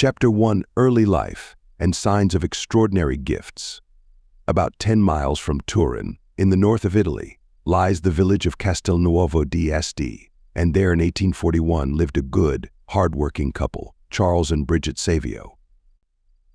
Chapter 1: Early Life and Signs of Extraordinary Gifts. About 10 miles from Turin, in the north of Italy, lies the village of Castelnuovo d'Asti, and there in 1841 lived a good, hard-working couple, Charles and Bridget Savio.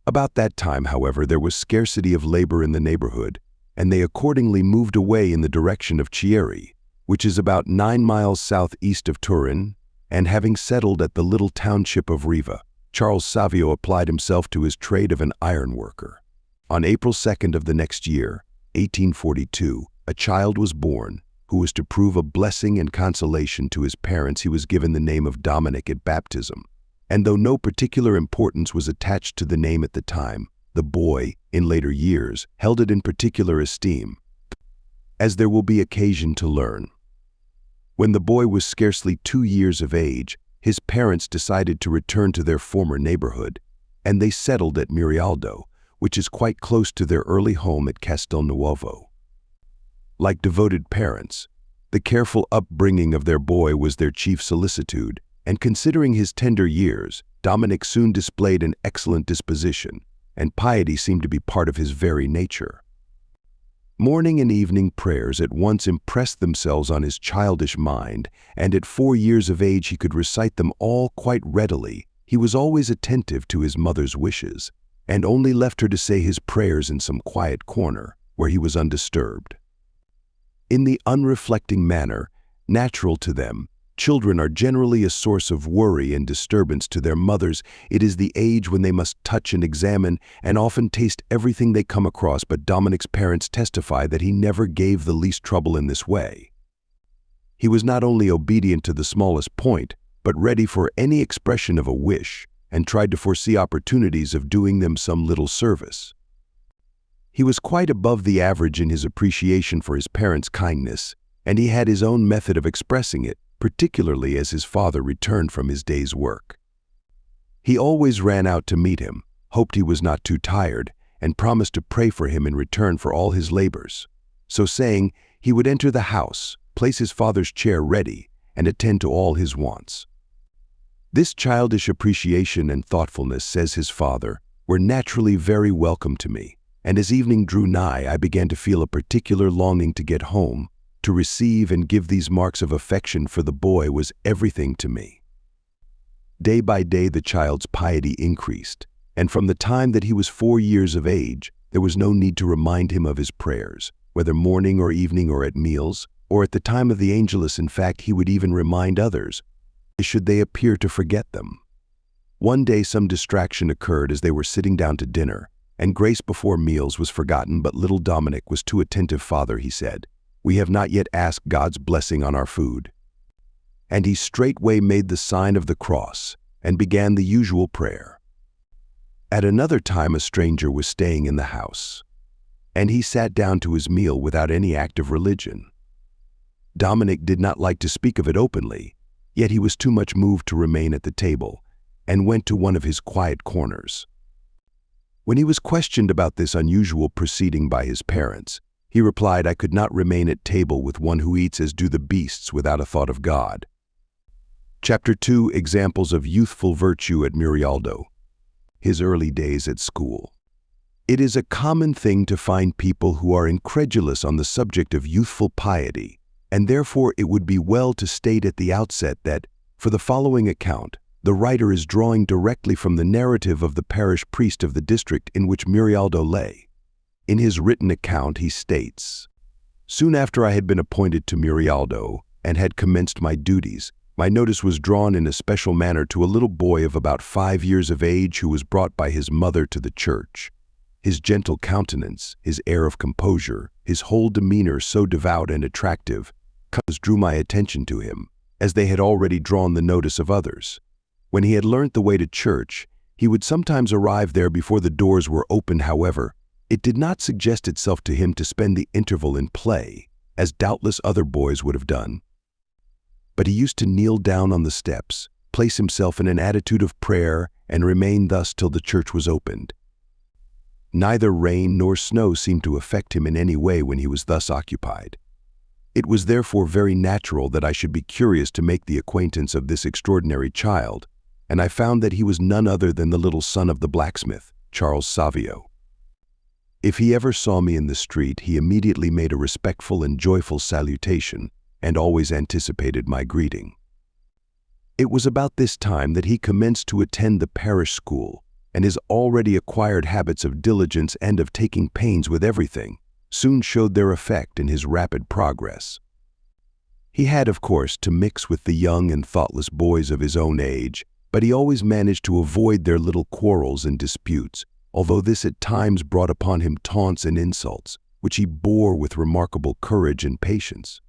About that time, however, there was scarcity of labor in the neighborhood, and they accordingly moved away in the direction of Chieri, which is about 9 miles southeast of Turin, and having settled at the little township of Riva, Charles Savio applied himself to his trade of an ironworker. On April 2nd of the next year, 1842, a child was born who was to prove a blessing and consolation to his parents. He was given the name of Dominic at baptism, and though no particular importance was attached to the name at the time, the boy, in later years, held it in particular esteem, as there will be occasion to learn. When the boy was scarcely 2 years of age, his parents decided to return to their former neighborhood, and they settled at Mirialdo, which is quite close to their early home at Castelnuovo. Like devoted parents, the careful upbringing of their boy was their chief solicitude, and considering his tender years, Dominic soon displayed an excellent disposition, and piety seemed to be part of his very nature. Morning and evening prayers at once impressed themselves on his childish mind, and at 4 years of age he could recite them all quite readily. He was always attentive to his mother's wishes, and only left her to say his prayers in some quiet corner, where he was undisturbed. In the unreflecting manner natural to them, children are generally a source of worry and disturbance to their mothers. It is the age when they must touch and examine and often taste everything they come across, but Dominic's parents testify that he never gave the least trouble in this way. He was not only obedient to the smallest point, but ready for any expression of a wish, and tried to foresee opportunities of doing them some little service. He was quite above the average in his appreciation for his parents' kindness, and he had his own method of expressing it, particularly as his father returned from his day's work. He always ran out to meet him, hoped he was not too tired, and promised to pray for him in return for all his labors. So saying, he would enter the house, place his father's chair ready, and attend to all his wants. This childish appreciation and thoughtfulness, says his father, were naturally very welcome to me, and as evening drew nigh I began to feel a particular longing to get home. To receive and give these marks of affection for the boy was everything to me. Day by day the child's piety increased, and from the time that he was 4 years of age, there was no need to remind him of his prayers, whether morning or evening or at meals, or at the time of the Angelus. In fact, he would even remind others, should they appear to forget them. One day some distraction occurred as they were sitting down to dinner, and grace before meals was forgotten, but little Dominic was too attentive. Father, he said, we have not yet asked God's blessing on our food. And he straightway made the sign of the cross and began the usual prayer. At another time a stranger was staying in the house, and he sat down to his meal without any act of religion. Dominic did not like to speak of it openly, yet he was too much moved to remain at the table, and went to one of his quiet corners. When he was questioned about this unusual proceeding by his parents, he replied, I could not remain at table with one who eats as do the beasts without a thought of God. Chapter 2: Examples of Youthful Virtue at Mirialdo. His early days at school. It is a common thing to find people who are incredulous on the subject of youthful piety, and therefore it would be well to state at the outset that, for the following account, the writer is drawing directly from the narrative of the parish priest of the district in which Mirialdo lay. In his written account he states, soon after I had been appointed to Mirialdo and had commenced my duties, my notice was drawn in a special manner to a little boy of about 5 years of age who was brought by his mother to the church. His gentle countenance, his air of composure, his whole demeanor so devout and attractive, drew my attention to him, as they had already drawn the notice of others. When he had learnt the way to church, he would sometimes arrive there before the doors were opened. However, it did not suggest itself to him to spend the interval in play, as doubtless other boys would have done. But he used to kneel down on the steps, place himself in an attitude of prayer, and remain thus till the church was opened. Neither rain nor snow seemed to affect him in any way when he was thus occupied. It was therefore very natural that I should be curious to make the acquaintance of this extraordinary child, and I found that he was none other than the little son of the blacksmith, Charles Savio. If he ever saw me in the street, he immediately made a respectful and joyful salutation and always anticipated my greeting. It was about this time that he commenced to attend the parish school, and his already acquired habits of diligence and of taking pains with everything soon showed their effect in his rapid progress. He had, of course, to mix with the young and thoughtless boys of his own age, but he always managed to avoid their little quarrels and disputes, although this at times brought upon him taunts and insults, which he bore with remarkable courage and patience.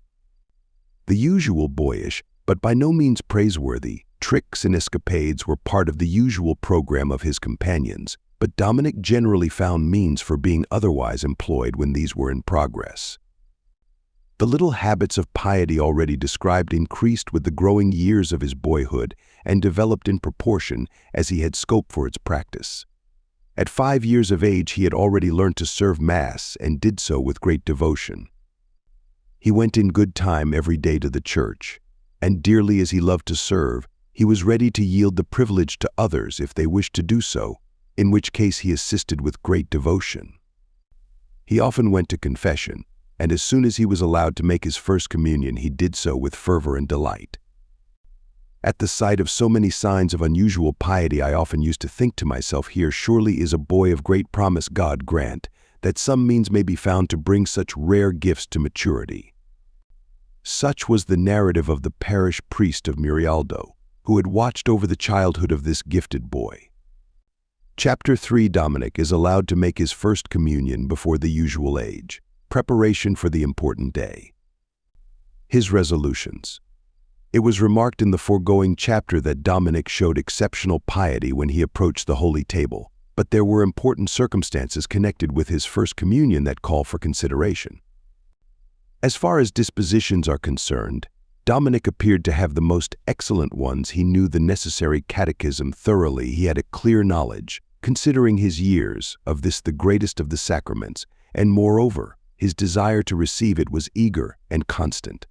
The usual boyish, but by no means praiseworthy, tricks and escapades were part of the usual program of his companions, but Dominic generally found means for being otherwise employed when these were in progress. The little habits of piety already described increased with the growing years of his boyhood and developed in proportion as he had scope for its practice. At 5 years of age, he had already learned to serve Mass and did so with great devotion. He went in good time every day to the church, and dearly as he loved to serve, he was ready to yield the privilege to others if they wished to do so, in which case he assisted with great devotion. He often went to confession, and as soon as he was allowed to make his first communion, he did so with fervor and delight. At the sight of so many signs of unusual piety, I often used to think to myself, here surely is a boy of great promise. God grant that some means may be found to bring such rare gifts to maturity. Such was the narrative of the parish priest of Murialdo, who had watched over the childhood of this gifted boy. Chapter 3. Dominic is allowed to make his first communion before the usual age. Preparation for the important day. His resolutions. It was remarked in the foregoing chapter that Dominic showed exceptional piety when he approached the holy table, but there were important circumstances connected with his first communion that call for consideration. As far as dispositions are concerned, Dominic appeared to have the most excellent ones. He knew the necessary catechism thoroughly. He had a clear knowledge, considering his years, of this the greatest of the sacraments, and moreover, his desire to receive it was eager and constant.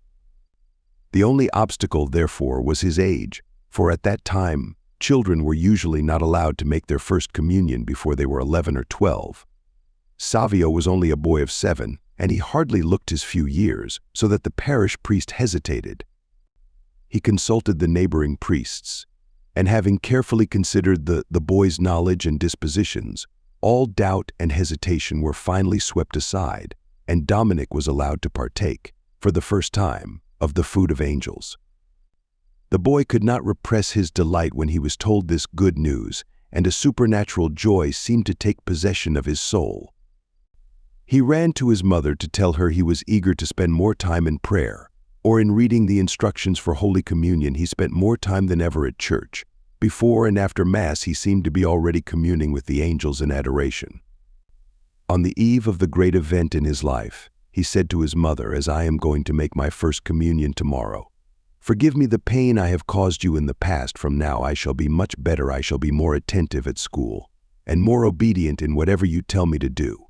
The only obstacle, therefore, was his age, for at that time, children were usually not allowed to make their first communion before they were 11 or 12. Savio was only a boy of 7, and he hardly looked his few years, so that the parish priest hesitated. He consulted the neighboring priests, and having carefully considered the boy's knowledge and dispositions, all doubt and hesitation were finally swept aside, and Dominic was allowed to partake, for the first time, of the food of angels. The boy could not repress his delight when he was told this good news, and a supernatural joy seemed to take possession of his soul. He ran to his mother to tell her he was eager to spend more time in prayer, or in reading the instructions for Holy Communion. He spent more time than ever at church. Before and after Mass, he seemed to be already communing with the angels in adoration. On the eve of the great event in his life, he said to his mother, "As I am going to make my first communion tomorrow, forgive me the pain I have caused you in the past. From now I shall be much better. I shall be more attentive at school, and more obedient in whatever you tell me to do."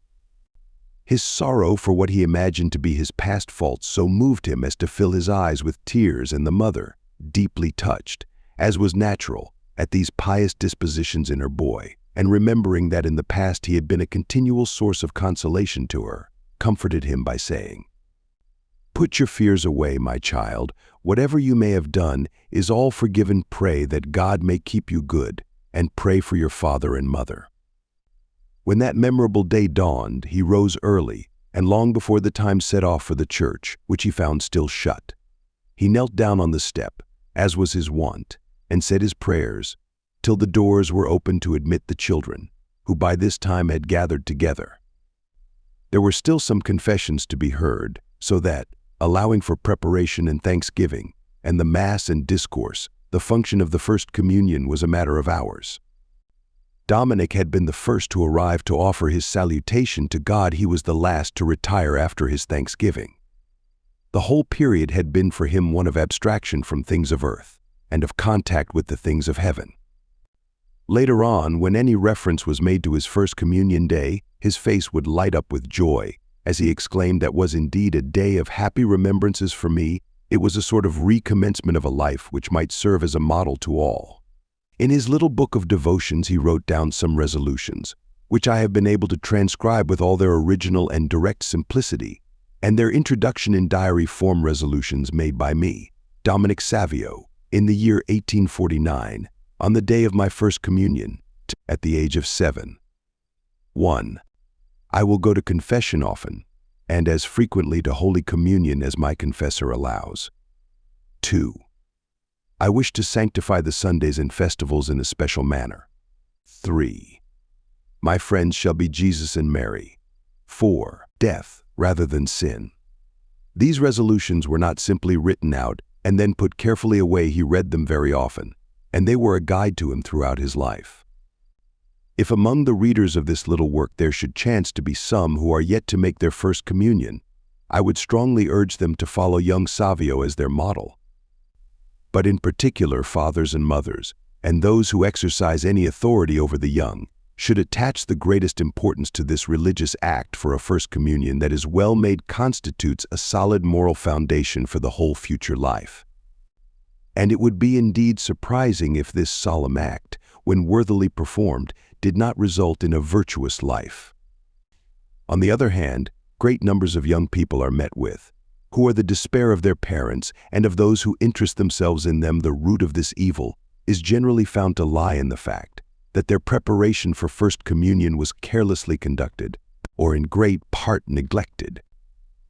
His sorrow for what he imagined to be his past faults so moved him as to fill his eyes with tears, and the mother, deeply touched, as was natural, at these pious dispositions in her boy, and remembering that in the past he had been a continual source of consolation to her, comforted him by saying, "Put your fears away, my child. Whatever you may have done is all forgiven. Pray that God may keep you good, and pray for your father and mother." When that memorable day dawned, he rose early, and long before the time set off for the church, which he found still shut. He knelt down on the step, as was his wont, and said his prayers, till the doors were opened to admit the children, who by this time had gathered together. There were still some confessions to be heard, so that, allowing for preparation and thanksgiving, and the Mass and discourse, the function of the First Communion was a matter of hours. Dominic had been the first to arrive to offer his salutation to God. He was the last to retire after his thanksgiving. The whole period had been for him one of abstraction from things of earth, and of contact with the things of heaven. Later on, when any reference was made to his First Communion day, his face would light up with joy, as he exclaimed, "That was indeed a day of happy remembrances for me. It was a sort of recommencement of a life which might serve as a model to all." In his little book of devotions, he wrote down some resolutions, which I have been able to transcribe with all their original and direct simplicity, and their introduction in diary form resolutions made by me, Dominic Savio, in the year 1849, on the day of my first communion, at the age of 7. 1. I will go to confession often, and as frequently to Holy Communion as my confessor allows. 2. I wish to sanctify the Sundays and festivals in a special manner. 3. My friends shall be Jesus and Mary. 4. Death rather than sin. These resolutions were not simply written out and then put carefully away. He read them very often, and they were a guide to him throughout his life. If among the readers of this little work there should chance to be some who are yet to make their first communion, I would strongly urge them to follow young Savio as their model. But in particular, fathers and mothers, and those who exercise any authority over the young, should attach the greatest importance to this religious act, for a first communion that is well made constitutes a solid moral foundation for the whole future life. And it would be indeed surprising if this solemn act, when worthily performed, did not result in a virtuous life. On the other hand, great numbers of young people are met with, who are the despair of their parents and of those who interest themselves in them. The root of this evil is generally found to lie in the fact that their preparation for First Communion was carelessly conducted, or in great part neglected.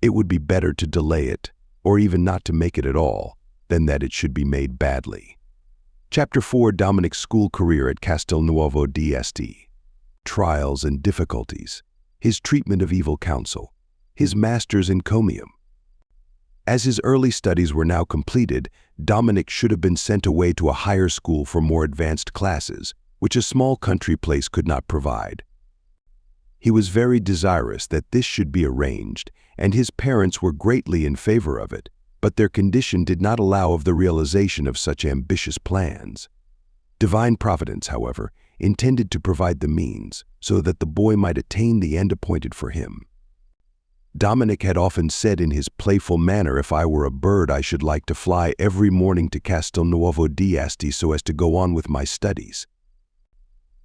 It would be better to delay it, or even not to make it at all, than that it should be made badly. Chapter 4. Dominic's school career at Castelnuovo d'Este. Trials and difficulties. His treatment of evil counsel. His master's encomium. As his early studies were now completed, Dominic should have been sent away to a higher school for more advanced classes, which a small country place could not provide. He was very desirous that this should be arranged, and his parents were greatly in favor of it, but their condition did not allow of the realization of such ambitious plans. Divine Providence, however, intended to provide the means so that the boy might attain the end appointed for him. Dominic had often said in his playful manner, "If I were a bird, I should like to fly every morning to Castelnuovo d'Este so as to go on with my studies."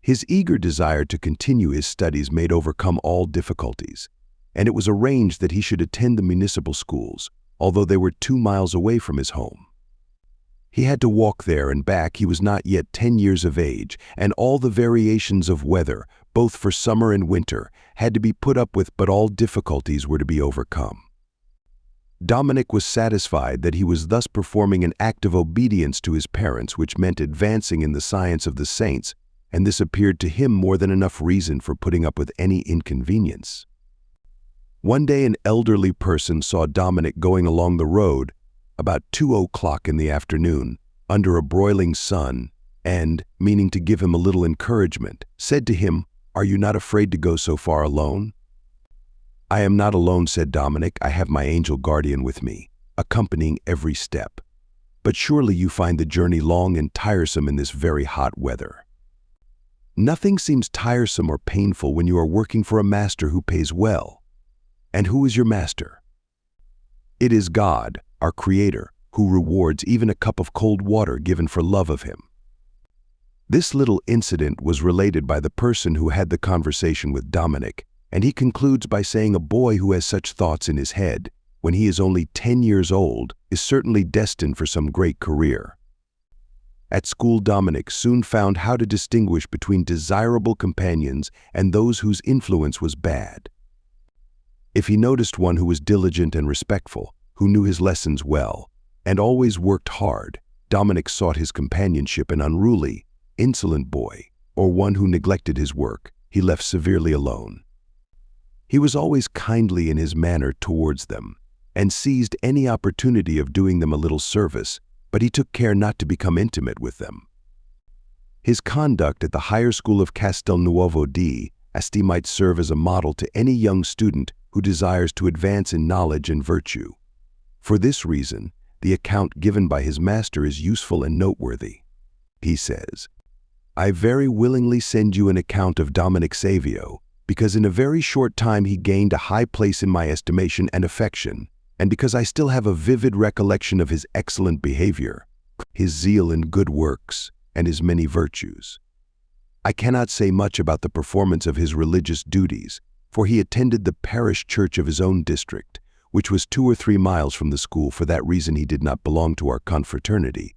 His eager desire to continue his studies made overcome all difficulties, and it was arranged that he should attend the municipal schools, although they were 2 miles away from his home. He had to walk there and back. He was not yet 10 years of age, and all the variations of weather, both for summer and winter, had to be put up with, but all difficulties were to be overcome. Dominic was satisfied that he was thus performing an act of obedience to his parents, which meant advancing in the science of the saints, and this appeared to him more than enough reason for putting up with any inconvenience. One day an elderly person saw Dominic going along the road about 2 o'clock in the afternoon, under a broiling sun, and, meaning to give him a little encouragement, said to him, "Are you not afraid to go so far alone?" "I am not alone," said Dominic. "I have my angel guardian with me, accompanying every step. But surely you find the journey long and tiresome in this very hot weather." Nothing seems tiresome or painful when you are working for a master who pays well. And who is your master? It is God, our Creator, who rewards even a cup of cold water given for love of Him. This little incident was related by the person who had the conversation with Dominic, and he concludes by saying, "A boy who has such thoughts in his head, when he is only 10 years old, is certainly destined for some great career." At school, Dominic soon found how to distinguish between desirable companions and those whose influence was bad. If he noticed one who was diligent and respectful, who knew his lessons well, and always worked hard, Dominic sought his companionship. An unruly, insolent boy, or one who neglected his work, he left severely alone. He was always kindly in his manner towards them, and seized any opportunity of doing them a little service, but he took care not to become intimate with them. His conduct at the higher school of Castelnuovo d'Este might serve as a model to any young student who desires to advance in knowledge and virtue. For this reason, the account given by his master is useful and noteworthy. He says, "I very willingly send you an account of Dominic Savio, because in a very short time he gained a high place in my estimation and affection, and because I still have a vivid recollection of his excellent behavior, his zeal in good works, and his many virtues. I cannot say much about the performance of his religious duties, for he attended the parish church of his own district, which was 2 or 3 miles from the school. For that reason he did not belong to our confraternity,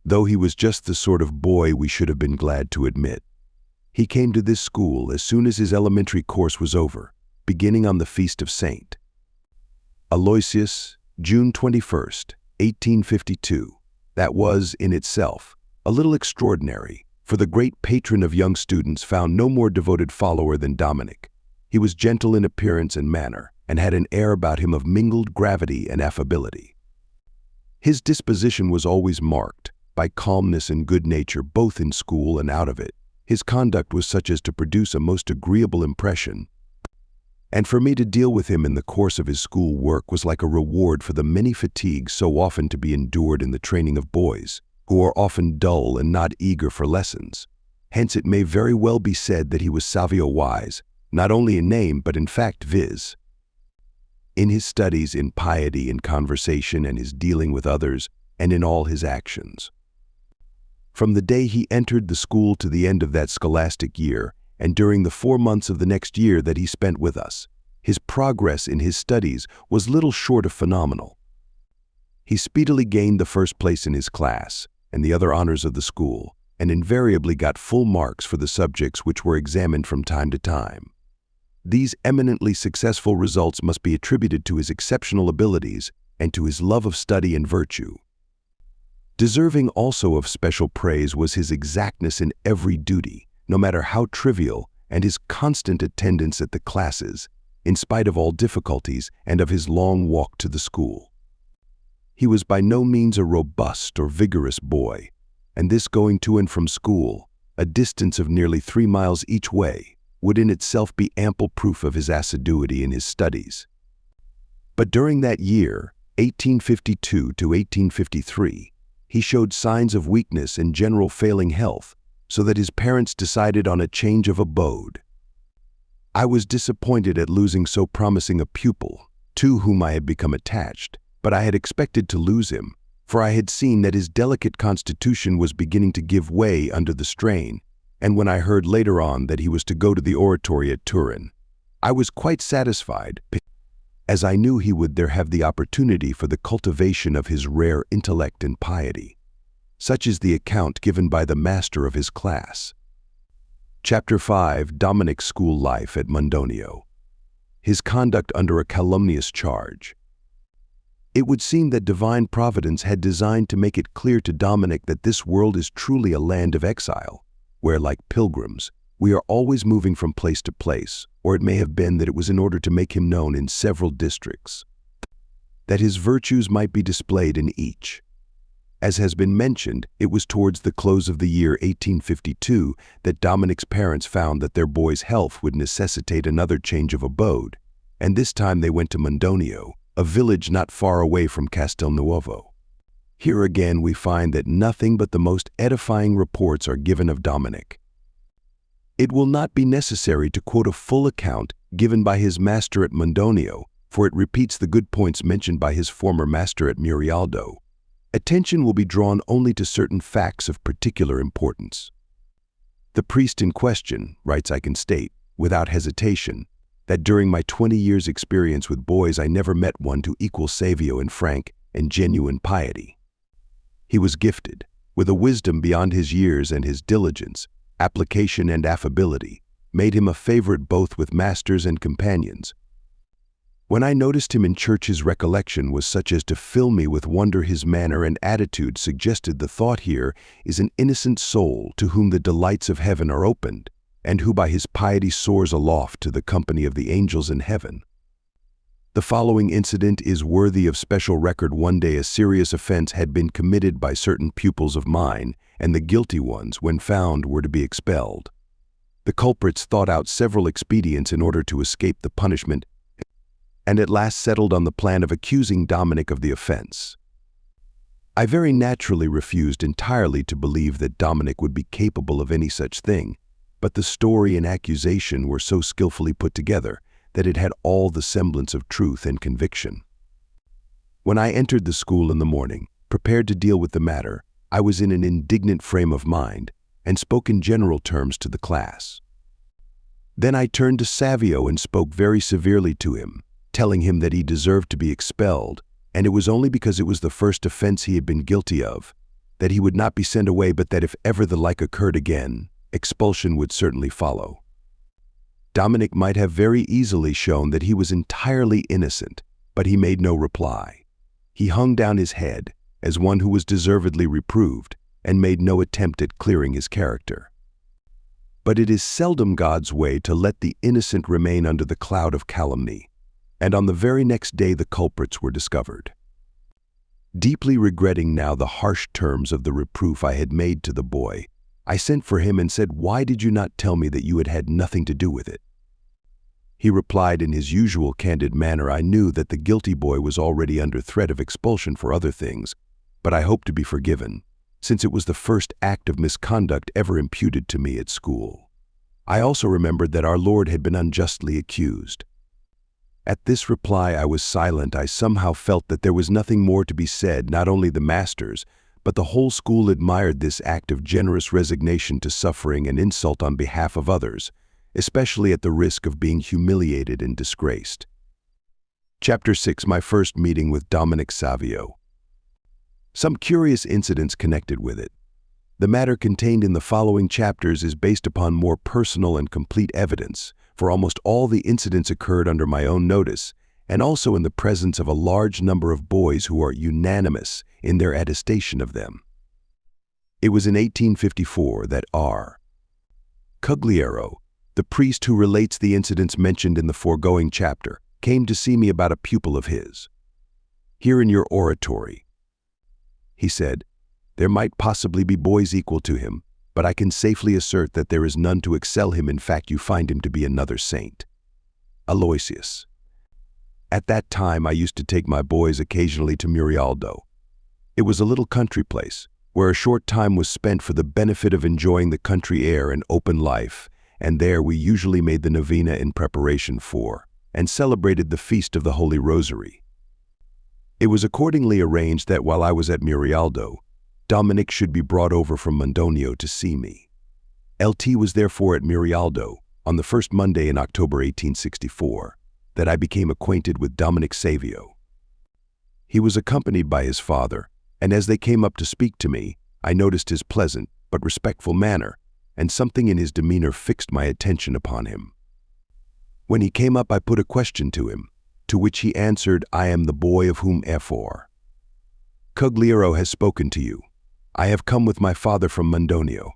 though he was just the sort of boy we should have been glad to admit. He came to this school as soon as his elementary course was over, beginning on the feast of Saint Aloysius, June 21st, 1852. That was, in itself, a little extraordinary, for the great patron of young students found no more devoted follower than Dominic. He was gentle in appearance and manner, and had an air about him of mingled gravity and affability. His disposition was always marked by calmness and good nature, both in school and out of it. His conduct was such as to produce a most agreeable impression, and for me to deal with him in the course of his school work was like a reward for the many fatigues so often to be endured in the training of boys, who are often dull and not eager for lessons. Hence it may very well be said that he was Savio wise, not only in name but in fact, viz. in his studies, in piety, in conversation, and his dealing with others, and in all his actions. From the day he entered the school to the end of that scholastic year, and during the 4 months of the next year that he spent with us, his progress in his studies was little short of phenomenal. He speedily gained the first place in his class and the other honors of the school, and invariably got full marks for the subjects which were examined from time to time. These eminently successful results must be attributed to his exceptional abilities and to his love of study and virtue. Deserving also of special praise was his exactness in every duty, no matter how trivial, and his constant attendance at the classes, in spite of all difficulties and of his long walk to the school. He was by no means a robust or vigorous boy, and this going to and from school, a distance of nearly 3 miles each way, would in itself be ample proof of his assiduity in his studies. But during that year, 1852 to 1853, he showed signs of weakness and general failing health, so that his parents decided on a change of abode. I was disappointed at losing so promising a pupil, to whom I had become attached, but I had expected to lose him, for I had seen that his delicate constitution was beginning to give way under the strain, and when I heard later on that he was to go to the oratory at Turin, I was quite satisfied, as I knew he would there have the opportunity for the cultivation of his rare intellect and piety. Such is the account given by the master of his class. Chapter 5. Dominic's school life at Mondonio. His conduct under a calumnious charge. It would seem that divine providence had designed to make it clear to Dominic that this world is truly a land of exile, where, like pilgrims, we are always moving from place to place, or it may have been that it was in order to make him known in several districts, that his virtues might be displayed in each. As has been mentioned, it was towards the close of the year 1852 that Dominic's parents found that their boy's health would necessitate another change of abode, and this time they went to Mondonio, a village not far away from Castelnuovo. Here again we find that nothing but the most edifying reports are given of Dominic. It will not be necessary to quote a full account given by his master at Mondonio, for it repeats the good points mentioned by his former master at Murialdo. Attention will be drawn only to certain facts of particular importance. The priest in question writes, I can state, without hesitation, that during my 20 years' experience with boys I never met one to equal Savio in frank and genuine piety. He was gifted with a wisdom beyond his years, and his diligence, application, and affability made him a favorite both with masters and companions. When I noticed him in church, his recollection was such as to fill me with wonder. His manner and attitude suggested the thought, here is an innocent soul to whom the delights of heaven are opened, and who by his piety soars aloft to the company of the angels in heaven. The following incident is worthy of special record. One day a serious offense had been committed by certain pupils of mine, and the guilty ones, when found, were to be expelled. The culprits thought out several expedients in order to escape the punishment, and at last settled on the plan of accusing Dominic of the offense. I very naturally refused entirely to believe that Dominic would be capable of any such thing, but the story and accusation were so skillfully put together that it had all the semblance of truth and conviction. When I entered the school in the morning, prepared to deal with the matter, I was in an indignant frame of mind and spoke in general terms to the class. Then I turned to Savio and spoke very severely to him, telling him that he deserved to be expelled, and it was only because it was the first offense he had been guilty of, that he would not be sent away, but that if ever the like occurred again, expulsion would certainly follow. Dominic might have very easily shown that he was entirely innocent, but he made no reply. He hung down his head, as one who was deservedly reproved, and made no attempt at clearing his character. But it is seldom God's way to let the innocent remain under the cloud of calumny, and on the very next day the culprits were discovered. Deeply regretting now the harsh terms of the reproof I had made to the boy, I sent for him and said, "Why did you not tell me that you had had nothing to do with it?" He replied in his usual candid manner, "I knew that the guilty boy was already under threat of expulsion for other things, but I hoped to be forgiven, since it was the first act of misconduct ever imputed to me at school. I also remembered that our Lord had been unjustly accused." At this reply I was silent. I somehow felt that there was nothing more to be said. Not only the masters, but the whole school admired this act of generous resignation to suffering and insult on behalf of others, especially at the risk of being humiliated and disgraced. Chapter 6: My first meeting with Dominic Savio. Some curious incidents connected with it. The matter contained in the following chapters is based upon more personal and complete evidence, for almost all the incidents occurred under my own notice, and also in the presence of a large number of boys who are unanimous in their attestation of them. It was in 1854 that R. Cugliero, the priest who relates the incidents mentioned in the foregoing chapter, came to see me about a pupil of his. "Here in your oratory," he said, "there might possibly be boys equal to him, but I can safely assert that there is none to excel him. In fact, you find him to be another saint." Aloysius. At that time I used to take my boys occasionally to Murialdo. It was a little country place, where a short time was spent for the benefit of enjoying the country air and open life, and there we usually made the novena in preparation for, and celebrated the feast of the Holy Rosary. It was accordingly arranged that while I was at Murialdo, Dominic should be brought over from Mondonio to see me. LT was therefore at Murialdo on the first Monday in October 1864 that I became acquainted with Dominic Savio. He was accompanied by his father, and as they came up to speak to me, I noticed his pleasant but respectful manner, and something in his demeanor fixed my attention upon him. When he came up, I put a question to him, to which he answered, "I am the boy of whom F.R. Cugliero has spoken to you. I have come with my father from Mondonio."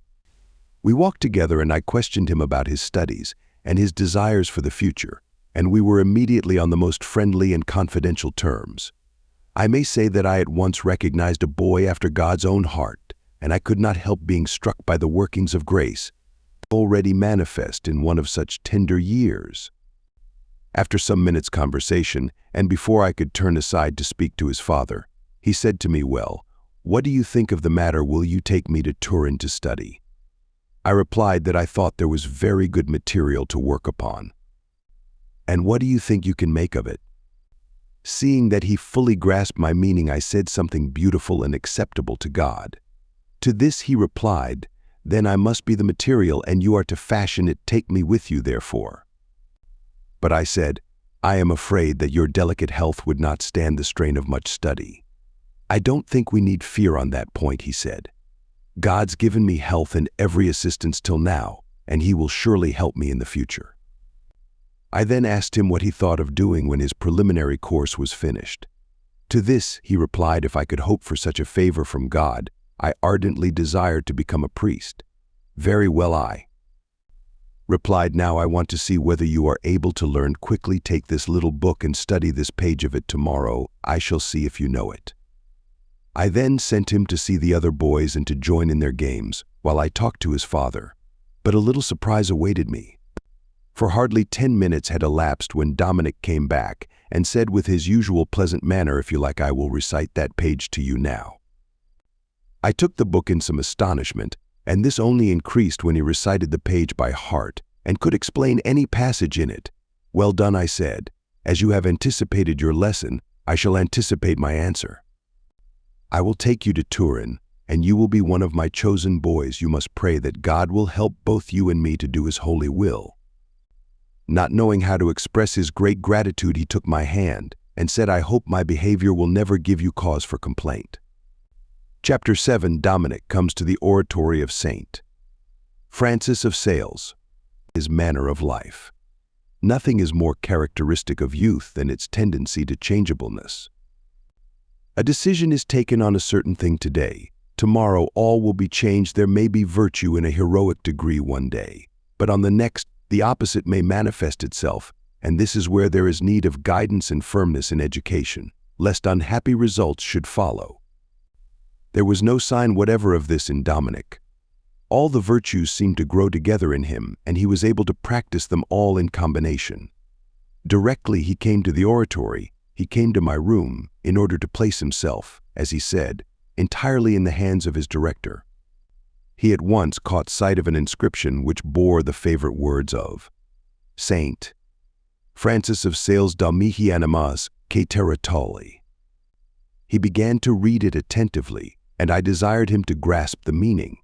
We walked together and I questioned him about his studies and his desires for the future, and we were immediately on the most friendly and confidential terms. I may say that I at once recognized a boy after God's own heart, and I could not help being struck by the workings of grace already manifest in one of such tender years. After some minutes' conversation, and before I could turn aside to speak to his father, he said to me, "Well, what do you think of the matter? Will you take me to Turin to study?" I replied that I thought there was very good material to work upon. "And what do you think you can make of it?" Seeing that he fully grasped my meaning, I said something beautiful and acceptable to God. To this he replied, "Then I must be the material, and you are to fashion it. Take me with you, therefore." But I said, "I am afraid that your delicate health would not stand the strain of much study." "I don't think we need fear on that point," he said. "God's given me health and every assistance till now, and he will surely help me in the future." I then asked him what he thought of doing when his preliminary course was finished. To this he replied, if I could hope for such a favor from God, I ardently desired to become a priest. "Very well," I replied, "now I want to see whether you are able to learn quickly. Take this little book and study this page of it tomorrow. I shall see if you know it." I then sent him to see the other boys and to join in their games, while I talked to his father. But a little surprise awaited me. For hardly 10 minutes had elapsed when Dominic came back and said with his usual pleasant manner, "If you like, I will recite that page to you now." I took the book in some astonishment, and this only increased when he recited the page by heart and could explain any passage in it. "Well done," I said. "As you have anticipated your lesson, I shall anticipate my answer. I will take you to Turin, and you will be one of my chosen boys. You must pray that God will help both you and me to do his holy will." Not knowing how to express his great gratitude, he took my hand and said, "I hope my behavior will never give you cause for complaint." Chapter 7. Dominic comes to the oratory of Saint Francis of Sales. His manner of life. Nothing is more characteristic of youth than its tendency to changeableness. A decision is taken on a certain thing today. Tomorrow all will be changed. There may be virtue in a heroic degree one day, but on the next, the opposite may manifest itself, and this is where there is need of guidance and firmness in education, lest unhappy results should follow. There was no sign whatever of this in Dominic. All the virtues seemed to grow together in him, and he was able to practice them all in combination. Directly he came to the oratory, he came to my room in order to place himself, as he said, entirely in the hands of his director. He at once caught sight of an inscription which bore the favorite words of Saint Francis of Sales Domihi Animas que Teratoli. He began to read it attentively, and I desired him to grasp the meaning.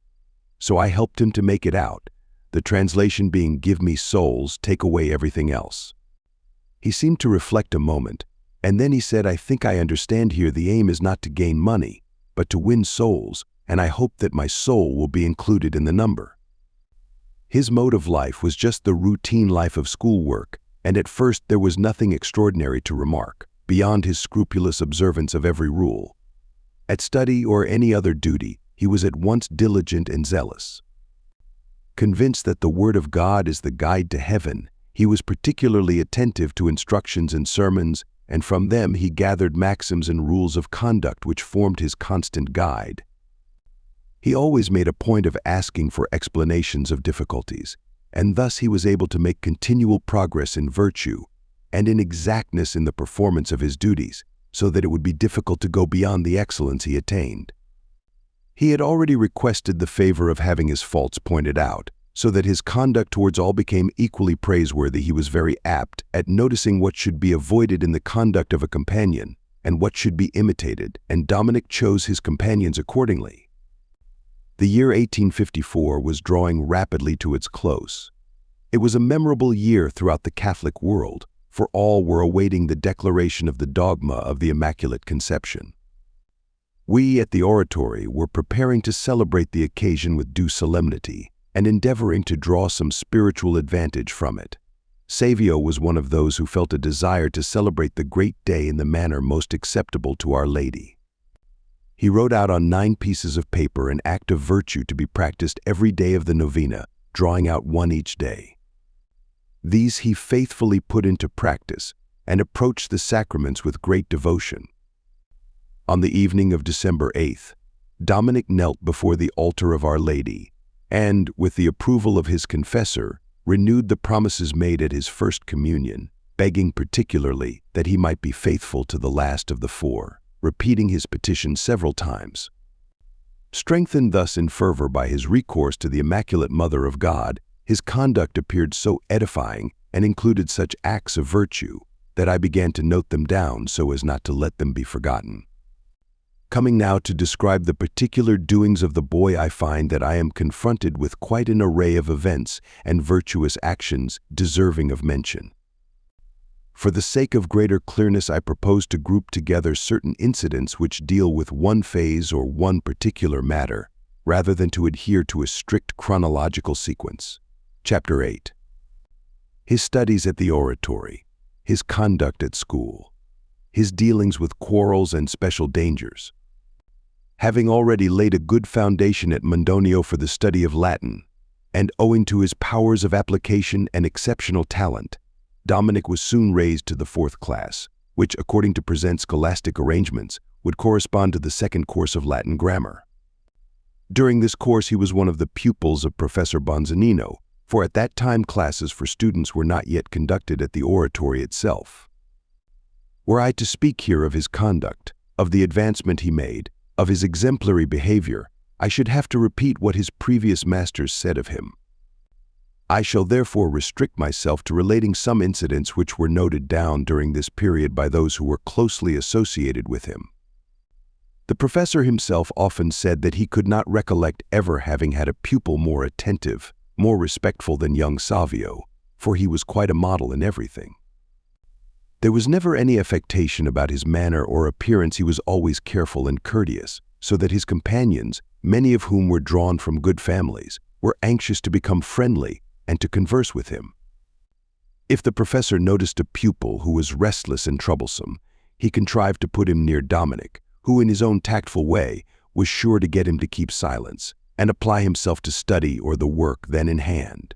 So I helped him to make it out, the translation being "Give me souls, take away everything else." He seemed to reflect a moment, and then he said, "I think I understand here. The aim is not to gain money, but to win souls, and I hope that my soul will be included in the number." His mode of life was just the routine life of schoolwork, and at first there was nothing extraordinary to remark, beyond his scrupulous observance of every rule. At study or any other duty, he was at once diligent and zealous. Convinced that the Word of God is the guide to heaven, he was particularly attentive to instructions and sermons, and from them he gathered maxims and rules of conduct which formed his constant guide. He always made a point of asking for explanations of difficulties, and thus he was able to make continual progress in virtue and in exactness in the performance of his duties, so that it would be difficult to go beyond the excellence he attained. He had already requested the favor of having his faults pointed out, so that his conduct towards all became equally praiseworthy. He was very apt at noticing what should be avoided in the conduct of a companion and what should be imitated, and Dominic chose his companions accordingly. The year 1854 was drawing rapidly to its close. It was a memorable year throughout the Catholic world, for all were awaiting the declaration of the dogma of the Immaculate Conception. We at the oratory were preparing to celebrate the occasion with due solemnity and endeavoring to draw some spiritual advantage from it. Savio was one of those who felt a desire to celebrate the great day in the manner most acceptable to Our Lady. He wrote out on 9 pieces of paper an act of virtue to be practiced every day of the novena, drawing out one each day. These he faithfully put into practice and approached the sacraments with great devotion. On the evening of December 8th, Dominic knelt before the altar of Our Lady and, with the approval of his confessor, renewed the promises made at his first communion, begging particularly that he might be faithful to the last of the 4, repeating his petition several times. Strengthened thus in fervor by his recourse to the Immaculate Mother of God, his conduct appeared so edifying and included such acts of virtue that I began to note them down so as not to let them be forgotten. Coming now to describe the particular doings of the boy, I find that I am confronted with quite an array of events and virtuous actions deserving of mention. For the sake of greater clearness, I propose to group together certain incidents which deal with one phase or one particular matter, rather than to adhere to a strict chronological sequence. Chapter 8. His studies at the oratory, his conduct at school, his dealings with quarrels and special dangers. Having already laid a good foundation at Mondonio for the study of Latin, and owing to his powers of application and exceptional talent, Dominic was soon raised to the 4th class, which, according to present scholastic arrangements, would correspond to the 2nd course of Latin grammar. During this course he was one of the pupils of Professor Bonzanino, for at that time classes for students were not yet conducted at the oratory itself. Were I to speak here of his conduct, of the advancement he made, of his exemplary behavior, I should have to repeat what his previous masters said of him. I shall therefore restrict myself to relating some incidents which were noted down during this period by those who were closely associated with him. The professor himself often said that he could not recollect ever having had a pupil more attentive, more respectful than young Savio, for he was quite a model in everything. There was never any affectation about his manner or appearance. He was always careful and courteous, so that his companions, many of whom were drawn from good families, were anxious to become friendly and to converse with him. If the professor noticed a pupil who was restless and troublesome, he contrived to put him near Dominic, who in his own tactful way was sure to get him to keep silence and apply himself to study or the work then in hand.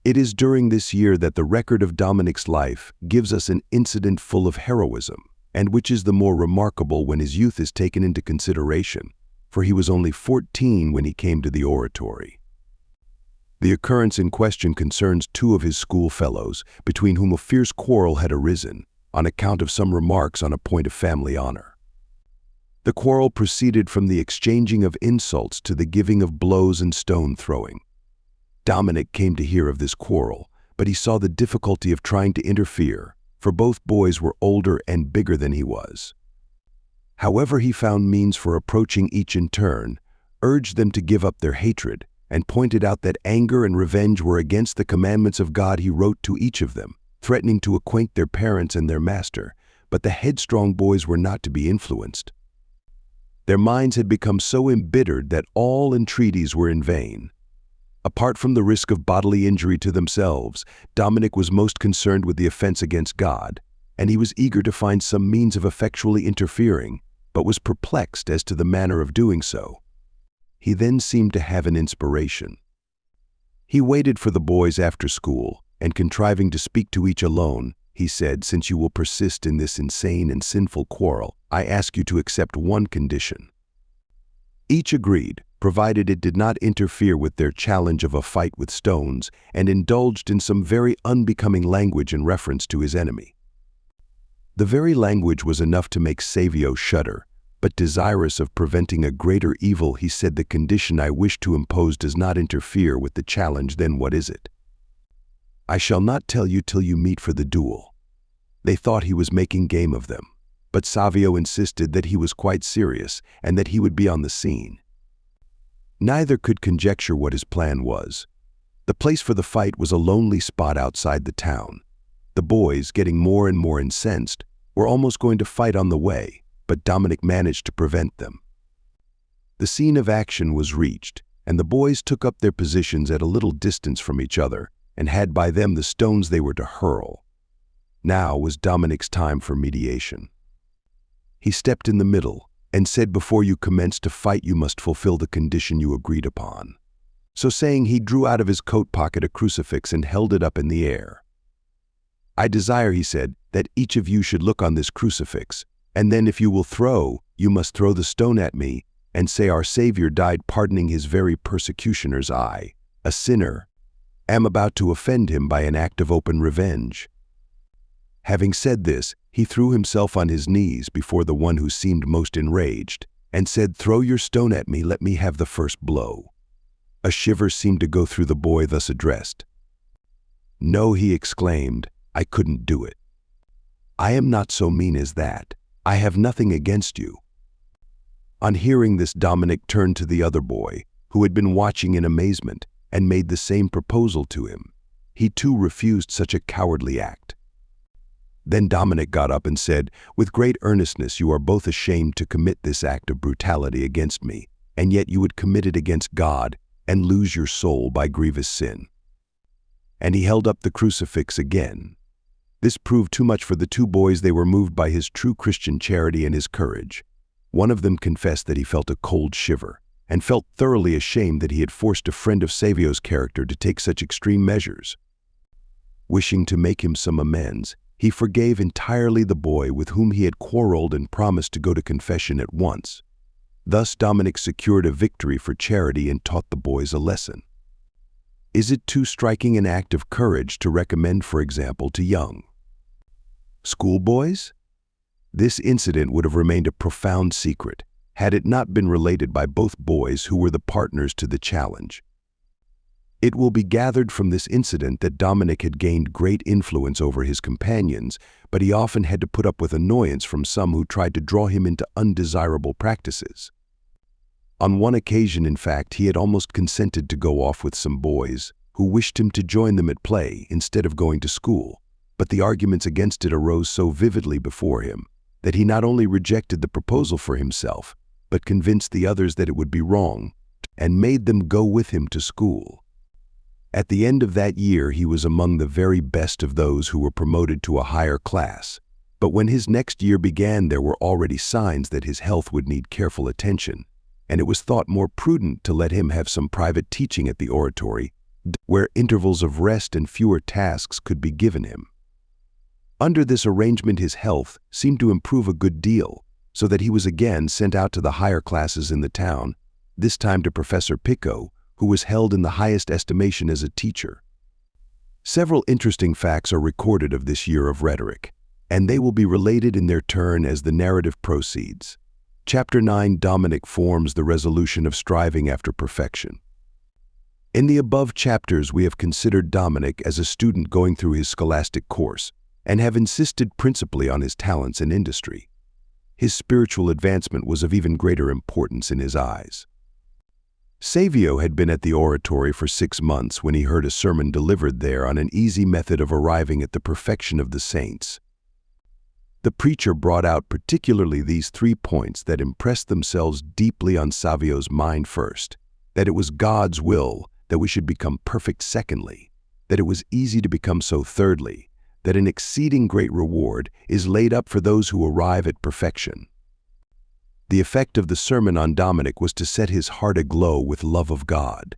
It is during this year that the record of Dominic's life gives us an incident full of heroism, and which is the more remarkable when his youth is taken into consideration, for he was only 14 when he came to the oratory. The occurrence in question concerns two of his school fellows, between whom a fierce quarrel had arisen, on account of some remarks on a point of family honor. The quarrel proceeded from the exchanging of insults to the giving of blows and stone-throwing. Dominic came to hear of this quarrel, but he saw the difficulty of trying to interfere, for both boys were older and bigger than he was. However, he found means for approaching each in turn, urged them to give up their hatred, and pointed out that anger and revenge were against the commandments of God. He wrote to each of them, threatening to acquaint their parents and their master, but the headstrong boys were not to be influenced. Their minds had become so embittered that all entreaties were in vain. Apart from the risk of bodily injury to themselves, Dominic was most concerned with the offense against God, and he was eager to find some means of effectually interfering, but was perplexed as to the manner of doing so. He then seemed to have an inspiration. He waited for the boys after school, and contriving to speak to each alone, he said, "Since you will persist in this insane and sinful quarrel, I ask you to accept one condition." Each agreed, provided it did not interfere with their challenge of a fight with stones, and indulged in some very unbecoming language in reference to his enemy. The very language was enough to make Savio shudder, but desirous of preventing a greater evil, he said, "The condition I wish to impose does not interfere with the challenge. Then what is it? I shall not tell you till you meet for the duel." They thought he was making game of them, but Savio insisted that he was quite serious and that he would be on the scene. Neither could conjecture what his plan was. The place for the fight was a lonely spot outside the town. The boys, getting more and more incensed, were almost going to fight on the way, but Dominic managed to prevent them. The scene of action was reached, and the boys took up their positions at a little distance from each other, and had by them the stones they were to hurl. Now was Dominic's time for mediation. He stepped in the middle, and said, "Before you commence to fight, you must fulfill the condition you agreed upon." So saying, he drew out of his coat pocket a crucifix and held it up in the air. "I desire," he said, "that each of you should look on this crucifix, and then if you will throw, you must throw the stone at me, and say, 'Our Savior died pardoning his very persecutioners. I, a sinner, am about to offend him by an act of open revenge.'" Having said this, he threw himself on his knees before the one who seemed most enraged, and said, "Throw your stone at me, let me have the first blow." A shiver seemed to go through the boy thus addressed. "No," he exclaimed, "I couldn't do it. I am not so mean as that. I have nothing against you." On hearing this, Dominic turned to the other boy, who had been watching in amazement, and made the same proposal to him. He too refused such a cowardly act. Then Dominic got up and said, "With great earnestness, you are both ashamed to commit this act of brutality against me, and yet you would commit it against God and lose your soul by grievous sin." And he held up the crucifix again. This proved too much for the two boys. They were moved by his true Christian charity and his courage. One of them confessed that he felt a cold shiver, and felt thoroughly ashamed that he had forced a friend of Savio's character to take such extreme measures. Wishing to make him some amends, he forgave entirely the boy with whom he had quarreled and promised to go to confession at once. Thus Dominic secured a victory for charity and taught the boys a lesson. Is it too striking an act of courage to recommend, for example, to young schoolboys? This incident would have remained a profound secret had it not been related by both boys who were the partners to the challenge. It will be gathered from this incident that Dominic had gained great influence over his companions, but he often had to put up with annoyance from some who tried to draw him into undesirable practices. On one occasion, in fact, he had almost consented to go off with some boys who wished him to join them at play instead of going to school, but the arguments against it arose so vividly before him that he not only rejected the proposal for himself, but convinced the others that it would be wrong and made them go with him to school. At the end of that year, he was among the very best of those who were promoted to a higher class, but when his next year began, there were already signs that his health would need careful attention, and it was thought more prudent to let him have some private teaching at the oratory, where intervals of rest and fewer tasks could be given him. Under this arrangement, his health seemed to improve a good deal, so that he was again sent out to the higher classes in the town, this time to Professor Pico, who was held in the highest estimation as a teacher. Several interesting facts are recorded of this year of rhetoric, and they will be related in their turn as the narrative proceeds. Chapter 9, Dominic forms the resolution of striving after perfection. In the above chapters, we have considered Dominic as a student going through his scholastic course, and have insisted principally on his talents and industry. His spiritual advancement was of even greater importance in his eyes. Savio had been at the oratory for 6 months when he heard a sermon delivered there on an easy method of arriving at the perfection of the saints. The preacher brought out particularly these 3 points that impressed themselves deeply on Savio's mind. First, that it was God's will that we should become perfect. Secondly, that it was easy to become so. Thirdly, that an exceeding great reward is laid up for those who arrive at perfection. The effect of the sermon on Dominic was to set his heart aglow with love of God.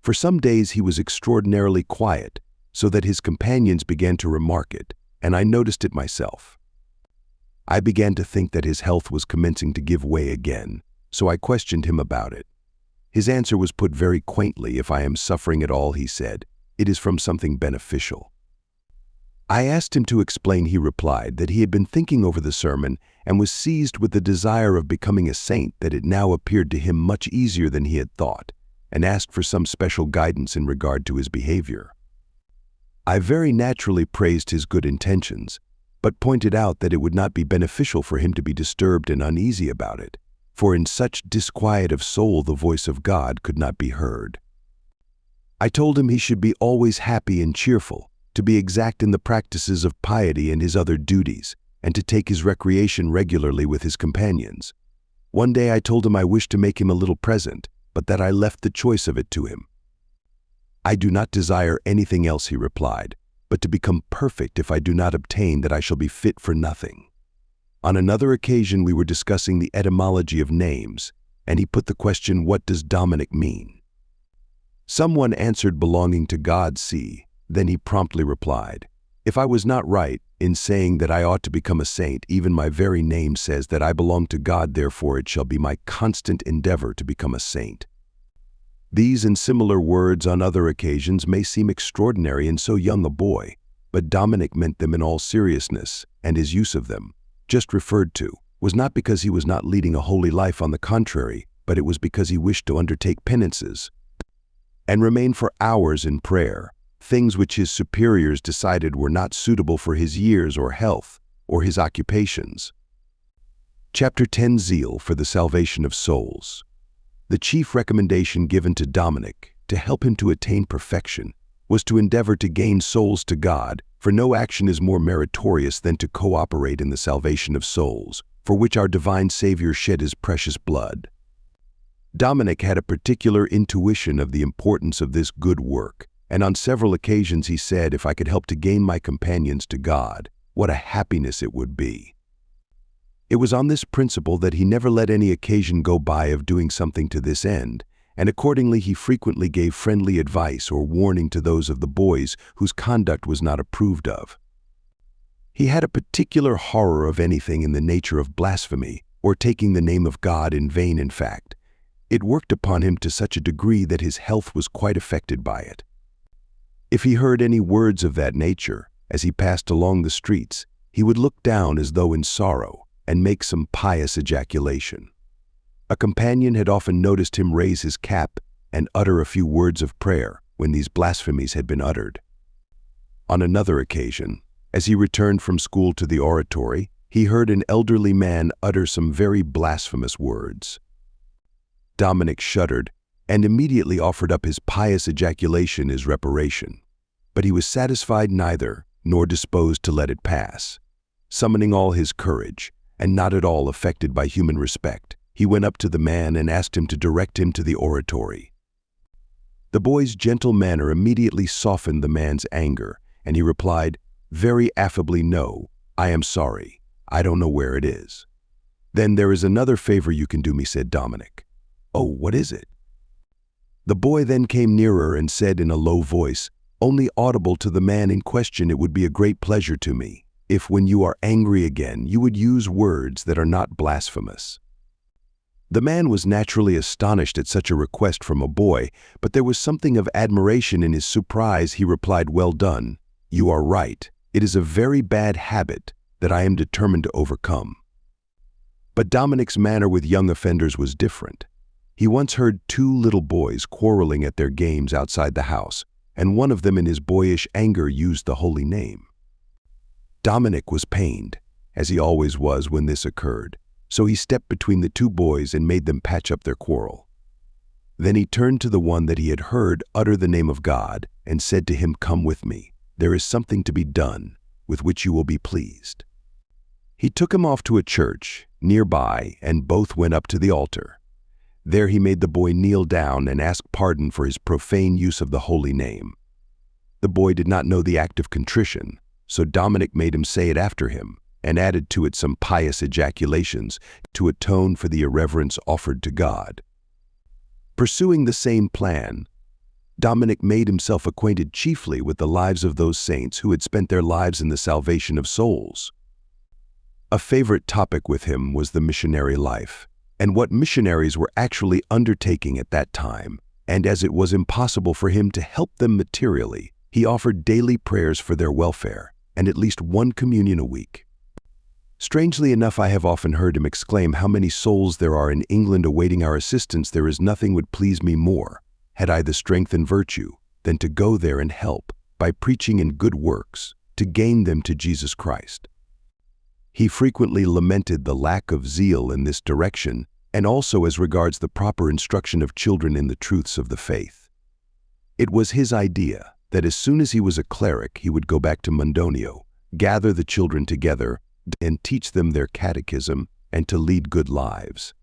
For some days he was extraordinarily quiet, so that his companions began to remark it, and I noticed it myself. I began to think that his health was commencing to give way again, so I questioned him about it. His answer was put very quaintly. If I am suffering at all, he said, it is from something beneficial. I asked him to explain. He replied that he had been thinking over the sermon and was seized with the desire of becoming a saint, that it now appeared to him much easier than he had thought, and asked for some special guidance in regard to his behavior. I very naturally praised his good intentions, but pointed out that it would not be beneficial for him to be disturbed and uneasy about it, for in such disquiet of soul the voice of God could not be heard. I told him he should be always happy and cheerful, to be exact in the practices of piety and his other duties, and to take his recreation regularly with his companions. One day I told him I wished to make him a little present, but that I left the choice of it to him. I do not desire anything else, he replied, but to become perfect. If I do not obtain that, I shall be fit for nothing. On another occasion we were discussing the etymology of names, and he put the question, what does Dominic mean? Someone answered, belonging to God. Then he promptly replied, if I was not right in saying that I ought to become a saint, even my very name says that I belong to God, therefore it shall be my constant endeavor to become a saint. These and similar words on other occasions may seem extraordinary in so young a boy, but Dominic meant them in all seriousness, and his use of them, just referred to, was not because he was not leading a holy life. On the contrary, but it was because he wished to undertake penances and remain for hours in prayer, things which his superiors decided were not suitable for his years or health or his occupations. Chapter 10, Zeal for the Salvation of Souls. The chief recommendation given to Dominic to help him to attain perfection was to endeavor to gain souls to God, for no action is more meritorious than to cooperate in the salvation of souls, for which our divine Savior shed his precious blood. Dominic had a particular intuition of the importance of this good work, and on several occasions he said, if I could help to gain my companions to God, what a happiness it would be. It was on this principle that he never let any occasion go by of doing something to this end, and accordingly he frequently gave friendly advice or warning to those of the boys whose conduct was not approved of. He had a particular horror of anything in the nature of blasphemy, or taking the name of God in vain. In fact, it worked upon him to such a degree that his health was quite affected by it. If he heard any words of that nature, as he passed along the streets, he would look down as though in sorrow, and make some pious ejaculation. A companion had often noticed him raise his cap and utter a few words of prayer, when these blasphemies had been uttered. On another occasion, as he returned from school to the oratory, he heard an elderly man utter some very blasphemous words. Dominic shuddered and immediately offered up his pious ejaculation as reparation. But he was satisfied neither, nor disposed to let it pass. Summoning all his courage, and not at all affected by human respect, he went up to the man and asked him to direct him to the oratory. The boy's gentle manner immediately softened the man's anger, and he replied, very affably, "No, I am sorry. I don't know where it is." "Then there is another favor you can do me," said Dominic. "Oh, what is it?" The boy then came nearer and said in a low voice, only audible to the man in question, "It would be a great pleasure to me if, when you are angry again, you would use words that are not blasphemous." The man was naturally astonished at such a request from a boy, but there was something of admiration in his surprise. He replied, "Well done. You are right. It is a very bad habit that I am determined to overcome." But Dominic's manner with young offenders was different. He once heard two little boys quarreling at their games outside the house, and one of them in his boyish anger used the holy name. Dominic was pained, as he always was when this occurred, so he stepped between the two boys and made them patch up their quarrel. Then he turned to the one that he had heard utter the name of God and said to him, "Come with me. There is something to be done with which you will be pleased." He took him off to a church nearby, and both went up to the altar. There he made the boy kneel down and ask pardon for his profane use of the holy name. The boy did not know the act of contrition, so Dominic made him say it after him, and added to it some pious ejaculations to atone for the irreverence offered to God. Pursuing the same plan, Dominic made himself acquainted chiefly with the lives of those saints who had spent their lives in the salvation of souls. A favorite topic with him was the missionary life, and what missionaries were actually undertaking at that time, and as it was impossible for him to help them materially, he offered daily prayers for their welfare, and at least one communion a week. Strangely enough, I have often heard him exclaim, "How many souls there are in England awaiting our assistance! There is nothing would please me more, had I the strength and virtue, than to go there and help, by preaching and good works, to gain them to Jesus Christ." He frequently lamented the lack of zeal in this direction, and also as regards the proper instruction of children in the truths of the faith. It was his idea that as soon as he was a cleric, he would go back to Mondonio, gather the children together, and teach them their catechism and to lead good lives.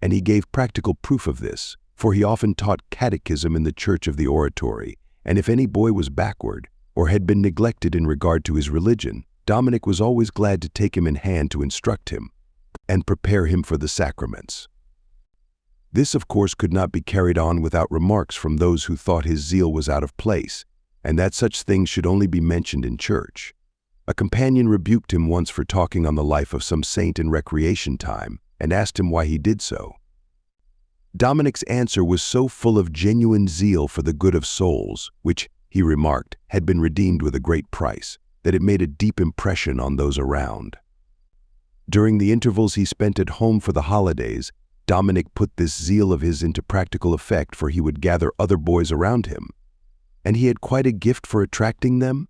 And he gave practical proof of this, for he often taught catechism in the church of the oratory, and if any boy was backward or had been neglected in regard to his religion, Dominic was always glad to take him in hand to instruct him and prepare him for the sacraments. This, of course, could not be carried on without remarks from those who thought his zeal was out of place, and that such things should only be mentioned in church. A companion rebuked him once for talking on the life of some saint in recreation time, and asked him why he did so. Dominic's answer was so full of genuine zeal for the good of souls, which, he remarked, had been redeemed with a great price, that it made a deep impression on those around. During the intervals he spent at home for the holidays, Dominic put this zeal of his into practical effect, for he would gather other boys around him, and he had quite a gift for attracting them.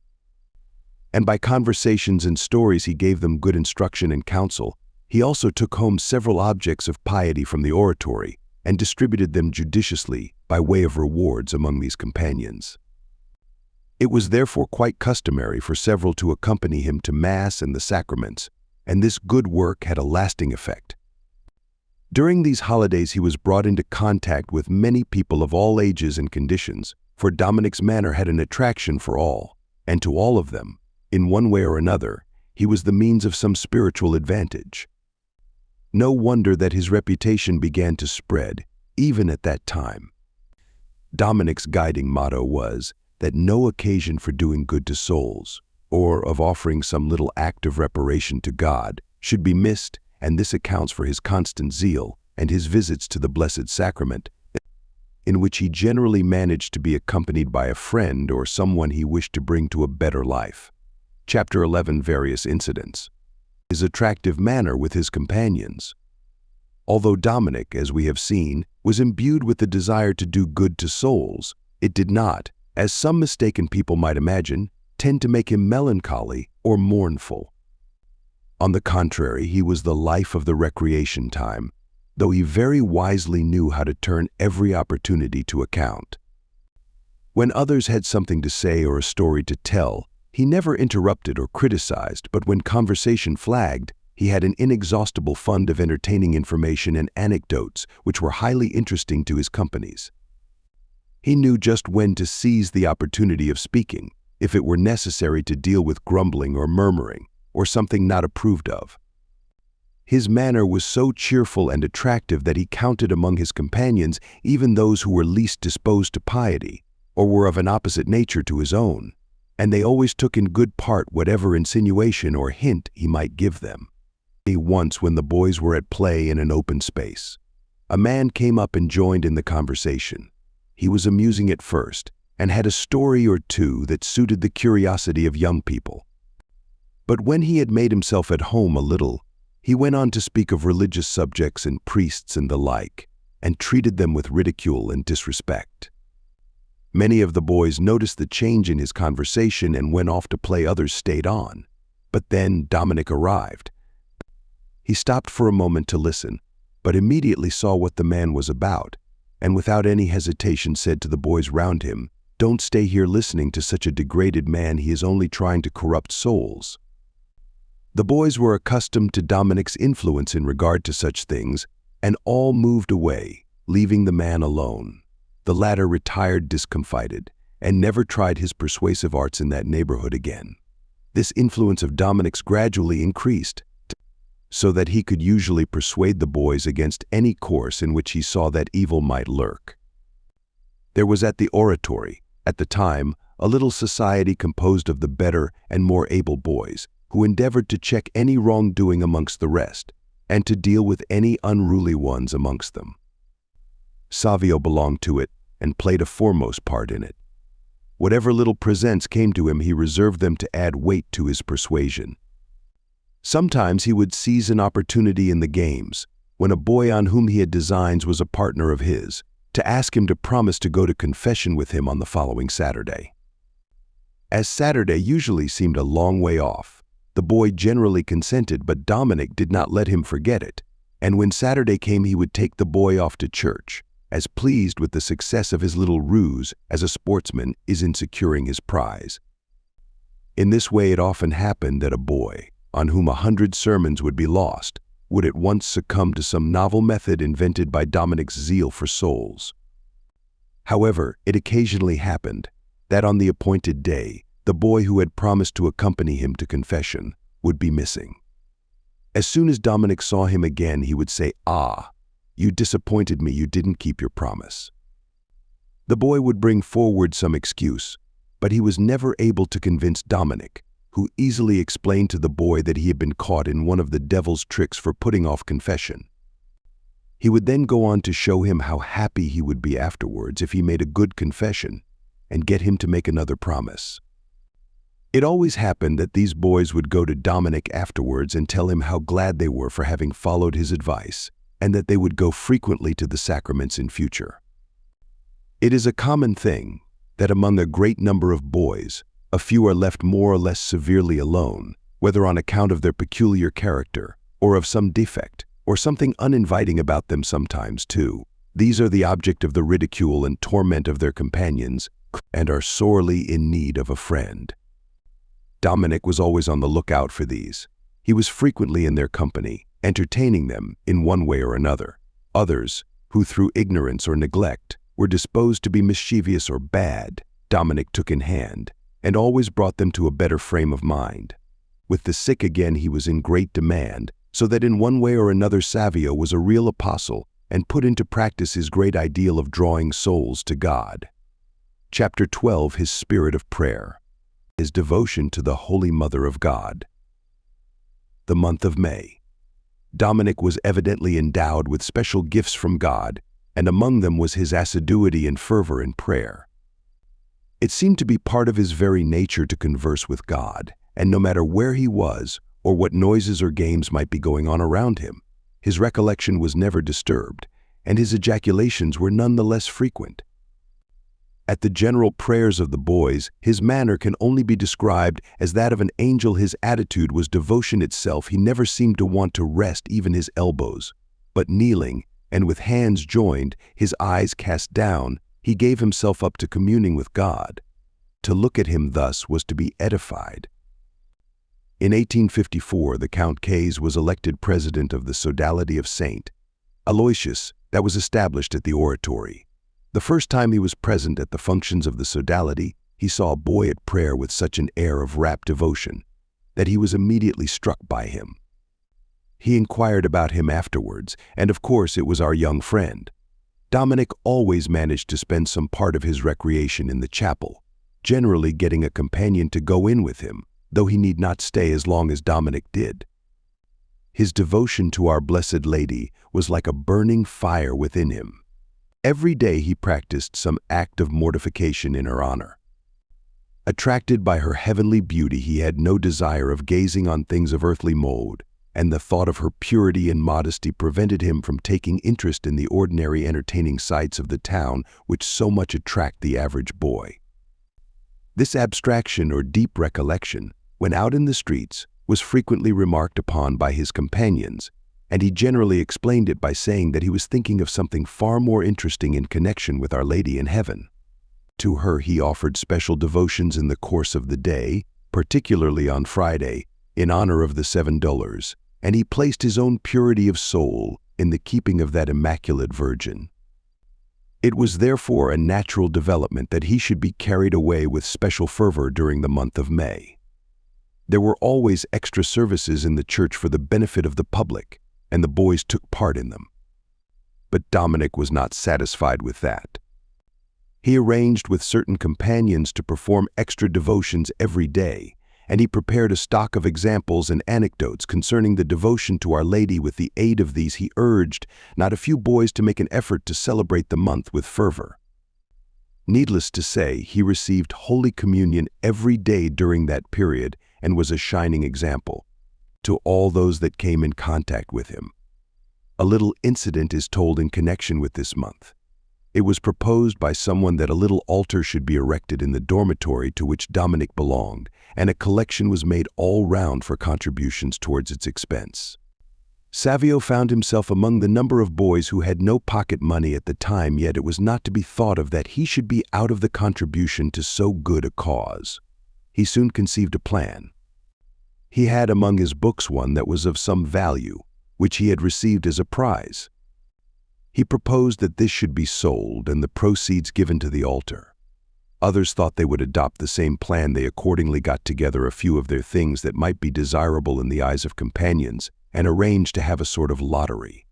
And by conversations and stories he gave them good instruction and counsel. He also took home several objects of piety from the oratory, and distributed them judiciously by way of rewards among these companions. It was therefore quite customary for several to accompany him to Mass and the sacraments, and this good work had a lasting effect. During these holidays he was brought into contact with many people of all ages and conditions, for Dominic's manner had an attraction for all, and to all of them, in one way or another, he was the means of some spiritual advantage. No wonder that his reputation began to spread, even at that time. Dominic's guiding motto was that no occasion for doing good to souls, or of offering some little act of reparation to God, should be missed, and this accounts for his constant zeal and his visits to the Blessed Sacrament, in which he generally managed to be accompanied by a friend or someone he wished to bring to a better life. Chapter 11. Various incidents. His attractive manner with his companions. Although Dominic, as we have seen, was imbued with the desire to do good to souls, It did not, as some mistaken people might imagine, tend to make him melancholy or mournful. On the contrary, he was the life of the recreation time, though he very wisely knew how to turn every opportunity to account. When others had something to say or a story to tell, he never interrupted or criticized, but when conversation flagged, he had an inexhaustible fund of entertaining information and anecdotes which were highly interesting to his companies. He knew just when to seize the opportunity of speaking, if it were necessary to deal with grumbling or murmuring, or something not approved of. His manner was so cheerful and attractive that he counted among his companions even those who were least disposed to piety, or were of an opposite nature to his own, and they always took in good part whatever insinuation or hint he might give them. Once, when the boys were at play in an open space, a man came up and joined in the conversation. He was amusing at first, and had a story or two that suited the curiosity of young people. But when he had made himself at home a little, he went on to speak of religious subjects and priests and the like, and treated them with ridicule and disrespect. Many of the boys noticed the change in his conversation and went off to play. Others stayed on. But then Dominic arrived. He stopped for a moment to listen, but immediately saw what the man was about, and without any hesitation said to the boys round him, "Don't stay here listening to such a degraded man. He is only trying to corrupt souls." The boys were accustomed to Dominic's influence in regard to such things, and all moved away, leaving the man alone. The latter retired discomfited, and never tried his persuasive arts in that neighborhood again. This influence of Dominic's gradually increased, so that he could usually persuade the boys against any course in which he saw that evil might lurk. There was at the oratory, at the time, a little society composed of the better and more able boys, who endeavored to check any wrongdoing amongst the rest, and to deal with any unruly ones amongst them. Savio belonged to it, and played a foremost part in it. Whatever little presents came to him, he reserved them to add weight to his persuasion. Sometimes he would seize an opportunity in the games, when a boy on whom he had designs was a partner of his, to ask him to promise to go to confession with him on the following Saturday. As Saturday usually seemed a long way off, the boy generally consented, but Dominic did not let him forget it, and when Saturday came he would take the boy off to church, as pleased with the success of his little ruse as a sportsman is in securing his prize. In this way it often happened that a boy, on whom 100 sermons would be lost, would at once succumb to some novel method invented by Dominic's zeal for souls. However, it occasionally happened that on the appointed day, the boy who had promised to accompany him to confession would be missing. As soon as Dominic saw him again, he would say, "Ah, you disappointed me, you didn't keep your promise." The boy would bring forward some excuse, but he was never able to convince Dominic, who easily explained to the boy that he had been caught in one of the devil's tricks for putting off confession. He would then go on to show him how happy he would be afterwards if he made a good confession, and get him to make another promise. It always happened that these boys would go to Dominic afterwards and tell him how glad they were for having followed his advice, and that they would go frequently to the sacraments in future. It is a common thing that among a great number of boys, a few are left more or less severely alone, whether on account of their peculiar character, or of some defect, or something uninviting about them sometimes too. These are the object of the ridicule and torment of their companions, and are sorely in need of a friend. Dominic was always on the lookout for these. He was frequently in their company, entertaining them in one way or another. Others, who through ignorance or neglect were disposed to be mischievous or bad, Dominic took in hand, and always brought them to a better frame of mind. With the sick again he was in great demand, so that in one way or another Savio was a real apostle and put into practice his great ideal of drawing souls to God. Chapter 12, his spirit of prayer. His devotion to the Holy Mother of God. The month of May. Dominic was evidently endowed with special gifts from God, and among them was his assiduity and fervor in prayer. It seemed to be part of his very nature to converse with God, and no matter where he was, or what noises or games might be going on around him, his recollection was never disturbed, and his ejaculations were none the less frequent. At the general prayers of the boys, his manner can only be described as that of an angel. His attitude was devotion itself. He never seemed to want to rest even his elbows. But kneeling, and with hands joined, his eyes cast down, he gave himself up to communing with God. To look at him thus was to be edified. In 1854, the Count Case was elected president of the Sodality of St. Aloysius that was established at the oratory. The first time he was present at the functions of the sodality, he saw a boy at prayer with such an air of rapt devotion that he was immediately struck by him. He inquired about him afterwards, and of course it was our young friend. Dominic always managed to spend some part of his recreation in the chapel, generally getting a companion to go in with him, though he need not stay as long as Dominic did. His devotion to our Blessed Lady was like a burning fire within him. Every day he practiced some act of mortification in her honor. Attracted by her heavenly beauty, he had no desire of gazing on things of earthly mold, and the thought of her purity and modesty prevented him from taking interest in the ordinary entertaining sights of the town which so much attract the average boy. This abstraction or deep recollection, when out in the streets, was frequently remarked upon by his companions, and he generally explained it by saying that he was thinking of something far more interesting in connection with Our Lady in heaven. To her he offered special devotions in the course of the day, particularly on Friday, in honor of the 7 Dolours, and he placed his own purity of soul in the keeping of that Immaculate Virgin. It was therefore a natural development that he should be carried away with special fervor during the month of May. There were always extra services in the church for the benefit of the public, and the boys took part in them. But Dominic was not satisfied with that. He arranged with certain companions to perform extra devotions every day, and he prepared a stock of examples and anecdotes concerning the devotion to Our Lady. With the aid of these, he urged not a few boys to make an effort to celebrate the month with fervor. Needless to say, he received Holy Communion every day during that period and was a shining example to all those that came in contact with him. A little incident is told in connection with this month. It was proposed by someone that a little altar should be erected in the dormitory to which Dominic belonged, and a collection was made all round for contributions towards its expense. Savio found himself among the number of boys who had no pocket money at the time, yet it was not to be thought of that he should be out of the contribution to so good a cause. He soon conceived a plan. He had among his books one that was of some value, which he had received as a prize. He proposed that this should be sold and the proceeds given to the altar. Others thought they would adopt the same plan. They accordingly got together a few of their things that might be desirable in the eyes of companions and arranged to have a sort of lottery.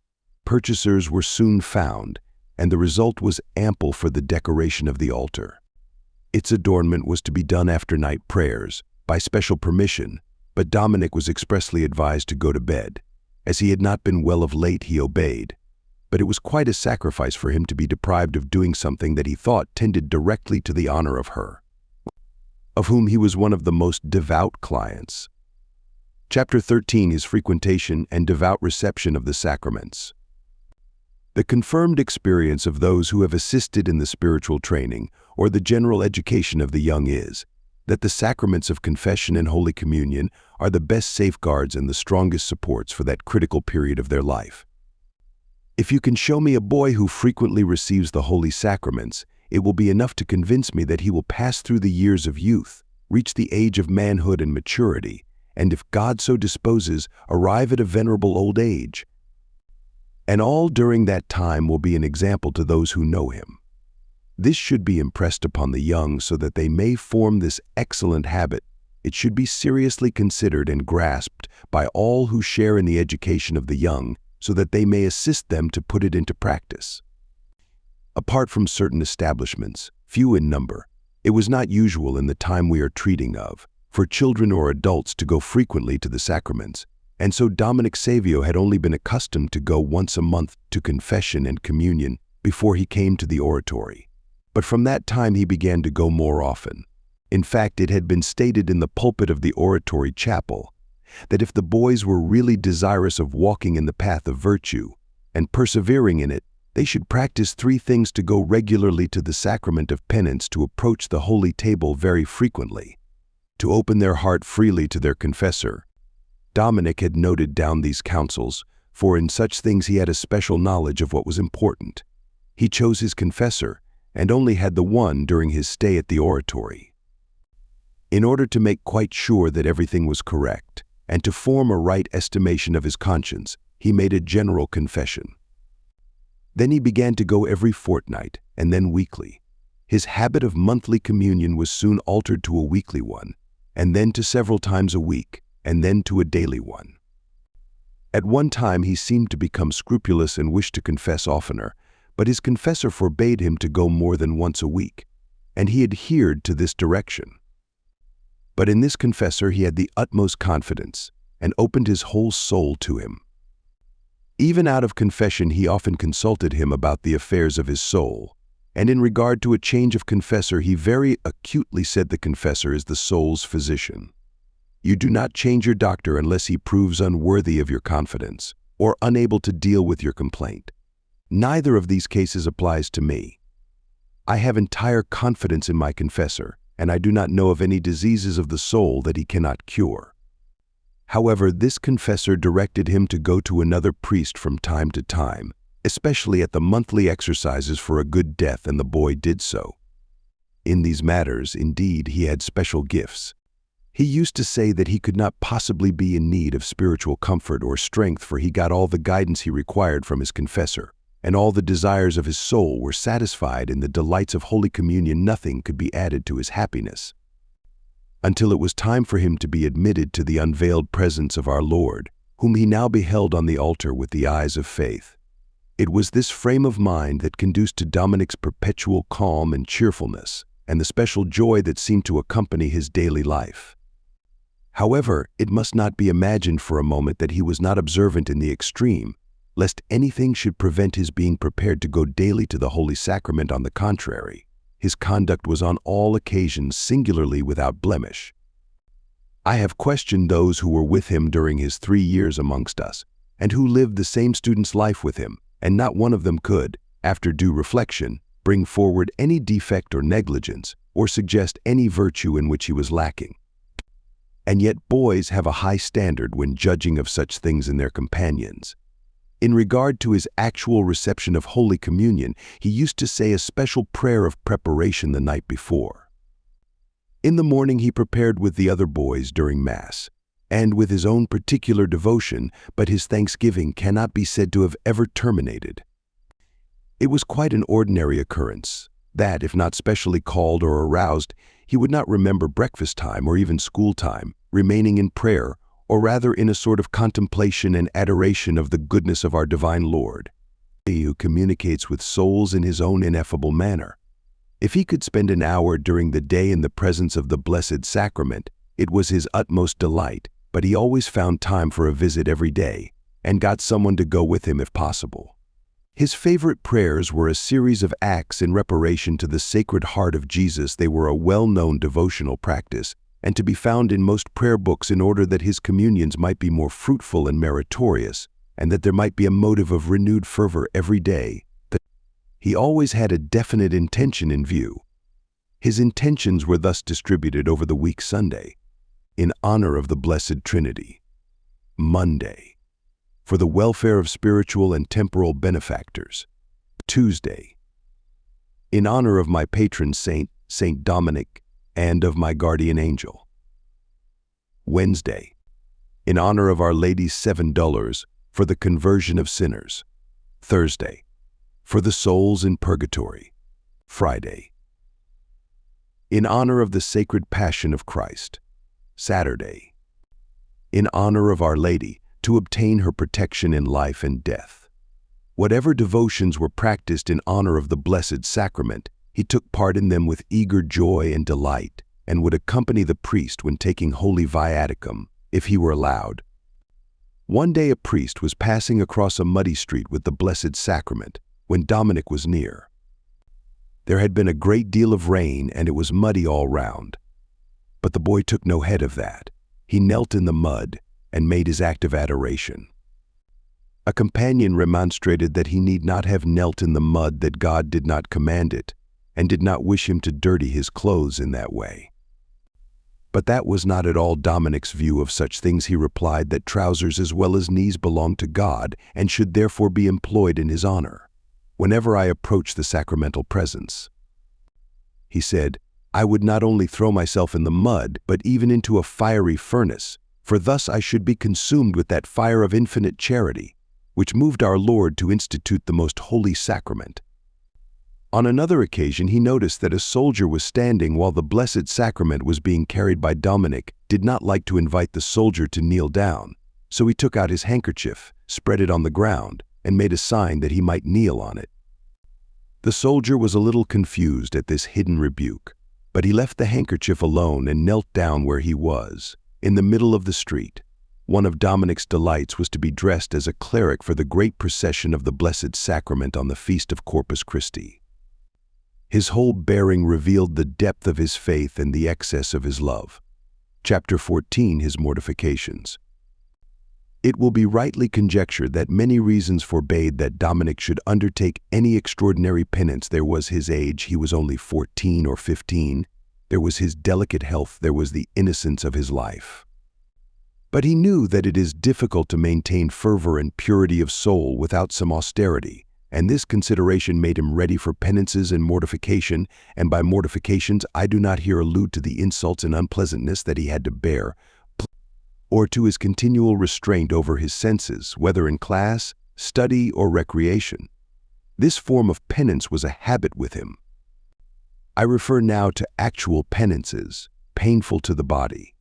Purchasers were soon found, and the result was ample for the decoration of the altar. Its adornment was to be done after night prayers, by special permission, but Dominic was expressly advised to go to bed. As he had not been well of late, he obeyed. But it was quite a sacrifice for him to be deprived of doing something that he thought tended directly to the honor of her, of whom he was one of the most devout clients. Chapter 13 is frequentation and devout reception of the sacraments. The confirmed experience of those who have assisted in the spiritual training or the general education of the young is that the sacraments of confession and Holy Communion are the best safeguards and the strongest supports for that critical period of their life. If you can show me a boy who frequently receives the holy sacraments, it will be enough to convince me that he will pass through the years of youth, reach the age of manhood and maturity, and if God so disposes, arrive at a venerable old age. And all during that time will be an example to those who know him. This should be impressed upon the young so that they may form this excellent habit. It should be seriously considered and grasped by all who share in the education of the young, so that they may assist them to put it into practice. Apart from certain establishments, few in number, it was not usual in the time we are treating of, for children or adults to go frequently to the sacraments, and so Dominic Savio had only been accustomed to go once a month to confession and communion before he came to the oratory. But from that time he began to go more often. In fact, it had been stated in the pulpit of the oratory chapel that if the boys were really desirous of walking in the path of virtue and persevering in it, They should practice 3 things to go regularly to the sacrament of penance, to approach the holy table very frequently, to open their heart freely to their confessor. Dominic had noted down these counsels, for in such things he had a special knowledge of what was important. He chose his confessor, and only had the one during his stay at the oratory. In order to make quite sure that everything was correct, and to form a right estimation of his conscience, he made a general confession. Then he began to go every fortnight, and then weekly. His habit of monthly communion was soon altered to a weekly one, and then to several times a week, and then to a daily one. At one time he seemed to become scrupulous and wished to confess oftener, but his confessor forbade him to go more than once a week, and he adhered to this direction. But in this confessor he had the utmost confidence, and opened his whole soul to him. Even out of confession he often consulted him about the affairs of his soul, and in regard to a change of confessor he very acutely said the confessor is the soul's physician. You do not change your doctor unless he proves unworthy of your confidence, or unable to deal with your complaint. Neither of these cases applies to me. I have entire confidence in my confessor, and I do not know of any diseases of the soul that he cannot cure. However, this confessor directed him to go to another priest from time to time, especially at the monthly exercises for a good death, and the boy did so. In these matters, indeed, he had special gifts. He used to say that he could not possibly be in need of spiritual comfort or strength, for he got all the guidance he required from his confessor, and all the desires of his soul were satisfied in the delights of Holy Communion. Nothing could be added to his happiness. Until it was time for him to be admitted to the unveiled presence of our Lord, whom he now beheld on the altar with the eyes of faith. It was this frame of mind that conduced to Dominic's perpetual calm and cheerfulness, and the special joy that seemed to accompany his daily life. However, it must not be imagined for a moment that he was not observant in the extreme, lest anything should prevent his being prepared to go daily to the Holy Sacrament. On the contrary, his conduct was on all occasions singularly without blemish. I have questioned those who were with him during his 3 years amongst us, and who lived the same student's life with him, and not one of them could, after due reflection, bring forward any defect or negligence, or suggest any virtue in which he was lacking. And yet boys have a high standard when judging of such things in their companions. In regard to his actual reception of Holy Communion, he used to say a special prayer of preparation the night before. In the morning he prepared with the other boys during Mass, and with his own particular devotion, but his thanksgiving cannot be said to have ever terminated. It was quite an ordinary occurrence that, if not specially called or aroused, he would not remember breakfast time or even school time, remaining in prayer, or rather in a sort of contemplation and adoration of the goodness of our divine Lord, He who communicates with souls in His own ineffable manner. If he could spend an hour during the day in the presence of the Blessed Sacrament, it was his utmost delight, but he always found time for a visit every day, and got someone to go with him if possible. His favorite prayers were a series of acts in reparation to the Sacred Heart of Jesus. They were a well-known devotional practice, and to be found in most prayer books, in order that his communions might be more fruitful and meritorious, and that there might be a motive of renewed fervor every day. He always had a definite intention in view. His intentions were thus distributed over the week: Sunday, in honor of the Blessed Trinity; Monday, for the welfare of spiritual and temporal benefactors; Tuesday, in honor of my patron saint, Saint Dominic, and of my guardian angel; Wednesday, in honor of Our Lady's 7 Dolours, for the conversion of sinners; Thursday, for the souls in purgatory; Friday, in honor of the Sacred Passion of Christ; Saturday, in honor of Our Lady, to obtain her protection in life and death. Whatever devotions were practiced in honor of the Blessed Sacrament, he took part in them with eager joy and delight, and would accompany the priest when taking Holy Viaticum, if he were allowed. One day a priest was passing across a muddy street with the Blessed Sacrament, when Dominic was near. There had been a great deal of rain, and it was muddy all round. But the boy took no heed of that. He knelt in the mud and made his act of adoration. A companion remonstrated that he need not have knelt in the mud, that God did not command it, and did not wish him to dirty his clothes in that way. But that was not at all Dominic's view of such things. He replied that trousers as well as knees belonged to God and should therefore be employed in his honor. Whenever I approach the sacramental presence, he said, I would not only throw myself in the mud, but even into a fiery furnace, for thus I should be consumed with that fire of infinite charity, which moved our Lord to institute the most holy sacrament. On another occasion, he noticed that a soldier was standing while the Blessed Sacrament was being carried by Dominic, did not like to invite the soldier to kneel down, so he took out his handkerchief, spread it on the ground, and made a sign that he might kneel on it. The soldier was a little confused at this hidden rebuke, but he left the handkerchief alone and knelt down where he was, in the middle of the street. One of Dominic's delights was to be dressed as a cleric for the great procession of the Blessed Sacrament on the feast of Corpus Christi. His whole bearing revealed the depth of his faith and the excess of his love. Chapter 14, His Mortifications. It will be rightly conjectured that many reasons forbade that Dominic should undertake any extraordinary penance. There was his age, he was only 14 or 15. There was his delicate health, there was the innocence of his life. But he knew that it is difficult to maintain fervor and purity of soul without some austerity, and this consideration made him ready for penances and mortification, and by mortifications I do not here allude to the insults and unpleasantness that he had to bear, or to his continual restraint over his senses, whether in class, study, or recreation. This form of penance was a habit with him. I refer now to actual penances, painful to the body.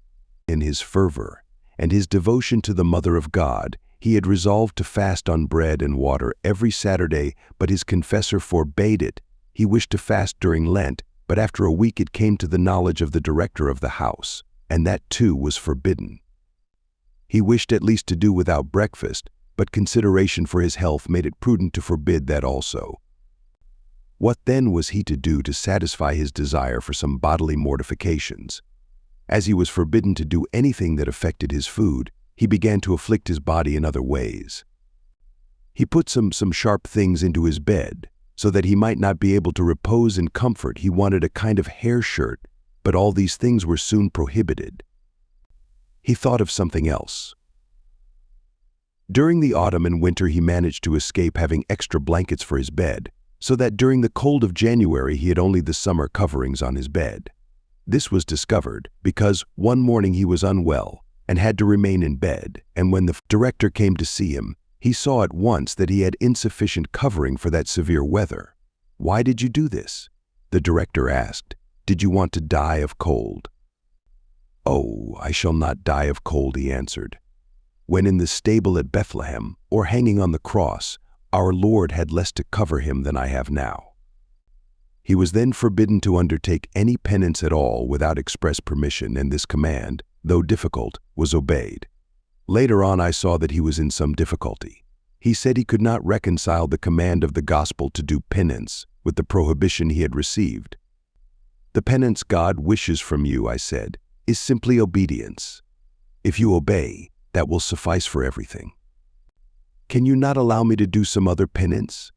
In his fervor and his devotion to the Mother of God, he had resolved to fast on bread and water every Saturday, but his confessor forbade it. He wished to fast during Lent, but after a week it came to the knowledge of the director of the house, and that too was forbidden. He wished at least to do without breakfast, but consideration for his health made it prudent to forbid that also. What then was he to do to satisfy his desire for some bodily mortifications? As he was forbidden to do anything that affected his food, he began to afflict his body in other ways. He put some sharp things into his bed, so that he might not be able to repose in comfort. He wanted a kind of hair shirt, but all these things were soon prohibited. He thought of something else. During the autumn and winter he managed to escape having extra blankets for his bed, so that during the cold of January he had only the summer coverings on his bed. This was discovered because one morning he was unwell and had to remain in bed, and when the director came to see him, he saw at once that he had insufficient covering for that severe weather. "Why did you do this?" the director asked. "Did you want to die of cold?" "Oh, I shall not die of cold," he answered. "When in the stable at Bethlehem, or hanging on the cross, our Lord had less to cover him than I have now." He was then forbidden to undertake any penance at all without express permission, and this command, though difficult, was obeyed. Later on I saw that he was in some difficulty. He said he could not reconcile the command of the gospel to do penance with the prohibition he had received. "The penance God wishes from you," I said, "is simply obedience. If you obey, that will suffice for everything. Can you not allow me to do some other penance?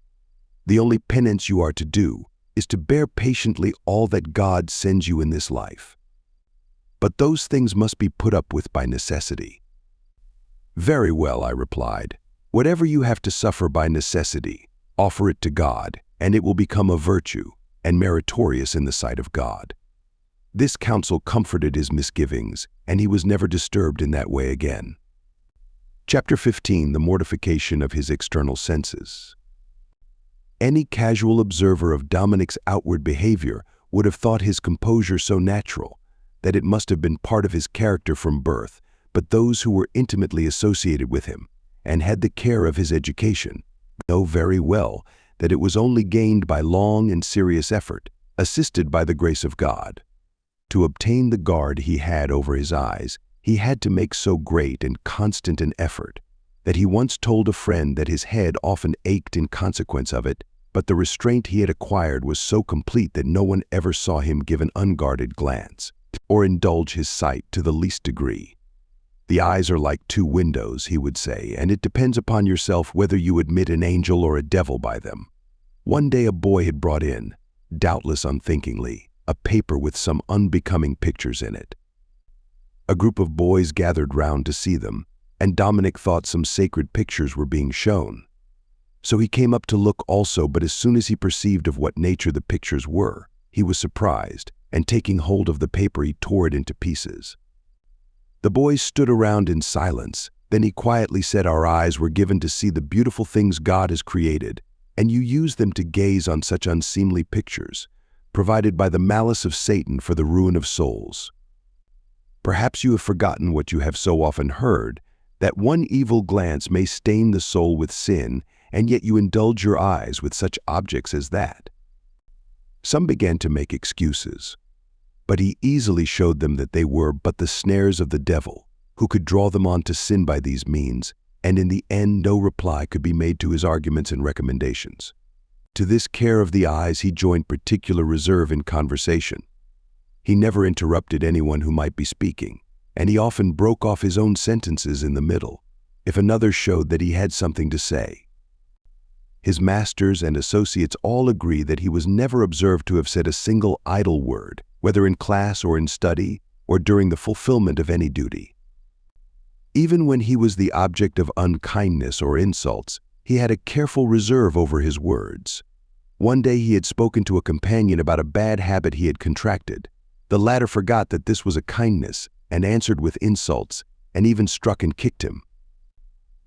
The only penance you are to do is to bear patiently all that God sends you in this life. But those things must be put up with by necessity." "Very well," I replied. "Whatever you have to suffer by necessity, offer it to God, and it will become a virtue and meritorious in the sight of God." This counsel comforted his misgivings, and he was never disturbed in that way again. Chapter 15, The Mortification of His External Senses. Any casual observer of Dominic's outward behavior would have thought his composure so natural that it must have been part of his character from birth, but those who were intimately associated with him and had the care of his education know very well that it was only gained by long and serious effort, assisted by the grace of God. To obtain the guard he had over his eyes, he had to make so great and constant an effort that he once told a friend that his head often ached in consequence of it, but the restraint he had acquired was so complete that no one ever saw him give an unguarded glance or indulge his sight to the least degree. The eyes are like two windows, he would say, and it depends upon yourself whether you admit an angel or a devil by them. One day a boy had brought in, doubtless unthinkingly, a paper with some unbecoming pictures in it. A group of boys gathered round to see them, and Dominic thought some sacred pictures were being shown. So he came up to look also, but as soon as he perceived of what nature the pictures were, he was surprised, and taking hold of the paper he tore it into pieces. The boys stood around in silence. Then he quietly said, "Our eyes were given to see the beautiful things God has created, and you use them to gaze on such unseemly pictures, provided by the malice of Satan for the ruin of souls. Perhaps you have forgotten what you have so often heard, that one evil glance may stain the soul with sin, and yet you indulge your eyes with such objects as that." Some began to make excuses, but he easily showed them that they were but the snares of the devil, who could draw them on to sin by these means, and in the end no reply could be made to his arguments and recommendations. To this care of the eyes he joined particular reserve in conversation. He never interrupted anyone who might be speaking, and he often broke off his own sentences in the middle, if another showed that he had something to say. His masters and associates all agree that he was never observed to have said a single idle word, whether in class or in study, or during the fulfillment of any duty. Even when he was the object of unkindness or insults, he had a careful reserve over his words. One day he had spoken to a companion about a bad habit he had contracted. The latter forgot that this was a kindness, and answered with insults, and even struck and kicked him.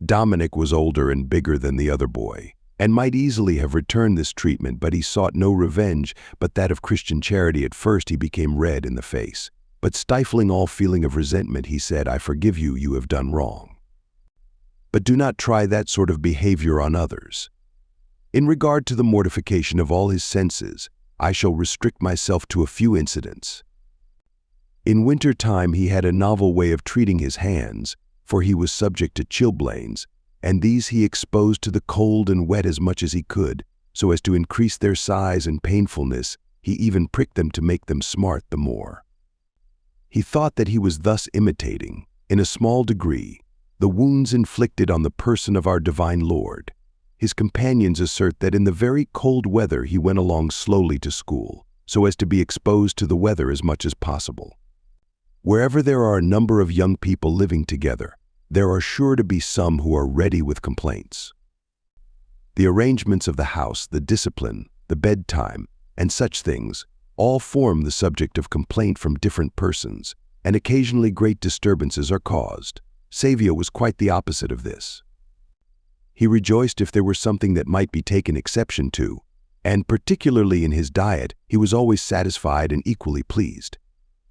Dominic was older and bigger than the other boy, and might easily have returned this treatment, but he sought no revenge but that of Christian charity. At first he became red in the face, but stifling all feeling of resentment, he said, "I forgive you, you have done wrong. But do not try that sort of behavior on others. In regard to the mortification of all his senses, I shall restrict myself to a few incidents." In winter time he had a novel way of treating his hands, for he was subject to chilblains, and these he exposed to the cold and wet as much as he could, so as to increase their size and painfulness. He even pricked them to make them smart the more. He thought that he was thus imitating, in a small degree, the wounds inflicted on the person of our divine Lord. His companions assert that in the very cold weather he went along slowly to school, so as to be exposed to the weather as much as possible. Wherever there are a number of young people living together, there are sure to be some who are ready with complaints. The arrangements of the house, the discipline, the bedtime, and such things, all form the subject of complaint from different persons, and occasionally great disturbances are caused. Savio was quite the opposite of this. He rejoiced if there were something that might be taken exception to, and particularly in his diet, he was always satisfied and equally pleased.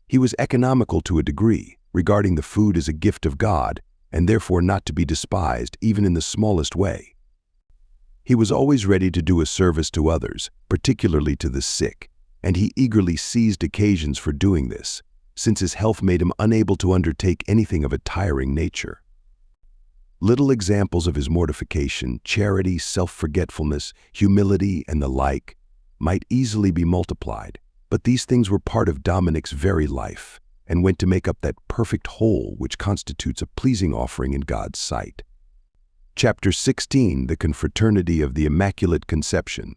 He was economical to a degree, regarding the food as a gift of God, and therefore not to be despised even in the smallest way. He was always ready to do a service to others, particularly to the sick, and he eagerly seized occasions for doing this, since his health made him unable to undertake anything of a tiring nature. Little examples of his mortification, charity, self-forgetfulness, humility, and the like, might easily be multiplied, but these things were part of Dominic's very life, and went to make up that perfect whole which constitutes a pleasing offering in God's sight. Chapter 16, the Confraternity of the Immaculate Conception.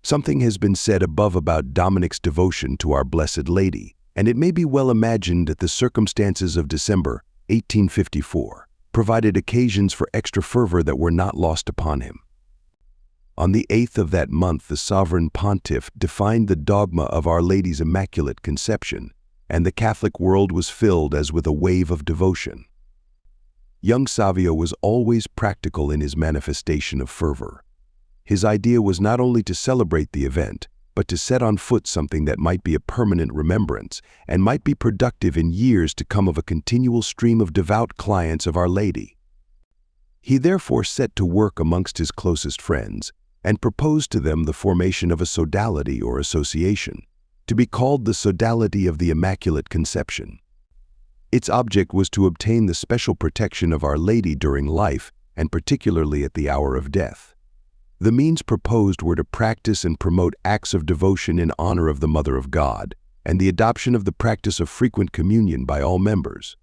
Something has been said above about Dominic's devotion to our Blessed Lady, and it may be well imagined that the circumstances of December 1854 provided occasions for extra fervor that were not lost upon him. On the 8th of that month, the Sovereign Pontiff defined the dogma of Our Lady's Immaculate Conception, and the Catholic world was filled as with a wave of devotion. Young Savio was always practical in his manifestation of fervor. His idea was not only to celebrate the event, but to set on foot something that might be a permanent remembrance and might be productive in years to come of a continual stream of devout clients of Our Lady. He therefore set to work amongst his closest friends and proposed to them the formation of a sodality or association, to be called the Sodality of the Immaculate Conception. Its object was to obtain the special protection of Our Lady during life, and particularly at the hour of death. The means proposed were to practice and promote acts of devotion in honor of the Mother of God, and the adoption of the practice of frequent communion by all members.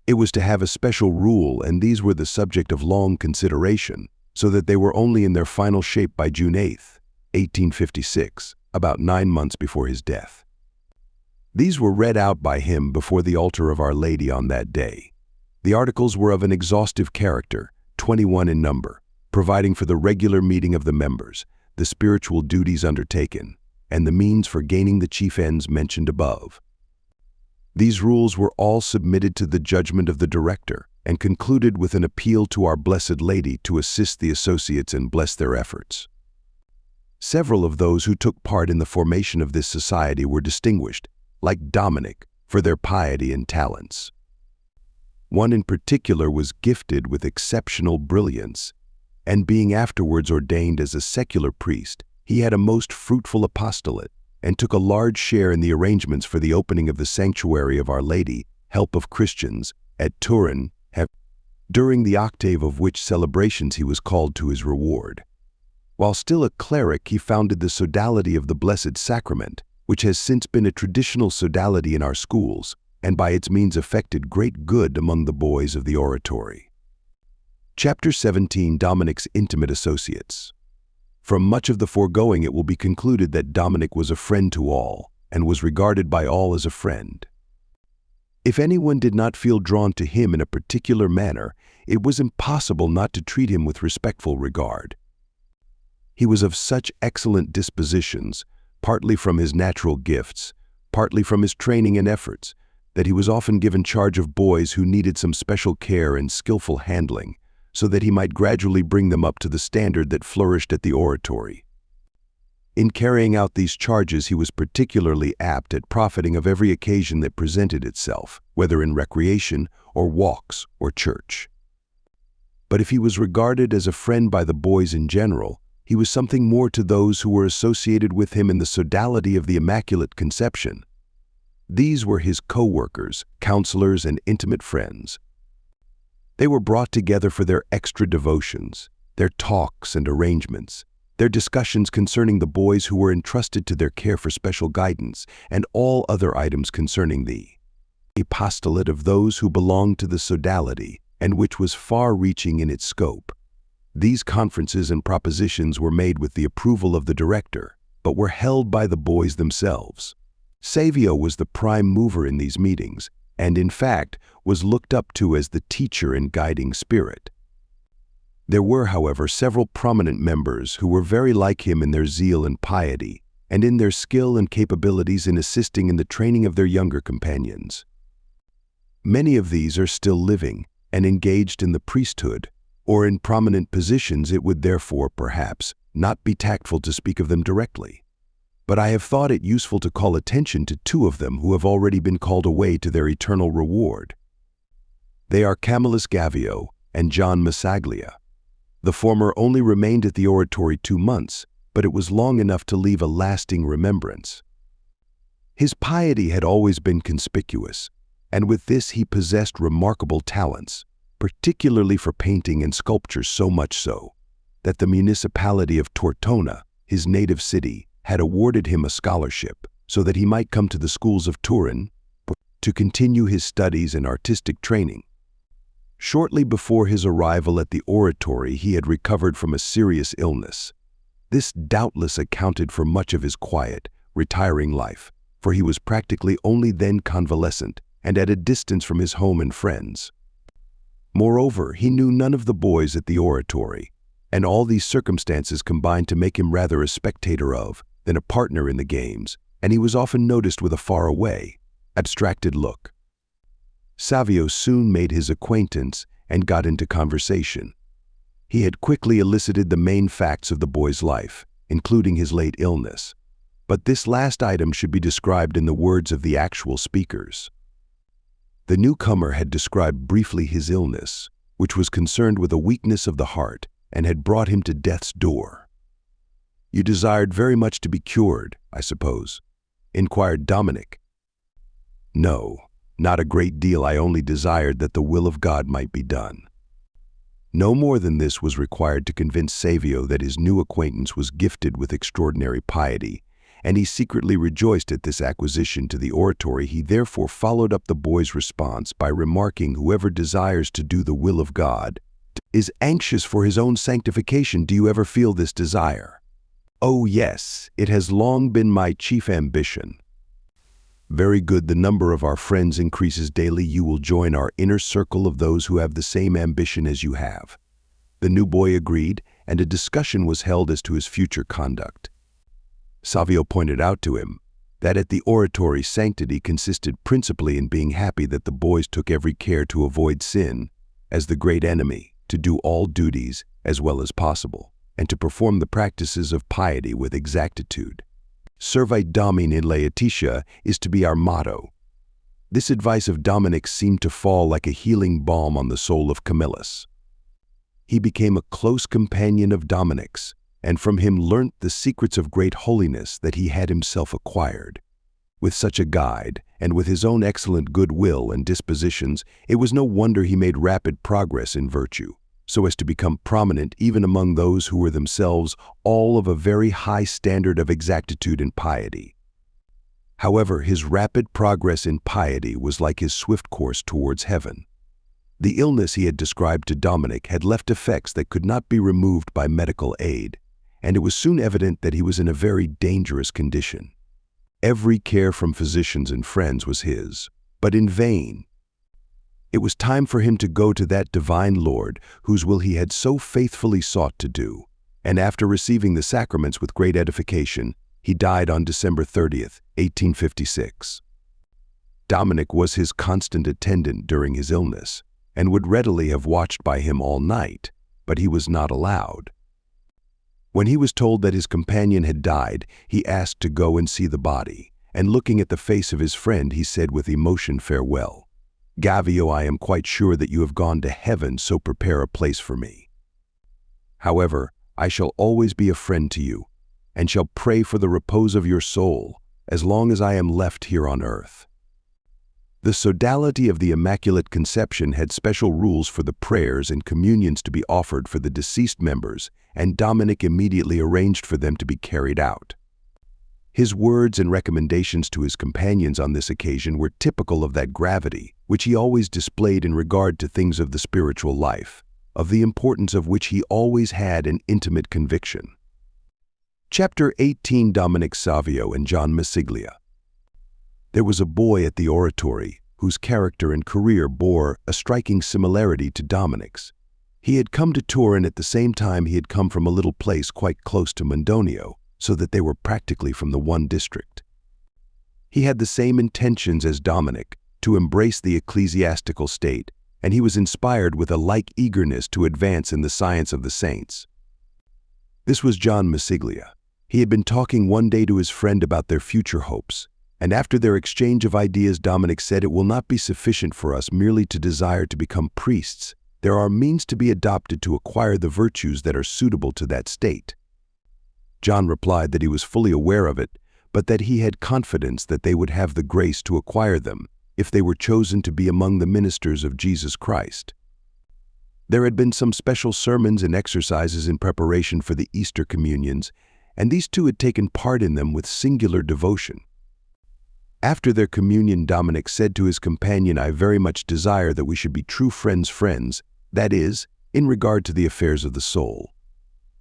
It was to have a special rule, and these were the subject of long consideration, so that they were only in their final shape by June 8, 1856, about 9 months before his death. These were read out by him before the altar of Our Lady on that day. The articles were of an exhaustive character, 21 in number, providing for the regular meeting of the members, the spiritual duties undertaken, and the means for gaining the chief ends mentioned above. These rules were all submitted to the judgment of the director and concluded with an appeal to Our Blessed Lady to assist the associates and bless their efforts. Several of those who took part in the formation of this society were distinguished, like Dominic, for their piety and talents. One in particular was gifted with exceptional brilliance, and being afterwards ordained as a secular priest, he had a most fruitful apostolate and took a large share in the arrangements for the opening of the sanctuary of Our Lady, Help of Christians, at Turin, during the octave of which celebrations he was called to his reward. While still a cleric, he founded the Sodality of the Blessed Sacrament, which has since been a traditional sodality in our schools, and by its means effected great good among the boys of the oratory. Chapter 17. Dominic's Intimate Associates. From much of the foregoing it will be concluded that Dominic was a friend to all, and was regarded by all as a friend. If anyone did not feel drawn to him in a particular manner, it was impossible not to treat him with respectful regard. He was of such excellent dispositions, partly from his natural gifts, partly from his training and efforts, that he was often given charge of boys who needed some special care and skillful handling, so that he might gradually bring them up to the standard that flourished at the oratory. In carrying out these charges, he was particularly apt at profiting of every occasion that presented itself, whether in recreation or walks or church. But if he was regarded as a friend by the boys in general, he was something more to those who were associated with him in the sodality of the Immaculate Conception. These were his co-workers, counselors, and intimate friends. They were brought together for their extra devotions, their talks and arrangements, their discussions concerning the boys who were entrusted to their care for special guidance, and all other items concerning the apostolate of those who belonged to the sodality, and which was far-reaching in its scope. These conferences and propositions were made with the approval of the director, but were held by the boys themselves. Savio was the prime mover in these meetings, and in fact was looked up to as the teacher and guiding spirit. There were, however, several prominent members who were very like him in their zeal and piety, and in their skill and capabilities in assisting in the training of their younger companions. Many of these are still living and engaged in the priesthood, or in prominent positions. It would therefore, perhaps, not be tactful to speak of them directly. But I have thought it useful to call attention to two of them who have already been called away to their eternal reward. They are Camillus Gavio and John Massaglia. The former only remained at the oratory 2 months, but it was long enough to leave a lasting remembrance. His piety had always been conspicuous, and with this he possessed remarkable talents, particularly for painting and sculpture, so much so that the municipality of Tortona, his native city, had awarded him a scholarship so that he might come to the schools of Turin to continue his studies and artistic training. Shortly before his arrival at the oratory, he had recovered from a serious illness. This doubtless accounted for much of his quiet, retiring life, for he was practically only then convalescent and at a distance from his home and friends. Moreover, he knew none of the boys at the oratory, and all these circumstances combined to make him rather a spectator of than a partner in the games, and he was often noticed with a far-away, abstracted look. Savio soon made his acquaintance and got into conversation. He had quickly elicited the main facts of the boy's life, including his late illness, but this last item should be described in the words of the actual speakers. The newcomer had described briefly his illness, which was concerned with a weakness of the heart and had brought him to death's door. "You desired very much to be cured, I suppose?" inquired Dominic. "No, not a great deal. I only desired that the will of God might be done." No more than this was required to convince Savio that his new acquaintance was gifted with extraordinary piety, and he secretly rejoiced at this acquisition to the oratory. He therefore followed up the boy's response by remarking, "Whoever desires to do the will of God is anxious for his own sanctification. Do you ever feel this desire?" "Oh yes, it has long been my chief ambition." "Very good. The number of our friends increases daily. You will join our inner circle of those who have the same ambition as you have." The new boy agreed, and a discussion was held as to his future conduct. Savio pointed out to him that at the oratory, sanctity consisted principally in being happy that the boys took every care to avoid sin as the great enemy, to do all duties as well as possible, and to perform the practices of piety with exactitude. Servate Domini in Laetitia is to be our motto. This advice of Dominic seemed to fall like a healing balm on the soul of Camillus. He became a close companion of Dominic's, and from him learnt the secrets of great holiness that he had himself acquired. With such a guide, and with his own excellent goodwill and dispositions, it was no wonder he made rapid progress in virtue, so as to become prominent even among those who were themselves all of a very high standard of exactitude and piety. However, his rapid progress in piety was like his swift course towards heaven. The illness he had described to Dominic had left effects that could not be removed by medical aid, and it was soon evident that he was in a very dangerous condition. Every care from physicians and friends was his, but in vain. It was time for him to go to that divine Lord whose will he had so faithfully sought to do, and after receiving the sacraments with great edification, he died on December 30th, 1856. Dominic was his constant attendant during his illness, and would readily have watched by him all night, but he was not allowed. When he was told that his companion had died, he asked to go and see the body, and looking at the face of his friend, he said with emotion, "Farewell. Gavio, I am quite sure that you have gone to heaven, so prepare a place for me. However, I shall always be a friend to you, and shall pray for the repose of your soul as long as I am left here on earth." The sodality of the Immaculate Conception had special rules for the prayers and communions to be offered for the deceased members, and Dominic immediately arranged for them to be carried out. His words and recommendations to his companions on this occasion were typical of that gravity which he always displayed in regard to things of the spiritual life, of the importance of which he always had an intimate conviction. Chapter 18. Dominic Savio and John Masiglia. There was a boy at the oratory whose character and career bore a striking similarity to Dominic's. He had come to Turin at the same time he had come from a little place quite close to Mondonio, so that they were practically from the one district. He had the same intentions as Dominic, to embrace the ecclesiastical state, and he was inspired with a like eagerness to advance in the science of the saints. This was John Masiglia. He had been talking one day to his friend about their future hopes, and after their exchange of ideas, Dominic said, "It will not be sufficient for us merely to desire to become priests. There are means to be adopted to acquire the virtues that are suitable to that state." John replied that he was fully aware of it, but that he had confidence that they would have the grace to acquire them if they were chosen to be among the ministers of Jesus Christ. There had been some special sermons and exercises in preparation for the Easter communions, and these two had taken part in them with singular devotion. After their communion, Dominic said to his companion, "I very much desire that we should be true friends, that is, in regard to the affairs of the soul.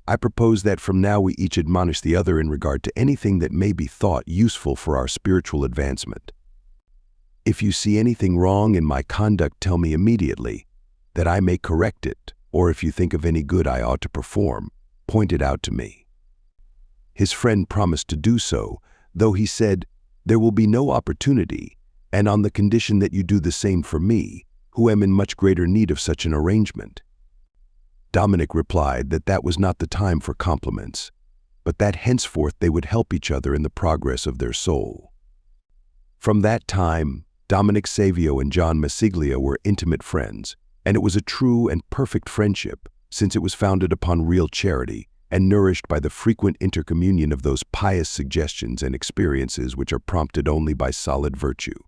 I propose that from now we each admonish the other in regard to anything that may be thought useful for our spiritual advancement. If you see anything wrong in my conduct, tell me immediately, that I may correct it, or if you think of any good I ought to perform, point it out to me." His friend promised to do so, though he said, "There will be no opportunity, and on the condition that you do the same for me, who am in much greater need of such an arrangement." Dominic replied that that was not the time for compliments, but that henceforth they would help each other in the progress of their soul. From that time, Dominic Savio and John Masiglia were intimate friends, and it was a true and perfect friendship, since it was founded upon real charity and nourished by the frequent intercommunion of those pious suggestions and experiences which are prompted only by solid virtue.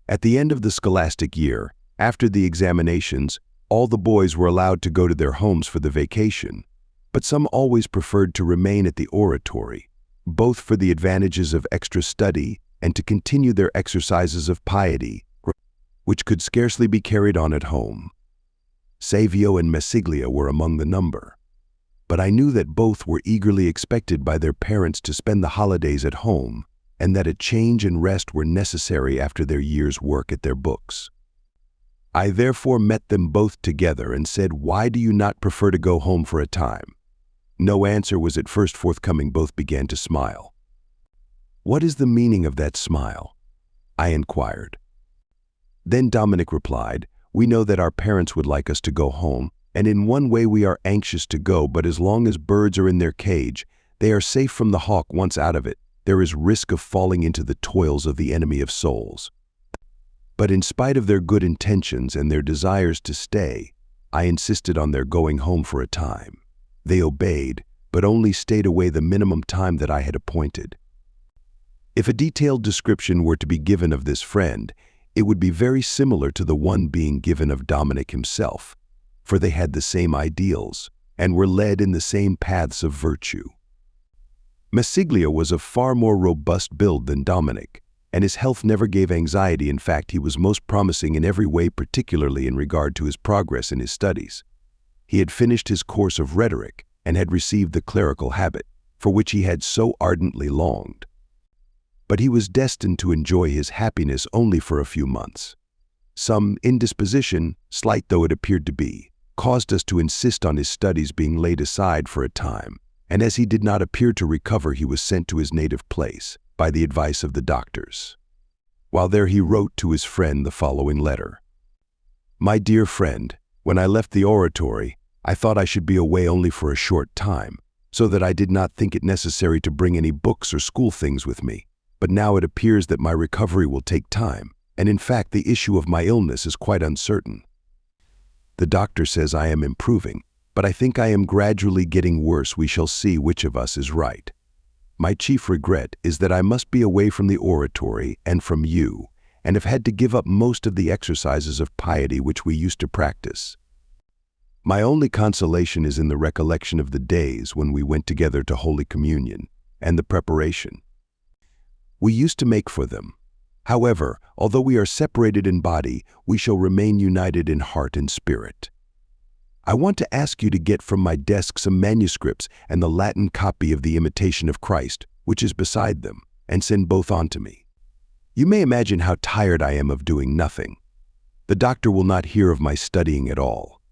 At the end of the scholastic year, after the examinations, all the boys were allowed to go to their homes for the vacation, but some always preferred to remain at the oratory, both for the advantages of extra study and to continue their exercises of piety, which could scarcely be carried on at home. Savio and Mesiglia were among the number. But I knew that both were eagerly expected by their parents to spend the holidays at home, and that a change and rest were necessary after their year's work at their books. I therefore met them both together and said, "Why do you not prefer to go home for a time?" No answer was at first forthcoming. Both began to smile. "What is the meaning of that smile?" I inquired. Then Dominic replied, "We know that our parents would like us to go home, and in one way we are anxious to go, but as long as birds are in their cage, they are safe from the hawk. Once out of it, there is risk of falling into the toils of the enemy of souls. But in spite of their good intentions and their desires to stay, I insisted on their going home for a time. They obeyed, but only stayed away the minimum time that I had appointed. If a detailed description were to be given of this friend, it would be very similar to the one being given of Dominic himself, for they had the same ideals and were led in the same paths of virtue. Mesiglia was of far more robust build than Dominic, and his health never gave anxiety. In fact, he was most promising in every way, particularly in regard to his progress in his studies. He had finished his course of rhetoric and had received the clerical habit, for which he had so ardently longed. But he was destined to enjoy his happiness only for a few months. Some indisposition, slight though it appeared to be, caused us to insist on his studies being laid aside for a time, and as he did not appear to recover, he was sent to his native place by the advice of the doctors. While there, he wrote to his friend the following letter. "My dear friend, when I left the oratory, I thought I should be away only for a short time, so that I did not think it necessary to bring any books or school things with me. But now it appears that my recovery will take time, and in fact the issue of my illness is quite uncertain. The doctor says I am improving, but I think I am gradually getting worse. We shall see which of us is right. My chief regret is that I must be away from the oratory and from you, and have had to give up most of the exercises of piety which we used to practice. My only consolation is in the recollection of the days when we went together to Holy Communion and the preparation we used to make for them. However, although we are separated in body, we shall remain united in heart and spirit. I want to ask you to get from my desk some manuscripts and the Latin copy of the Imitation of Christ, which is beside them, and send both on to me. You may imagine how tired I am of doing nothing. The doctor will not hear of my studying at all.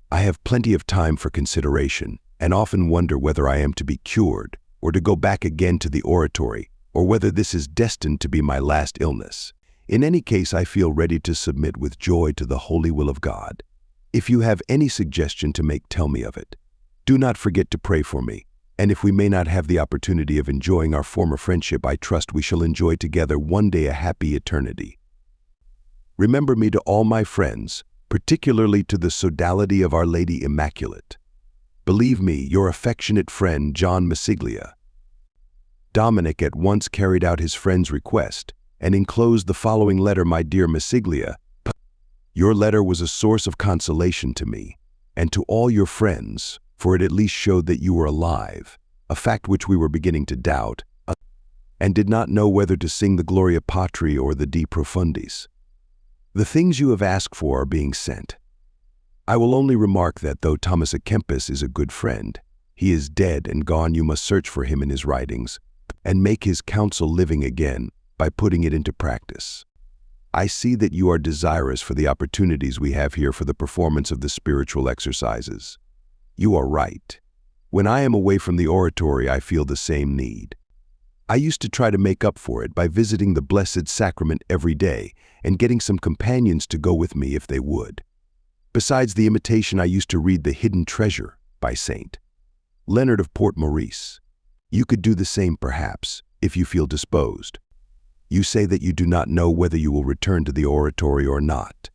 I have plenty of time for consideration, and often wonder whether I am to be cured, or to go back again to the oratory, or whether this is destined to be my last illness. In any case, I feel ready to submit with joy to the holy will of God. If you have any suggestion to make, tell me of it. Do not forget to pray for me, and if we may not have the opportunity of enjoying our former friendship, I trust we shall enjoy together one day a happy eternity. Remember me to all my friends, particularly to the sodality of Our Lady Immaculate. Believe me, your affectionate friend, John Mesiglia." Dominic at once carried out his friend's request and enclosed the following letter. "My dear Mesiglia, your letter was a source of consolation to me and to all your friends, for it at least showed that you were alive, a fact which we were beginning to doubt, and did not know whether to sing the Gloria Patri or the De Profundis. The things you have asked for are being sent. I will only remark that though Thomas à Kempis is a good friend, he is dead and gone. You must search for him in his writings, and make his counsel living again by putting it into practice. I see that you are desirous for the opportunities we have here for the performance of the spiritual exercises. You are right. When I am away from the oratory, I feel the same need. I used to try to make up for it by visiting the Blessed Sacrament every day and getting some companions to go with me if they would. Besides the Imitation, I used to read The Hidden Treasure by St. Leonard of Port Maurice. You could do the same, perhaps, if you feel disposed. You say that you do not know whether you will return to the oratory or not.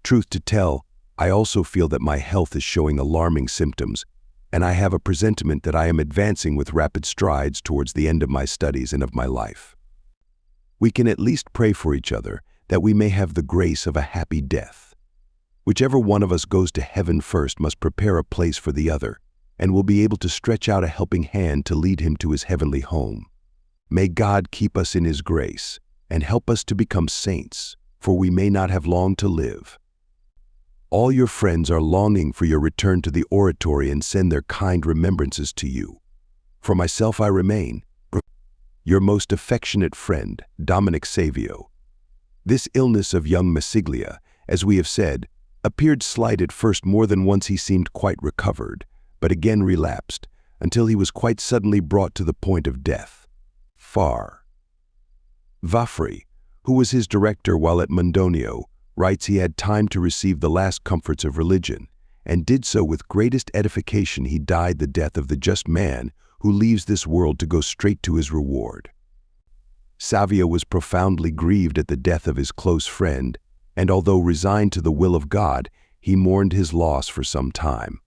Truth to tell, I also feel that my health is showing alarming symptoms, and I have a presentiment that I am advancing with rapid strides towards the end of my studies and of my life. We can at least pray for each other that we may have the grace of a happy death. Whichever one of us goes to heaven first must prepare a place for the other, and will be able to stretch out a helping hand to lead him to his heavenly home. May God keep us in his grace and help us to become saints, for we may not have long to live. All your friends are longing for your return to the oratory and send their kind remembrances to you. For myself I remain, your most affectionate friend, Dominic Savio. This illness of young Massiglia, as we have said, appeared slight at first. More than once he seemed quite recovered, but again relapsed, until he was quite suddenly brought to the point of death. Far. Vaffrey, who was his director while at Mondonio, writes he had time to receive the last comforts of religion, and did so with greatest edification. He died the death of the just man who leaves this world to go straight to his reward. Savio was profoundly grieved at the death of his close friend, and although resigned to the will of God, he mourned his loss for some time.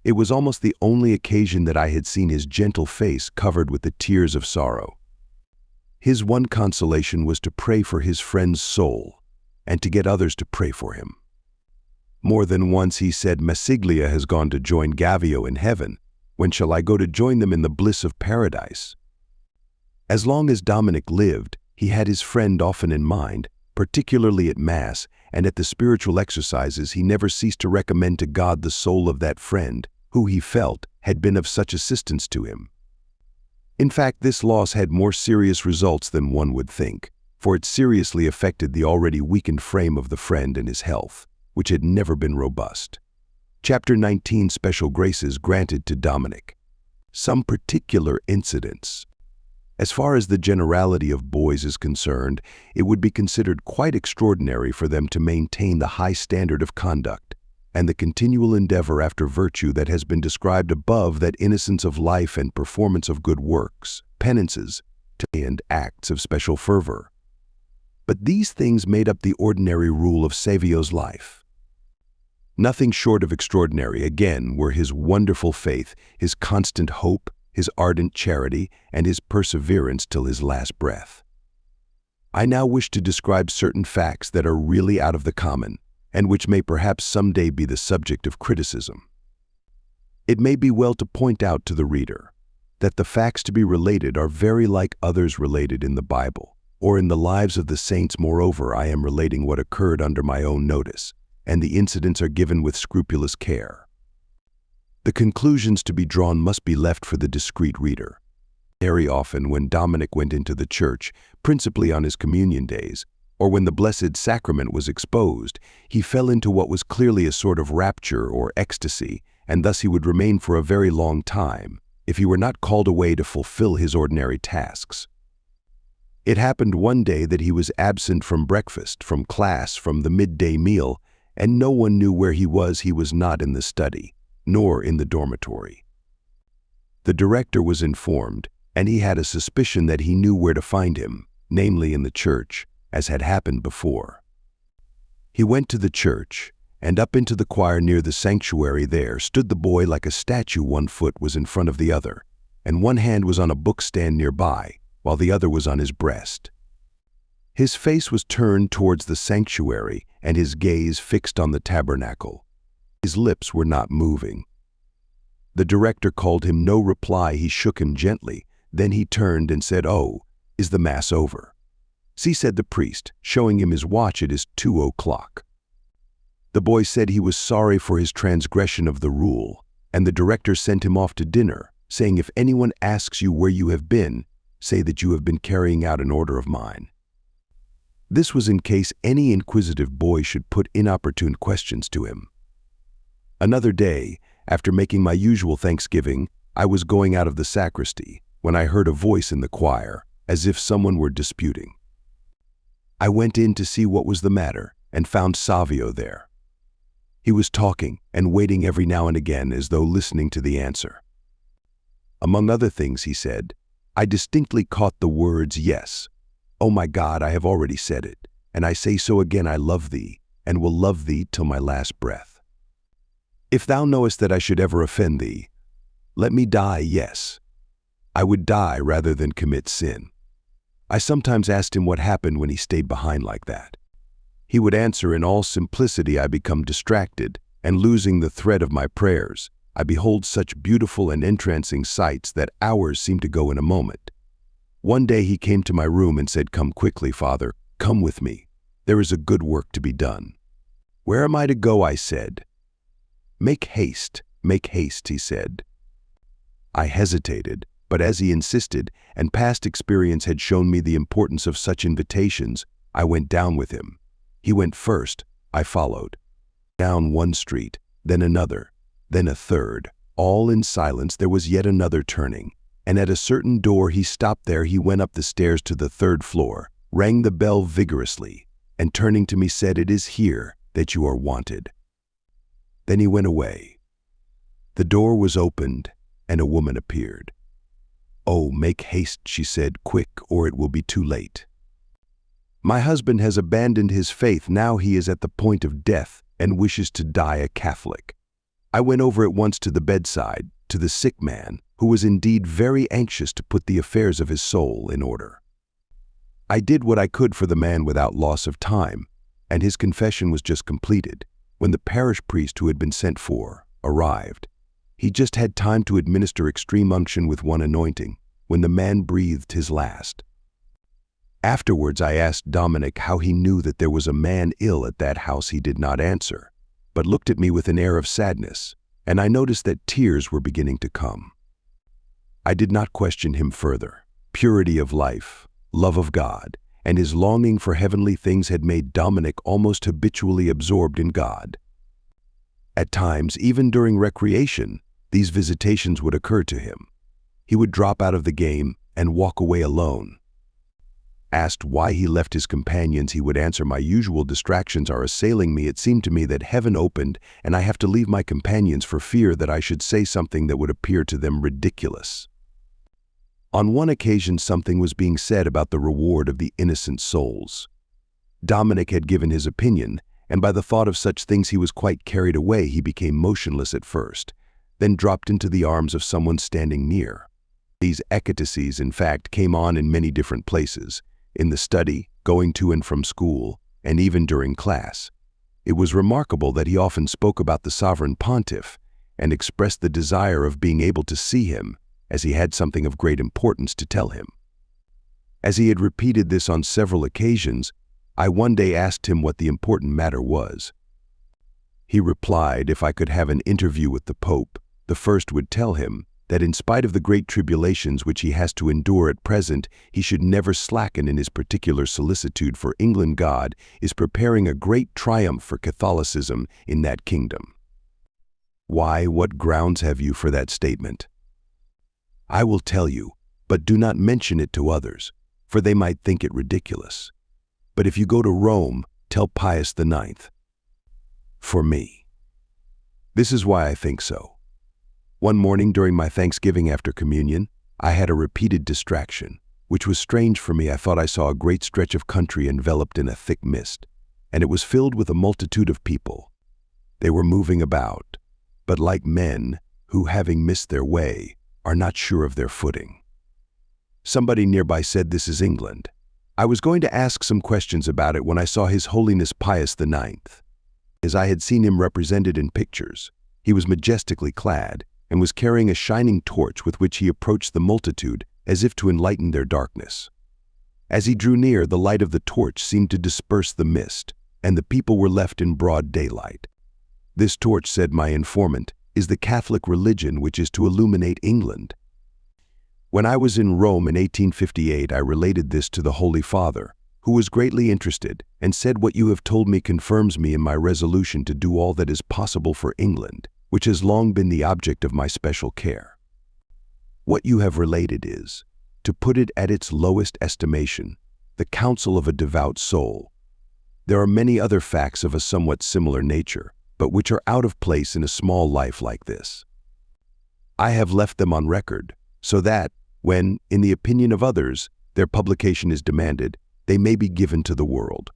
It was almost the only occasion that I had seen his gentle face covered with the tears of sorrow. His one consolation was to pray for his friend's soul, and to get others to pray for him. More than once he said, "Massiglia has gone to join Gavio in heaven. When shall I go to join them in the bliss of paradise?" As long as Dominic lived, he had his friend often in mind, particularly at Mass and at the spiritual exercises. He never ceased to recommend to God the soul of that friend, who he felt had been of such assistance to him. In fact, this loss had more serious results than one would think, for it seriously affected the already weakened frame of the friend and his health, which had never been robust. Chapter 19, Special Graces Granted to Dominic. Some particular incidents. As far as the generality of boys is concerned, it would be considered quite extraordinary for them to maintain the high standard of conduct and the continual endeavor after virtue that has been described above, that innocence of life and performance of good works, penances, and acts of special fervor. But these things made up the ordinary rule of Savio's life. Nothing short of extraordinary, again, were his wonderful faith, his constant hope, his ardent charity, and his perseverance till his last breath. I now wish to describe certain facts that are really out of the common, and which may perhaps someday be the subject of criticism. It may be well to point out to the reader that the facts to be related are very like others related in the Bible, or in the lives of the saints. Moreover, I am relating what occurred under my own notice, and the incidents are given with scrupulous care. The conclusions to be drawn must be left for the discreet reader. Very often, when Dominic went into the church, principally on his communion days, or when the Blessed Sacrament was exposed, he fell into what was clearly a sort of rapture or ecstasy, and thus he would remain for a very long time, if he were not called away to fulfill his ordinary tasks. It happened one day that he was absent from breakfast, from class, from the midday meal, and no one knew where he was. He was not in the study, nor in the dormitory. The director was informed, and he had a suspicion that he knew where to find him, namely in the church, as had happened before. He went to the church, and up into the choir near the sanctuary. There stood the boy like a statue. One foot was in front of the other, and one hand was on a bookstand nearby, while the other was on his breast. His face was turned towards the sanctuary, and his gaze fixed on the tabernacle. His lips were not moving. The director called him. No reply. He shook him gently. Then he turned and said, "Oh, is the Mass over?" "See," said the priest, showing him his watch, "it is 2:00. The boy said he was sorry for his transgression of the rule, and the director sent him off to dinner, saying, "If anyone asks you where you have been, say that you have been carrying out an order of mine." This was in case any inquisitive boy should put inopportune questions to him. Another day, after making my usual thanksgiving, I was going out of the sacristy, when I heard a voice in the choir, as if someone were disputing. I went in to see what was the matter, and found Savio there. He was talking and waiting every now and again, as though listening to the answer. Among other things, he said, I distinctly caught the words, "Yes, O my God, I have already said it, and I say so again, I love thee, and will love thee till my last breath. If thou knowest that I should ever offend thee, let me die, yes. I would die rather than commit sin." I sometimes asked him what happened when he stayed behind like that. He would answer in all simplicity, "I become distracted, and losing the thread of my prayers, I behold such beautiful and entrancing sights that hours seem to go in a moment. One day he came to my room and said, "Come quickly, Father, come with me. There is a good work to be done." "Where am I to go?" I said. Make haste, he said. I hesitated, but as he insisted, and past experience had shown me the importance of such invitations, I went down with him. He went first, I followed. Down one street, then another, then a third. All in silence. There was yet another turning, and at a certain door he stopped there. He went up the stairs to the third floor, rang the bell vigorously, and turning to me said, "It is here that you are wanted." Then he went away. The door was opened, and a woman appeared. "Oh, make haste," she said, "quick, or it will be too late. My husband has abandoned his faith. Now he is at the point of death and wishes to die a Catholic." I went over at once to the bedside, to the sick man, who was indeed very anxious to put the affairs of his soul in order. I did what I could for the man without loss of time, and his confession was just completed when the parish priest who had been sent for arrived. He just had time to administer extreme unction with one anointing when the man breathed his last. Afterwards I asked Dominic how he knew that there was a man ill at that house. He did not answer, but looked at me with an air of sadness, and I noticed that tears were beginning to come. I did not question him further. Purity of life, love of God, and his longing for heavenly things had made Dominic almost habitually absorbed in God. At times, even during recreation, these visitations would occur to him. He would drop out of the game and walk away alone. Asked why he left his companions, he would answer, "My usual distractions are assailing me. It seemed to me that heaven opened and I have to leave my companions for fear that I should say something that would appear to them ridiculous." On one occasion, something was being said about the reward of the innocent souls. Dominic had given his opinion, and by the thought of such things he was quite carried away. He became motionless at first, then dropped into the arms of someone standing near. These ecstasies, in fact, came on in many different places, in the study, going to and from school, and even during class. It was remarkable that he often spoke about the sovereign pontiff and expressed the desire of being able to see him, as he had something of great importance to tell him. As he had repeated this on several occasions, I one day asked him what the important matter was. He replied, if I could have an interview with the Pope, the first would tell him that in spite of the great tribulations which he has to endure at present, he should never slacken in his particular solicitude for England. God is preparing a great triumph for Catholicism in that kingdom. Why, what grounds have you for that statement? I will tell you, but do not mention it to others, for they might think it ridiculous. But if you go to Rome, tell Pius IX. For me. This is why I think so. One morning during my Thanksgiving after communion, I had a repeated distraction, which was strange for me. I thought I saw a great stretch of country enveloped in a thick mist, and it was filled with a multitude of people. They were moving about, but like men who, having missed their way, are not sure of their footing. Somebody nearby said, "This is England." I was going to ask some questions about it when I saw His Holiness Pius IX. As I had seen him represented in pictures, he was majestically clad and was carrying a shining torch with which he approached the multitude as if to enlighten their darkness. As he drew near, the light of the torch seemed to disperse the mist, and the people were left in broad daylight. This torch, said my informant, is the Catholic religion which is to illuminate England. When I was in Rome in 1858, I related this to the Holy Father, who was greatly interested and said, "What you have told me confirms me in my resolution to do all that is possible for England, which has long been the object of my special care. What you have related is, to put it at its lowest estimation, the counsel of a devout soul. There are many other facts of a somewhat similar nature, but which are out of place in a small life like this. I have left them on record, so that, when, in the opinion of others, their publication is demanded, they may be given to the world."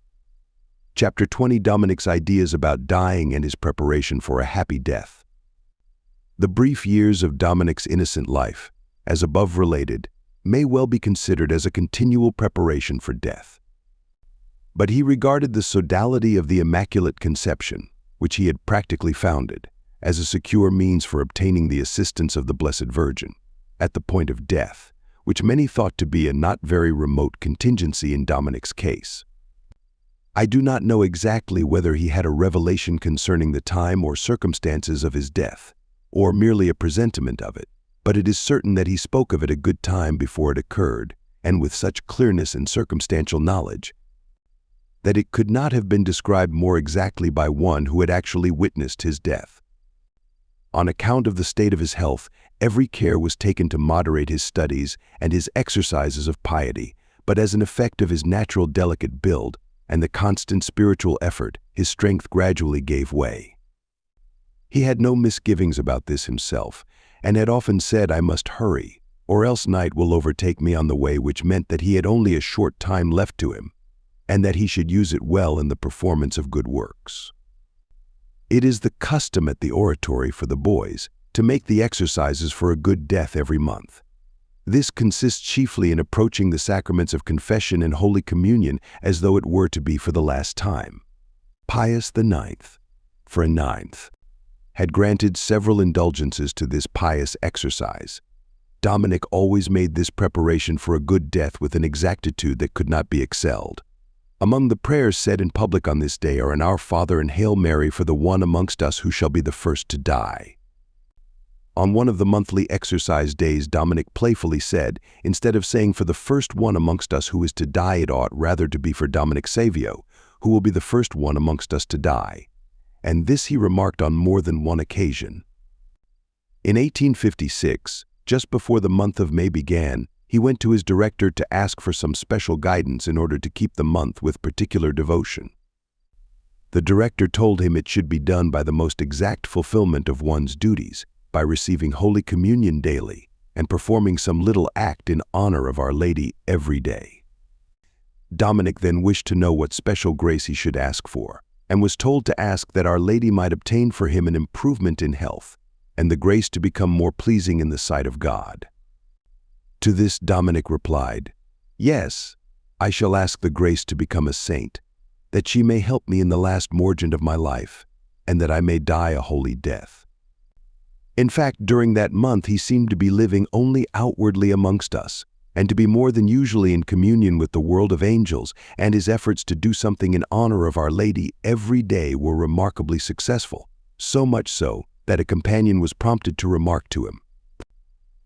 Chapter 20, Dominic's ideas about dying and his preparation for a happy death. The brief years of Dominic's innocent life, as above related, may well be considered as a continual preparation for death. But he regarded the sodality of the Immaculate Conception, which he had practically founded, as a secure means for obtaining the assistance of the Blessed Virgin at the point of death, which many thought to be a not very remote contingency in Dominic's case. I do not know exactly whether he had a revelation concerning the time or circumstances of his death, or merely a presentiment of it, but it is certain that he spoke of it a good time before it occurred, and with such clearness and circumstantial knowledge, that it could not have been described more exactly by one who had actually witnessed his death. On account of the state of his health, every care was taken to moderate his studies and his exercises of piety, but as an effect of his natural delicate build and the constant spiritual effort, his strength gradually gave way. He had no misgivings about this himself, and had often said, "I must hurry, or else night will overtake me on the way," which meant that he had only a short time left to him, and that he should use it well in the performance of good works. It is the custom at the oratory for the boys to make the exercises for a good death every month. This consists chiefly in approaching the sacraments of confession and Holy Communion as though it were to be for the last time. Pius IX, for a ninth, had granted several indulgences to this pious exercise. Dominic always made this preparation for a good death with an exactitude that could not be excelled. Among the prayers said in public on this day are an Our Father and Hail Mary for the one amongst us who shall be the first to die. On one of the monthly exercise days, Dominic playfully said, instead of saying for the first one amongst us who is to die, it ought rather to be for Dominic Savio, who will be the first one amongst us to die. And this he remarked on more than one occasion. In 1856, just before the month of May began, he went to his director to ask for some special guidance in order to keep the month with particular devotion. The director told him it should be done by the most exact fulfillment of one's duties, by receiving Holy Communion daily and performing some little act in honor of Our Lady every day. Dominic then wished to know what special grace he should ask for, and was told to ask that Our Lady might obtain for him an improvement in health and the grace to become more pleasing in the sight of God. To this Dominic replied, "Yes, I shall ask the grace to become a saint, that she may help me in the last morgent of my life, and that I may die a holy death." In fact, during that month he seemed to be living only outwardly amongst us, and to be more than usually in communion with the world of angels, and his efforts to do something in honor of Our Lady every day were remarkably successful, so much so that a companion was prompted to remark to him,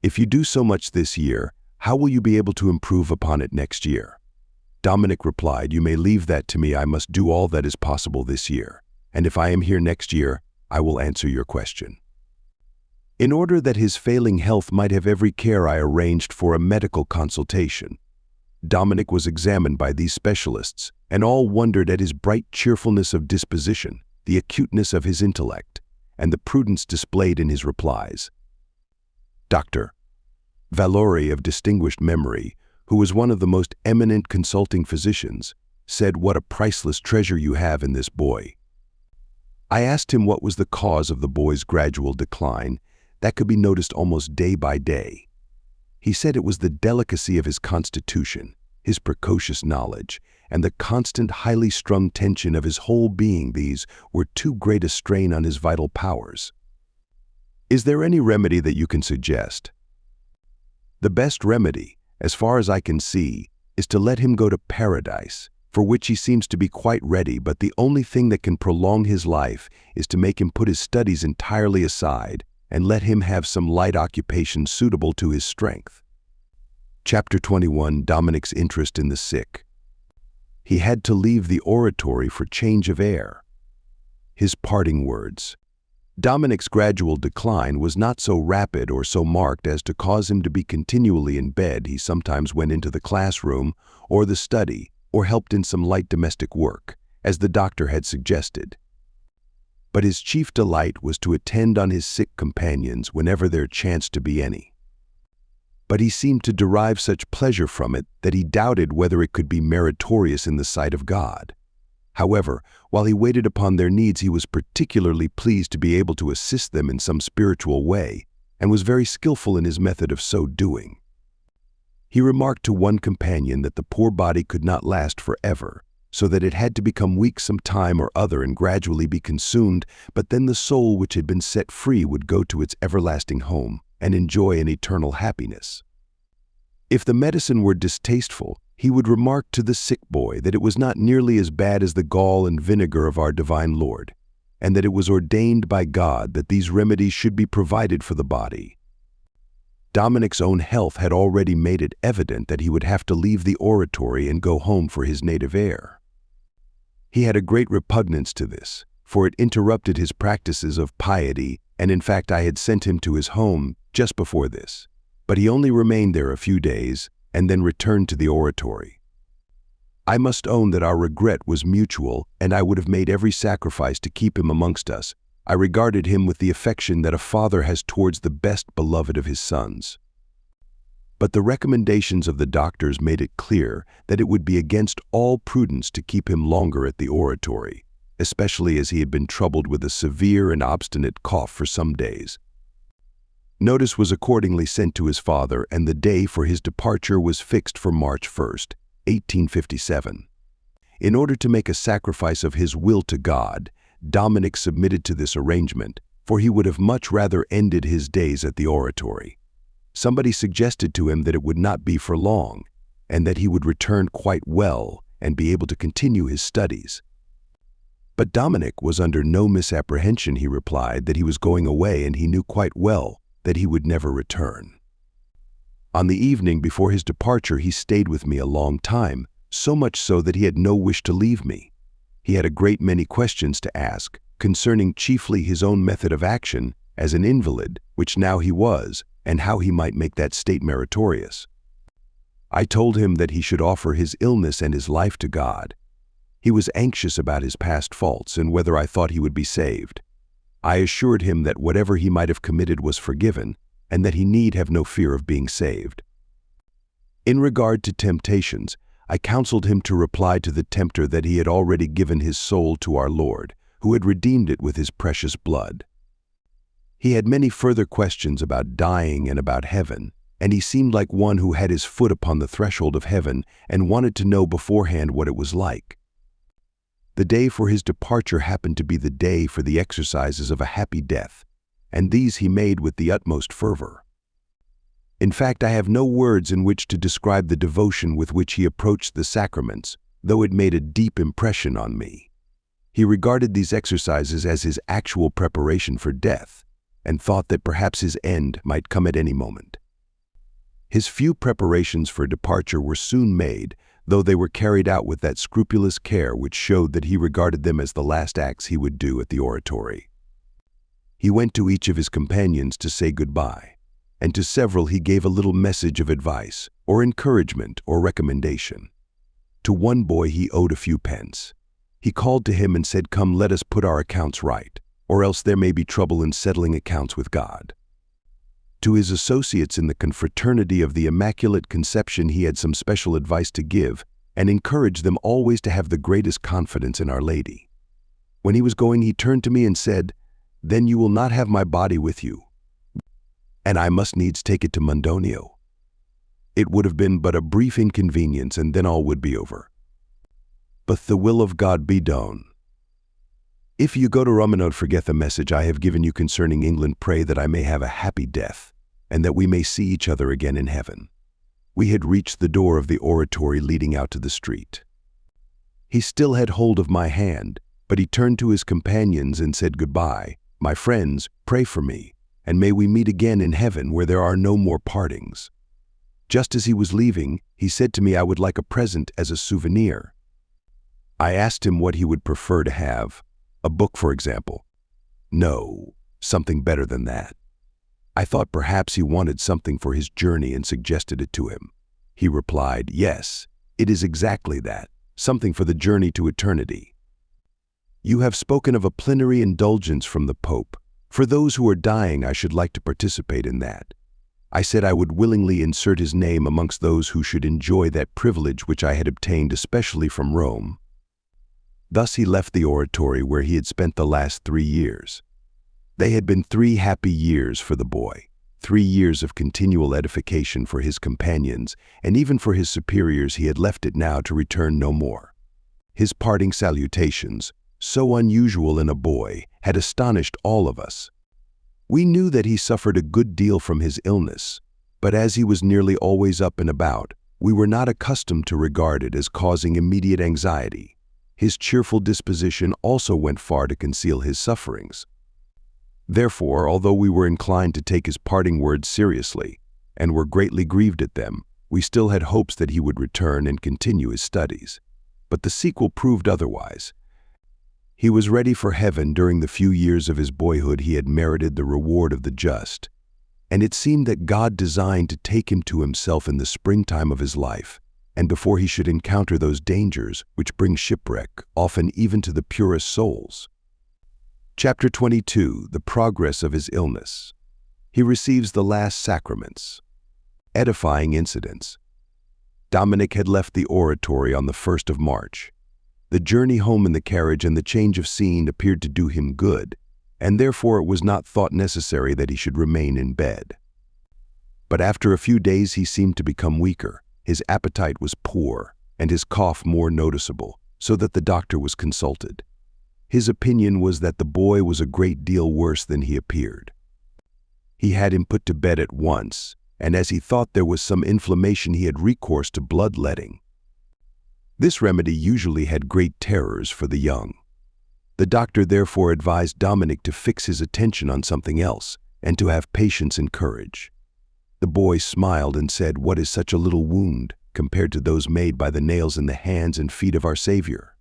"If you do so much this year, how will you be able to improve upon it next year?" Dominic replied, "You may leave that to me. I must do all that is possible this year, and if I am here next year, I will answer your question." In order that his failing health might have every care, I arranged for a medical consultation. Dominic was examined by these specialists, and all wondered at his bright cheerfulness of disposition, the acuteness of his intellect, and the prudence displayed in his replies. Dr. Valori, of distinguished memory, who was one of the most eminent consulting physicians, said, "What a priceless treasure you have in this boy." I asked him what was the cause of the boy's gradual decline that could be noticed almost day by day. He said it was the delicacy of his constitution, his precocious knowledge, and the constant highly strung tension of his whole being. These were too great a strain on his vital powers. "Is there any remedy that you can suggest?" "The best remedy, as far as I can see, is to let him go to paradise, for which he seems to be quite ready, but the only thing that can prolong his life is to make him put his studies entirely aside and let him have some light occupation suitable to his strength." Chapter 21. Dominic's interest in the sick. He had to leave the oratory for change of air. His parting words. Dominic's gradual decline was not so rapid or so marked as to cause him to be continually in bed. He sometimes went into the classroom or the study or helped in some light domestic work, as the doctor had suggested. But his chief delight was to attend on his sick companions whenever there chanced to be any. But he seemed to derive such pleasure from it that he doubted whether it could be meritorious in the sight of God. However, while he waited upon their needs, he was particularly pleased to be able to assist them in some spiritual way, and was very skillful in his method of so doing. He remarked to one companion that the poor body could not last forever, so that it had to become weak some time or other and gradually be consumed, but then the soul which had been set free would go to its everlasting home and enjoy an eternal happiness. If the medicine were distasteful, he would remark to the sick boy that it was not nearly as bad as the gall and vinegar of our divine Lord, and that it was ordained by God that these remedies should be provided for the body. Dominic's own health had already made it evident that he would have to leave the oratory and go home for his native air. He had a great repugnance to this, for it interrupted his practices of piety, and in fact I had sent him to his home just before this. But he only remained there a few days and then returned to the oratory. I must own that our regret was mutual, and I would have made every sacrifice to keep him amongst us. I regarded him with the affection that a father has towards the best beloved of his sons. But the recommendations of the doctors made it clear that it would be against all prudence to keep him longer at the oratory, especially as he had been troubled with a severe and obstinate cough for some days. Notice was accordingly sent to his father, and the day for his departure was fixed for March 1st, 1857. In order to make a sacrifice of his will to God, Dominic submitted to this arrangement, for he would have much rather ended his days at the oratory. Somebody suggested to him that it would not be for long, and that he would return quite well and be able to continue his studies. But Dominic was under no misapprehension. He replied that he was going away, and he knew quite well that he would never return. On the evening before his departure, he stayed with me a long time, so much so that he had no wish to leave me. He had a great many questions to ask, concerning chiefly his own method of action as an invalid, which now he was, and how he might make that state meritorious. I told him that he should offer his illness and his life to God. He was anxious about his past faults and whether I thought he would be saved. I assured him that whatever he might have committed was forgiven, and that he need have no fear of being saved. In regard to temptations, I counseled him to reply to the tempter that he had already given his soul to our Lord, who had redeemed it with his precious blood. He had many further questions about dying and about heaven, and he seemed like one who had his foot upon the threshold of heaven and wanted to know beforehand what it was like. The day for his departure happened to be the day for the exercises of a happy death, and these he made with the utmost fervor. In fact, I have no words in which to describe the devotion with which he approached the sacraments, though it made a deep impression on me. He regarded these exercises as his actual preparation for death, and thought that perhaps his end might come at any moment. His few preparations for departure were soon made, though they were carried out with that scrupulous care which showed that he regarded them as the last acts he would do at the oratory. He went to each of his companions to say goodbye, and to several he gave a little message of advice, or encouragement, or recommendation. To one boy he owed a few pence. He called to him and said, "Come, let us put our accounts right, or else there may be trouble in settling accounts with God." To his associates in the confraternity of the Immaculate Conception he had some special advice to give, and encouraged them always to have the greatest confidence in Our Lady. When he was going, he turned to me and said, "Then you will not have my body with you, and I must needs take it to Mondonio. It would have been but a brief inconvenience, and then all would be over. But the will of God be done. If you go to Rome, forget the message I have given you concerning England. Pray that I may have a happy death, and that we may see each other again in heaven." We had reached the door of the oratory leading out to the street. He still had hold of my hand, but he turned to his companions and said, "Goodbye, my friends, pray for me, and may we meet again in heaven where there are no more partings." Just as he was leaving, he said to me I would like a present as a souvenir. I asked him what he would prefer to have. A book, for example. No, something better than that. I thought perhaps he wanted something for his journey and suggested it to him. He replied, "Yes, it is exactly that, something for the journey to eternity." You have spoken of a plenary indulgence from the Pope. For those who are dying, I should like to participate in that. I said I would willingly insert his name amongst those who should enjoy that privilege which I had obtained especially from Rome. Thus he left the oratory where he had spent the last 3 years. They had been 3 happy years for the boy, 3 years of continual edification for his companions, and even for his superiors. He had left it now to return no more. His parting salutations, so unusual in a boy, had astonished all of us. We knew that he suffered a good deal from his illness, but as he was nearly always up and about, we were not accustomed to regard it as causing immediate anxiety. His cheerful disposition also went far to conceal his sufferings. Therefore, although we were inclined to take his parting words seriously, and were greatly grieved at them, we still had hopes that he would return and continue his studies. But the sequel proved otherwise. He was ready for heaven. During the few years of his boyhood he had merited the reward of the just, and it seemed that God designed to take him to himself in the springtime of his life, and before he should encounter those dangers which bring shipwreck, often even to the purest souls. Chapter 22. The progress of his illness. He receives the last sacraments. Edifying incidents. Dominic had left the oratory on the 1st of March. The journey home in the carriage and the change of scene appeared to do him good, and therefore it was not thought necessary that he should remain in bed. But after a few days he seemed to become weaker. His appetite was poor, and his cough more noticeable, so that the doctor was consulted. His opinion was that the boy was a great deal worse than he appeared. He had him put to bed at once, and as he thought there was some inflammation he had recourse to bloodletting. This remedy usually had great terrors for the young. The doctor therefore advised Dominic to fix his attention on something else, and to have patience and courage. The boy smiled and said, "What is such a little wound compared to those made by the nails in the hands and feet of our Savior?"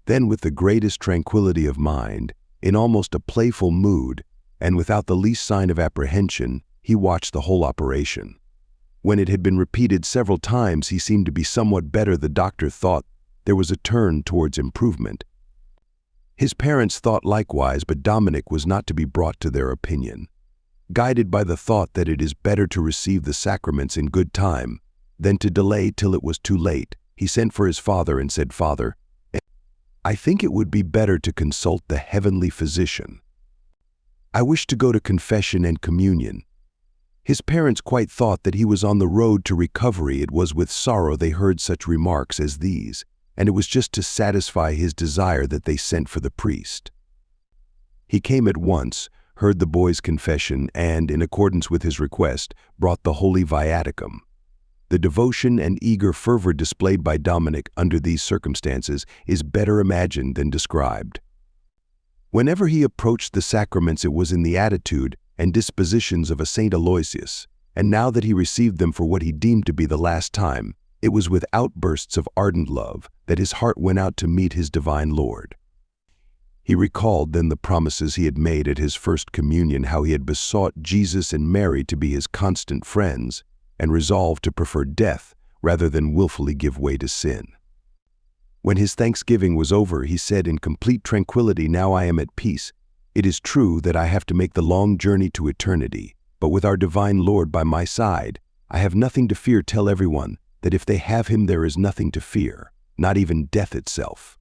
Then with the greatest tranquility of mind, in almost a playful mood, and without the least sign of apprehension, he watched the whole operation. When it had been repeated several times, he seemed to be somewhat better. The doctor thought there was a turn towards improvement. His parents thought likewise, but Dominic was not to be brought to their opinion. Guided by the thought that it is better to receive the sacraments in good time than to delay till it was too late, he sent for his father and said, "Father, I think it would be better to consult the heavenly physician. I wish to go to confession and communion." His parents quite thought that he was on the road to recovery. It was with sorrow they heard such remarks as these, and it was just to satisfy his desire that they sent for the priest. He came at once, heard the boy's confession, and, in accordance with his request, brought the Holy Viaticum. The devotion and eager fervor displayed by Dominic under these circumstances is better imagined than described. Whenever he approached the sacraments, it was in the attitude and dispositions of a Saint Aloysius, and now that he received them for what he deemed to be the last time, it was with outbursts of ardent love that his heart went out to meet his divine Lord. He recalled then the promises he had made at his first communion, how he had besought Jesus and Mary to be his constant friends, and resolved to prefer death rather than willfully give way to sin. When his thanksgiving was over, he said in complete tranquility, "Now I am at peace. It is true that I have to make the long journey to eternity, but with our divine Lord by my side, I have nothing to fear. Tell everyone that if they have him, there is nothing to fear, not even death itself."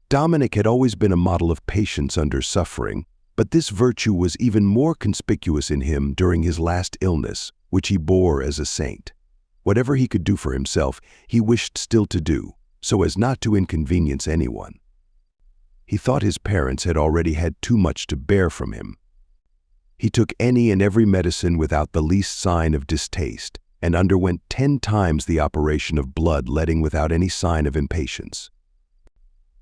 Dominic had always been a model of patience under suffering, but this virtue was even more conspicuous in him during his last illness, which he bore as a saint. Whatever he could do for himself, he wished still to do, so as not to inconvenience anyone. He thought his parents had already had too much to bear from him. He took any and every medicine without the least sign of distaste, and underwent 10 times the operation of blood-letting without any sign of impatience.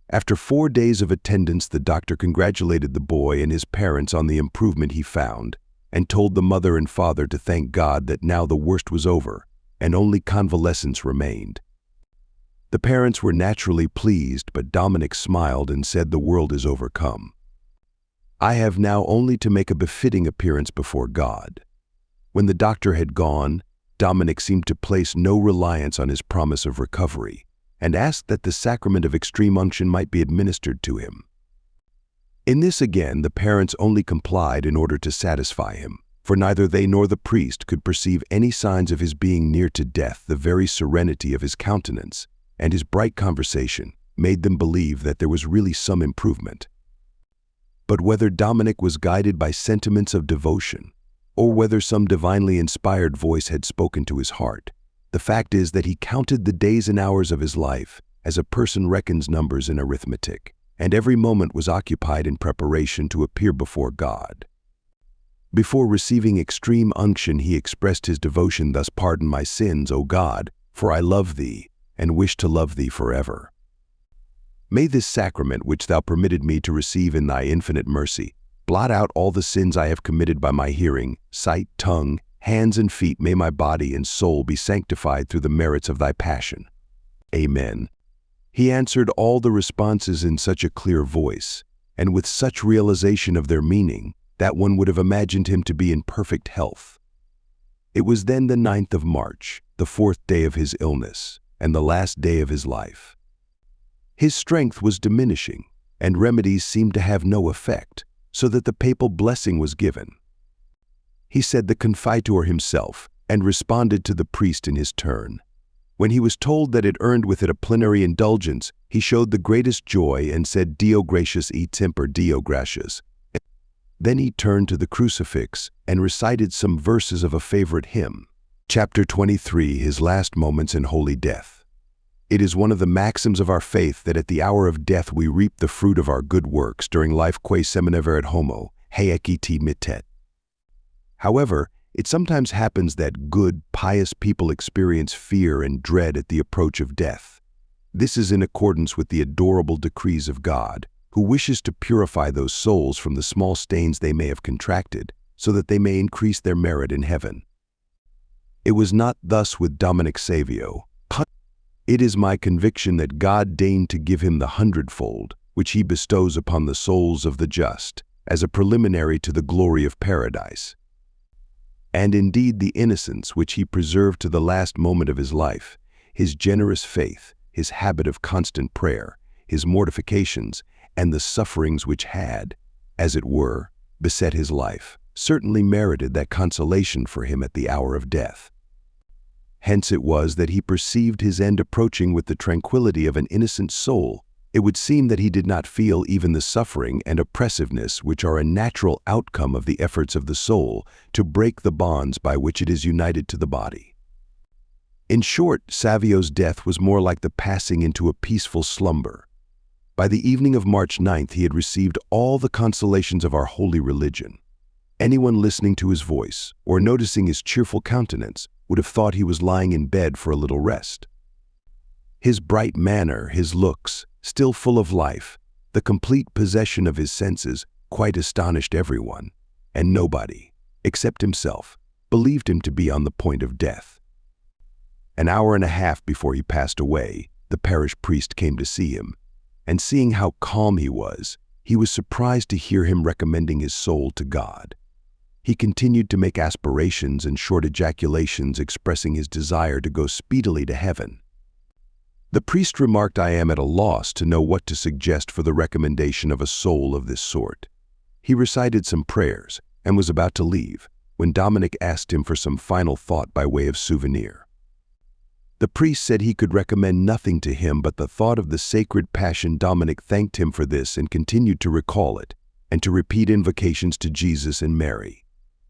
After 4 days of attendance, the doctor congratulated the boy and his parents on the improvement he found, and told the mother and father to thank God that now the worst was over, and only convalescence remained. The parents were naturally pleased, but Dominic smiled and said, "The world is overcome. I have now only to make a befitting appearance before God." When the doctor had gone, Dominic seemed to place no reliance on his promise of recovery, and asked that the sacrament of extreme unction might be administered to him. In this again the parents only complied in order to satisfy him, for neither they nor the priest could perceive any signs of his being near to death. The very serenity of his countenance and his bright conversation made them believe that there was really some improvement. But whether Dominic was guided by sentiments of devotion, or whether some divinely inspired voice had spoken to his heart, the fact is that he counted the days and hours of his life, as a person reckons numbers in arithmetic, and every moment was occupied in preparation to appear before God. Before receiving extreme unction, he expressed his devotion thus: "Pardon my sins, O God, for I love thee, and wish to love thee forever. May this sacrament which thou permitted me to receive in thy infinite mercy blot out all the sins I have committed by my hearing, sight, tongue, hands, and feet. May my body and soul be sanctified through the merits of thy passion. Amen." He answered all the responses in such a clear voice, and with such realization of their meaning, that one would have imagined him to be in perfect health. It was then the 9th of March, the 4th day of his illness, and the last day of his life. His strength was diminishing, and remedies seemed to have no effect, so that the papal blessing was given. He said the Confiteor himself, and responded to the priest in his turn. When he was told that it earned with it a plenary indulgence, he showed the greatest joy and said, "Deo gratias et semper Deo gratias." Then he turned to the crucifix and recited some verses of a favorite hymn. Chapter 23, His Last Moments in Holy Death. It is one of the maxims of our faith that at the hour of death we reap the fruit of our good works during life. Quae seminaverit homo, haec ite mittet. However, it sometimes happens that good, pious people experience fear and dread at the approach of death. This is in accordance with the adorable decrees of God, who wishes to purify those souls from the small stains they may have contracted, so that they may increase their merit in heaven. It was not thus with Dominic Savio. It is my conviction that God deigned to give him the 100-fold, which he bestows upon the souls of the just, as a preliminary to the glory of paradise. And indeed the innocence which he preserved to the last moment of his life, his generous faith, his habit of constant prayer, his mortifications, and the sufferings which had, as it were, beset his life, certainly merited that consolation for him at the hour of death. Hence it was that he perceived his end approaching with the tranquility of an innocent soul. It would seem that he did not feel even the suffering and oppressiveness which are a natural outcome of the efforts of the soul to break the bonds by which it is united to the body. In short, Savio's death was more like the passing into a peaceful slumber. By the evening of March 9th, he had received all the consolations of our holy religion. Anyone listening to his voice or noticing his cheerful countenance would have thought he was lying in bed for a little rest. His bright manner, his looks, still full of life, the complete possession of his senses quite astonished everyone, and nobody, except himself, believed him to be on the point of death. An hour and a half before he passed away, the parish priest came to see him, and seeing how calm he was surprised to hear him recommending his soul to God. He continued to make aspirations and short ejaculations expressing his desire to go speedily to heaven. The priest remarked, "I am at a loss to know what to suggest for the recommendation of a soul of this sort." He recited some prayers and was about to leave, when Dominic asked him for some final thought by way of souvenir. The priest said he could recommend nothing to him but the thought of the sacred passion. Dominic thanked him for this and continued to recall it, and to repeat invocations to Jesus and Mary.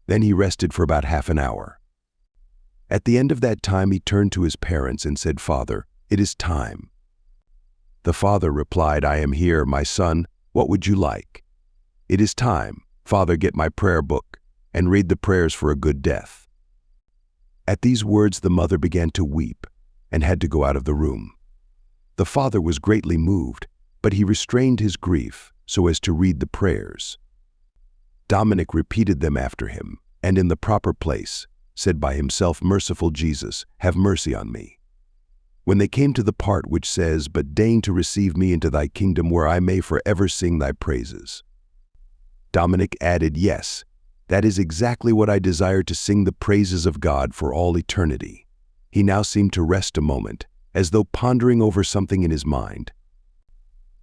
Then he rested for about half an hour. At the end of that time he turned to his parents and said, "Father, it is time." The father replied, "I am here, my son. What would you like?" "It is time. Father, get my prayer book and read the prayers for a good death." At these words the mother began to weep and had to go out of the room. The father was greatly moved, but he restrained his grief so as to read the prayers. Dominic repeated them after him, and in the proper place said by himself, "Merciful Jesus, have mercy on me." When they came to the part which says, "But deign to receive me into thy kingdom where I may forever sing thy praises," Dominic added, "Yes, that is exactly what I desire, to sing the praises of God for all eternity." He now seemed to rest a moment, as though pondering over something in his mind.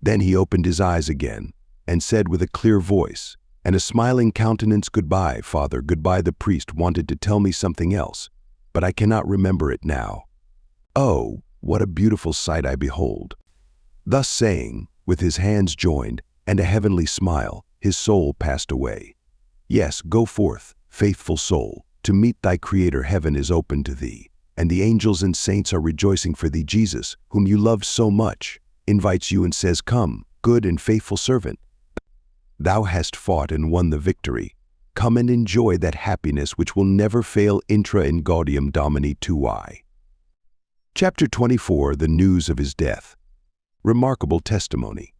Then he opened his eyes again and said with a clear voice and a smiling countenance, "Goodbye, Father, goodbye. The priest wanted to tell me something else, but I cannot remember it now. Oh, what a beautiful sight I behold." Thus saying, with his hands joined and a heavenly smile, his soul passed away. Yes, go forth, faithful soul, to meet thy Creator. Heaven is open to thee. and the angels and saints are rejoicing for thee. Jesus, whom you loved so much, invites you and says, "Come, good and faithful servant. Thou hast fought and won the victory. Come and enjoy that happiness which will never fail." Intra in Gaudium Domini Tuae. Chapter 24, the news of his death. Remarkable testimony.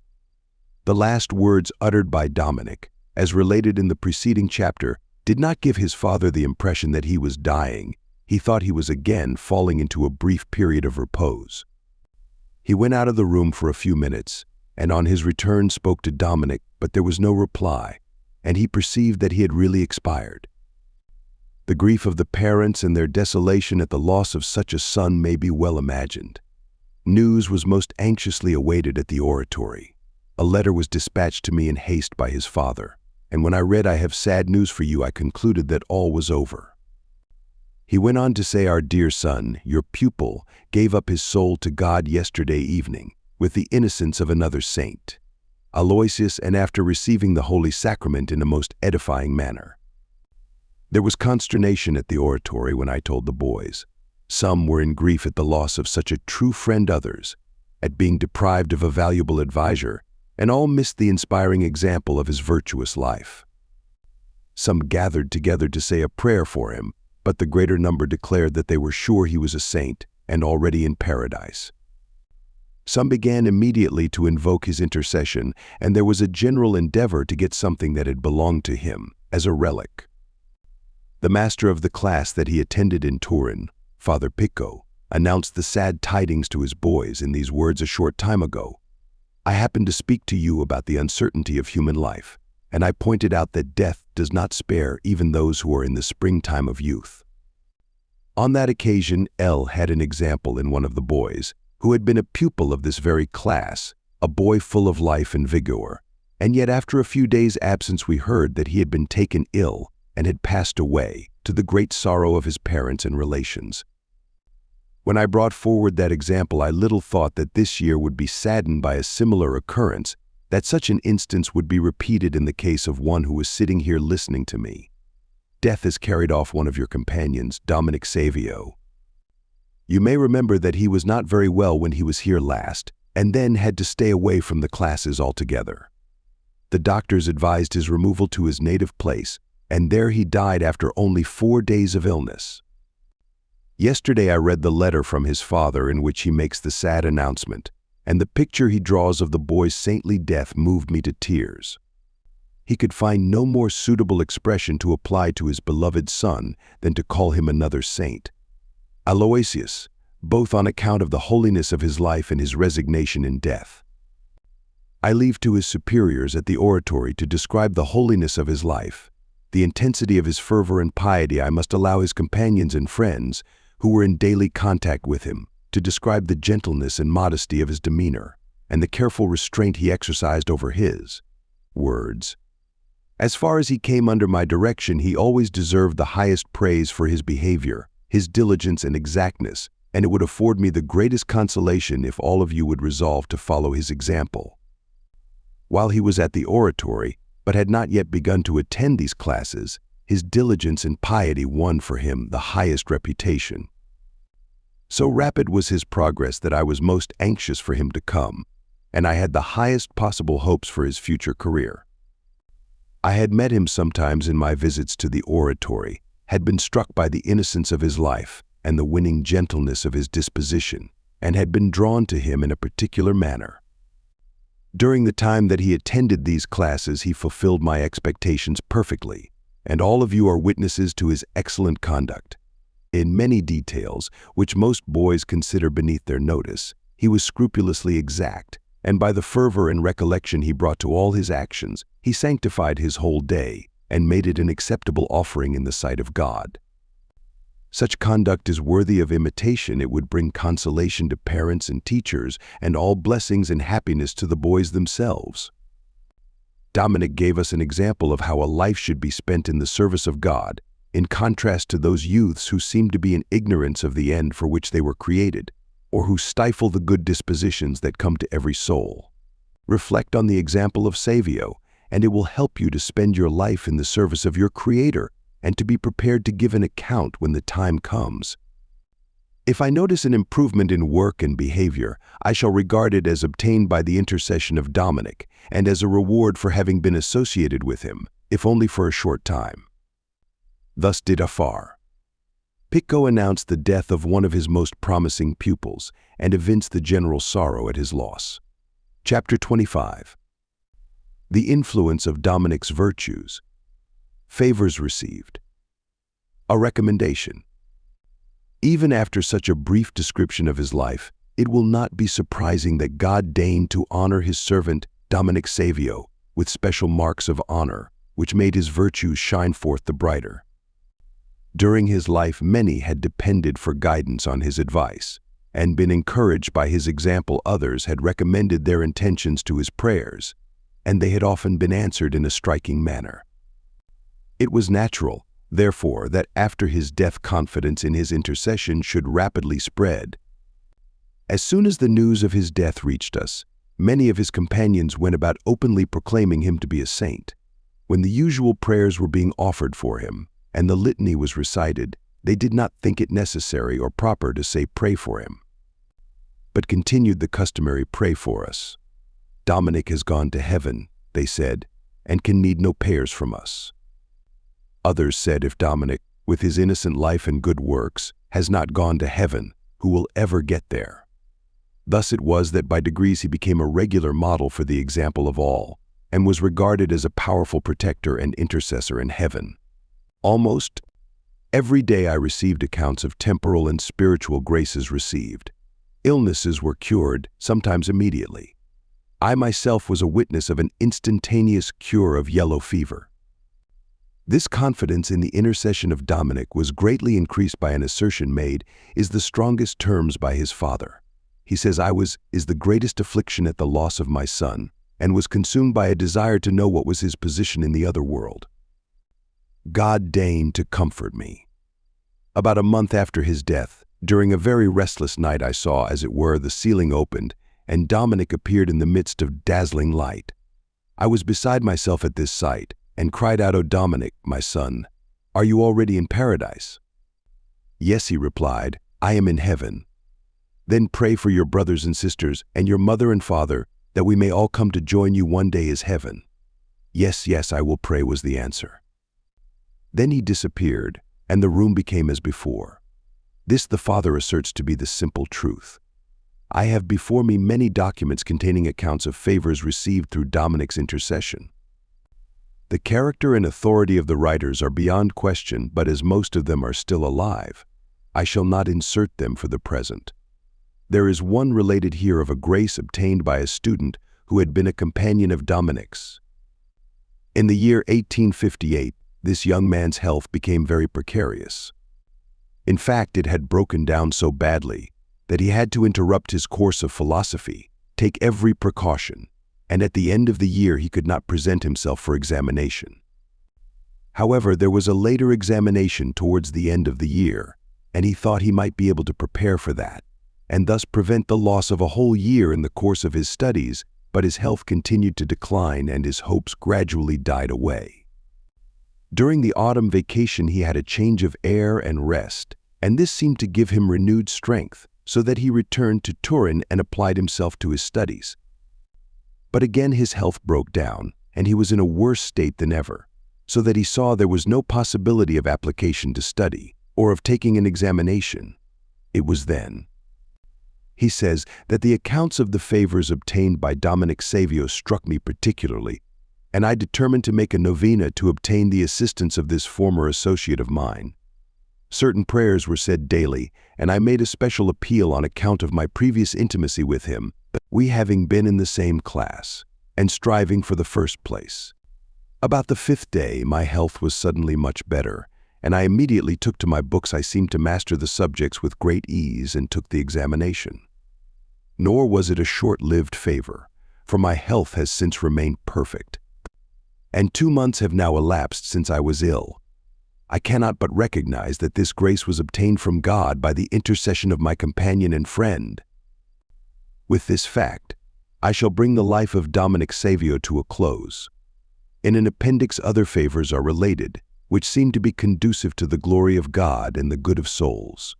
The last words uttered by Dominic, as related in the preceding chapter, did not give his father the impression that he was dying. He thought he was again falling into a brief period of repose. He went out of the room for a few minutes, and on his return spoke to Dominic, but there was no reply, and he perceived that he had really expired. The grief of the parents and their desolation at the loss of such a son may be well imagined. News was most anxiously awaited at the oratory. A letter was dispatched to me in haste by his father, and when I read, "I have sad news for you," I concluded that all was over. He went on to say, "Our dear son, your pupil, gave up his soul to God yesterday evening, with the innocence of another saint, Aloysius, and after receiving the Holy Sacrament in a most edifying manner." There was consternation at the oratory when I told the boys. Some were in grief at the loss of such a true friend, others at being deprived of a valuable advisor, and all missed the inspiring example of his virtuous life. Some gathered together to say a prayer for him, but the greater number declared that they were sure he was a saint and already in paradise. Some began immediately to invoke his intercession, and there was a general endeavor to get something that had belonged to him as a relic. The master of the class that he attended in Turin, Father Picco, announced the sad tidings to his boys in these words a short time ago. "I happened to speak to you about the uncertainty of human life, and I pointed out that death does not spare even those who are in the springtime of youth." On that occasion, L had an example in one of the boys, who had been a pupil of this very class, a boy full of life and vigor, and yet after a few days' absence we heard that he had been taken ill and had passed away, to the great sorrow of his parents and relations. When I brought forward that example, I little thought that this year would be saddened by a similar occurrence, that such an instance would be repeated in the case of one who was sitting here listening to me. Death has carried off one of your companions, Dominic Savio. You may remember that he was not very well when he was here last, and then had to stay away from the classes altogether. The doctors advised his removal to his native place, and there he died after only 4 days of illness. Yesterday I read the letter from his father in which he makes the sad announcement, and the picture he draws of the boy's saintly death moved me to tears. He could find no more suitable expression to apply to his beloved son than to call him another saint, Aloysius, both on account of the holiness of his life and his resignation in death. I leave to his superiors at the oratory to describe the holiness of his life. The intensity of his fervor and piety I must allow his companions and friends, who were in daily contact with him, to describe the gentleness and modesty of his demeanor, and the careful restraint he exercised over his words. As far as he came under my direction, he always deserved the highest praise for his behavior, his diligence and exactness, and it would afford me the greatest consolation if all of you would resolve to follow his example. While he was at the oratory, but had not yet begun to attend these classes, his diligence and piety won for him the highest reputation. So rapid was his progress that I was most anxious for him to come, and I had the highest possible hopes for his future career. I had met him sometimes in my visits to the oratory, had been struck by the innocence of his life and the winning gentleness of his disposition, and had been drawn to him in a particular manner. During the time that he attended these classes, he fulfilled my expectations perfectly, and all of you are witnesses to his excellent conduct. In many details, which most boys consider beneath their notice, he was scrupulously exact, and by the fervor and recollection he brought to all his actions, he sanctified his whole day and made it an acceptable offering in the sight of God. Such conduct is worthy of imitation. It would bring consolation to parents and teachers, and all blessings and happiness to the boys themselves. Dominic gave us an example of how a life should be spent in the service of God, in contrast to those youths who seem to be in ignorance of the end for which they were created, or who stifle the good dispositions that come to every soul. Reflect on the example of Savio, and it will help you to spend your life in the service of your Creator and to be prepared to give an account when the time comes. If I notice an improvement in work and behavior, I shall regard it as obtained by the intercession of Dominic and as a reward for having been associated with him, if only for a short time. Thus did Afar. Pico announced the death of one of his most promising pupils and evinced the general sorrow at his loss. Chapter 25. The influence of Dominic's virtues. Favors received. A recommendation. Even after such a brief description of his life, it will not be surprising that God deigned to honor his servant Dominic Savio with special marks of honor, which made his virtues shine forth the brighter. During his life, many had depended for guidance on his advice, and been encouraged by his example. Others had recommended their intentions to his prayers, and they had often been answered in a striking manner. It was natural, therefore, that after his death confidence in his intercession should rapidly spread. As soon as the news of his death reached us, many of his companions went about openly proclaiming him to be a saint. When the usual prayers were being offered for him, and the litany was recited, they did not think it necessary or proper to say pray for him, but continued the customary pray for us. Dominic has gone to heaven, they said, and can need no prayers from us. Others said, if Dominic, with his innocent life and good works, has not gone to heaven, who will ever get there? Thus it was that by degrees he became a regular model for the example of all, and was regarded as a powerful protector and intercessor in heaven. Almost every day I received accounts of temporal and spiritual graces received. Illnesses were cured, sometimes immediately. I myself was a witness of an instantaneous cure of yellow fever. This confidence in the intercession of Dominic was greatly increased by an assertion made in the strongest terms by his father. He says, is the greatest affliction at the loss of my son, and was consumed by a desire to know what was his position in the other world. God deigned to comfort me. About a month after his death, during a very restless night, I saw, as it were, the ceiling opened, and Dominic appeared in the midst of dazzling light. I was beside myself at this sight, and cried out, "O Dominic, my son, are you already in paradise?" "Yes," he replied, "I am in heaven." "Then pray for your brothers and sisters, and your mother and father, that we may all come to join you one day as heaven." "Yes, yes, I will pray," was the answer. Then he disappeared, and the room became as before. This the father asserts to be the simple truth. I have before me many documents containing accounts of favors received through Dominic's intercession. The character and authority of the writers are beyond question, but as most of them are still alive, I shall not insert them for the present. There is one related here of a grace obtained by a student who had been a companion of Dominic's. In the year 1858, this young man's health became very precarious. In fact, it had broken down so badly that he had to interrupt his course of philosophy, take every precaution, and at the end of the year he could not present himself for examination. However, there was a later examination towards the end of the year, and he thought he might be able to prepare for that, and thus prevent the loss of a whole year in the course of his studies, but his health continued to decline and his hopes gradually died away. During the autumn vacation he had a change of air and rest, and this seemed to give him renewed strength, so that he returned to Turin and applied himself to his studies. But again his health broke down, and he was in a worse state than ever, so that he saw there was no possibility of application to study, or of taking an examination. It was then, he says, that the accounts of the favors obtained by Dominic Savio struck me particularly, and I determined to make a novena to obtain the assistance of this former associate of mine. Certain prayers were said daily, and I made a special appeal on account of my previous intimacy with him, we having been in the same class, and striving for the first place. About the 5th day, my health was suddenly much better, and I immediately took to my books. I seemed to master the subjects with great ease and took the examination. Nor was it a short-lived favor, for my health has since remained perfect, and 2 months have now elapsed since I was ill. I cannot but recognize that this grace was obtained from God by the intercession of my companion and friend. With this fact, I shall bring the life of Dominic Savio to a close. In an appendix other favors are related, which seem to be conducive to the glory of God and the good of souls.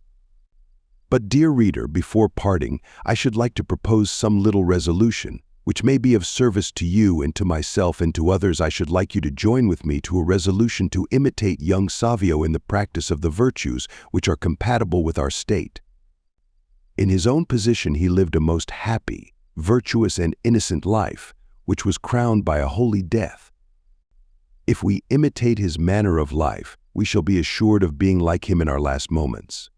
But dear reader, before parting, I should like to propose some little resolution, which may be of service to you and to myself and to others. I should like you to join with me to a resolution to imitate young Savio in the practice of the virtues which are compatible with our state. In his own position he lived a most happy, virtuous and innocent life, which was crowned by a holy death. If we imitate his manner of life, we shall be assured of being like him in our last moments.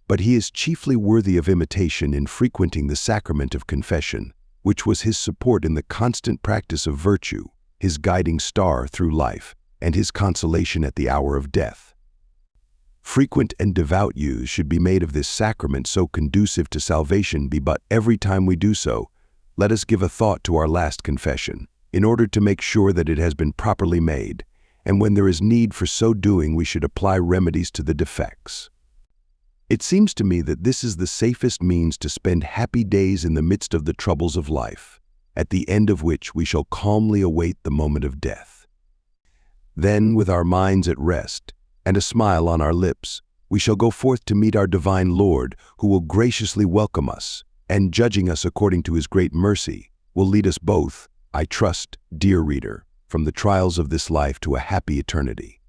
But he is chiefly worthy of imitation in frequenting the sacrament of confession, which was his support in the constant practice of virtue, his guiding star through life, and his consolation at the hour of death. Frequent and devout use should be made of this sacrament so conducive to salvation, but every time we do so, let us give a thought to our last confession, in order to make sure that it has been properly made, and when there is need for so doing we should apply remedies to the defects. It seems to me that this is the safest means to spend happy days in the midst of the troubles of life, at the end of which we shall calmly await the moment of death. Then, with our minds at rest, and a smile on our lips, we shall go forth to meet our divine Lord, who will graciously welcome us, and judging us according to his great mercy, will lead us both, I trust, dear reader, from the trials of this life to a happy eternity.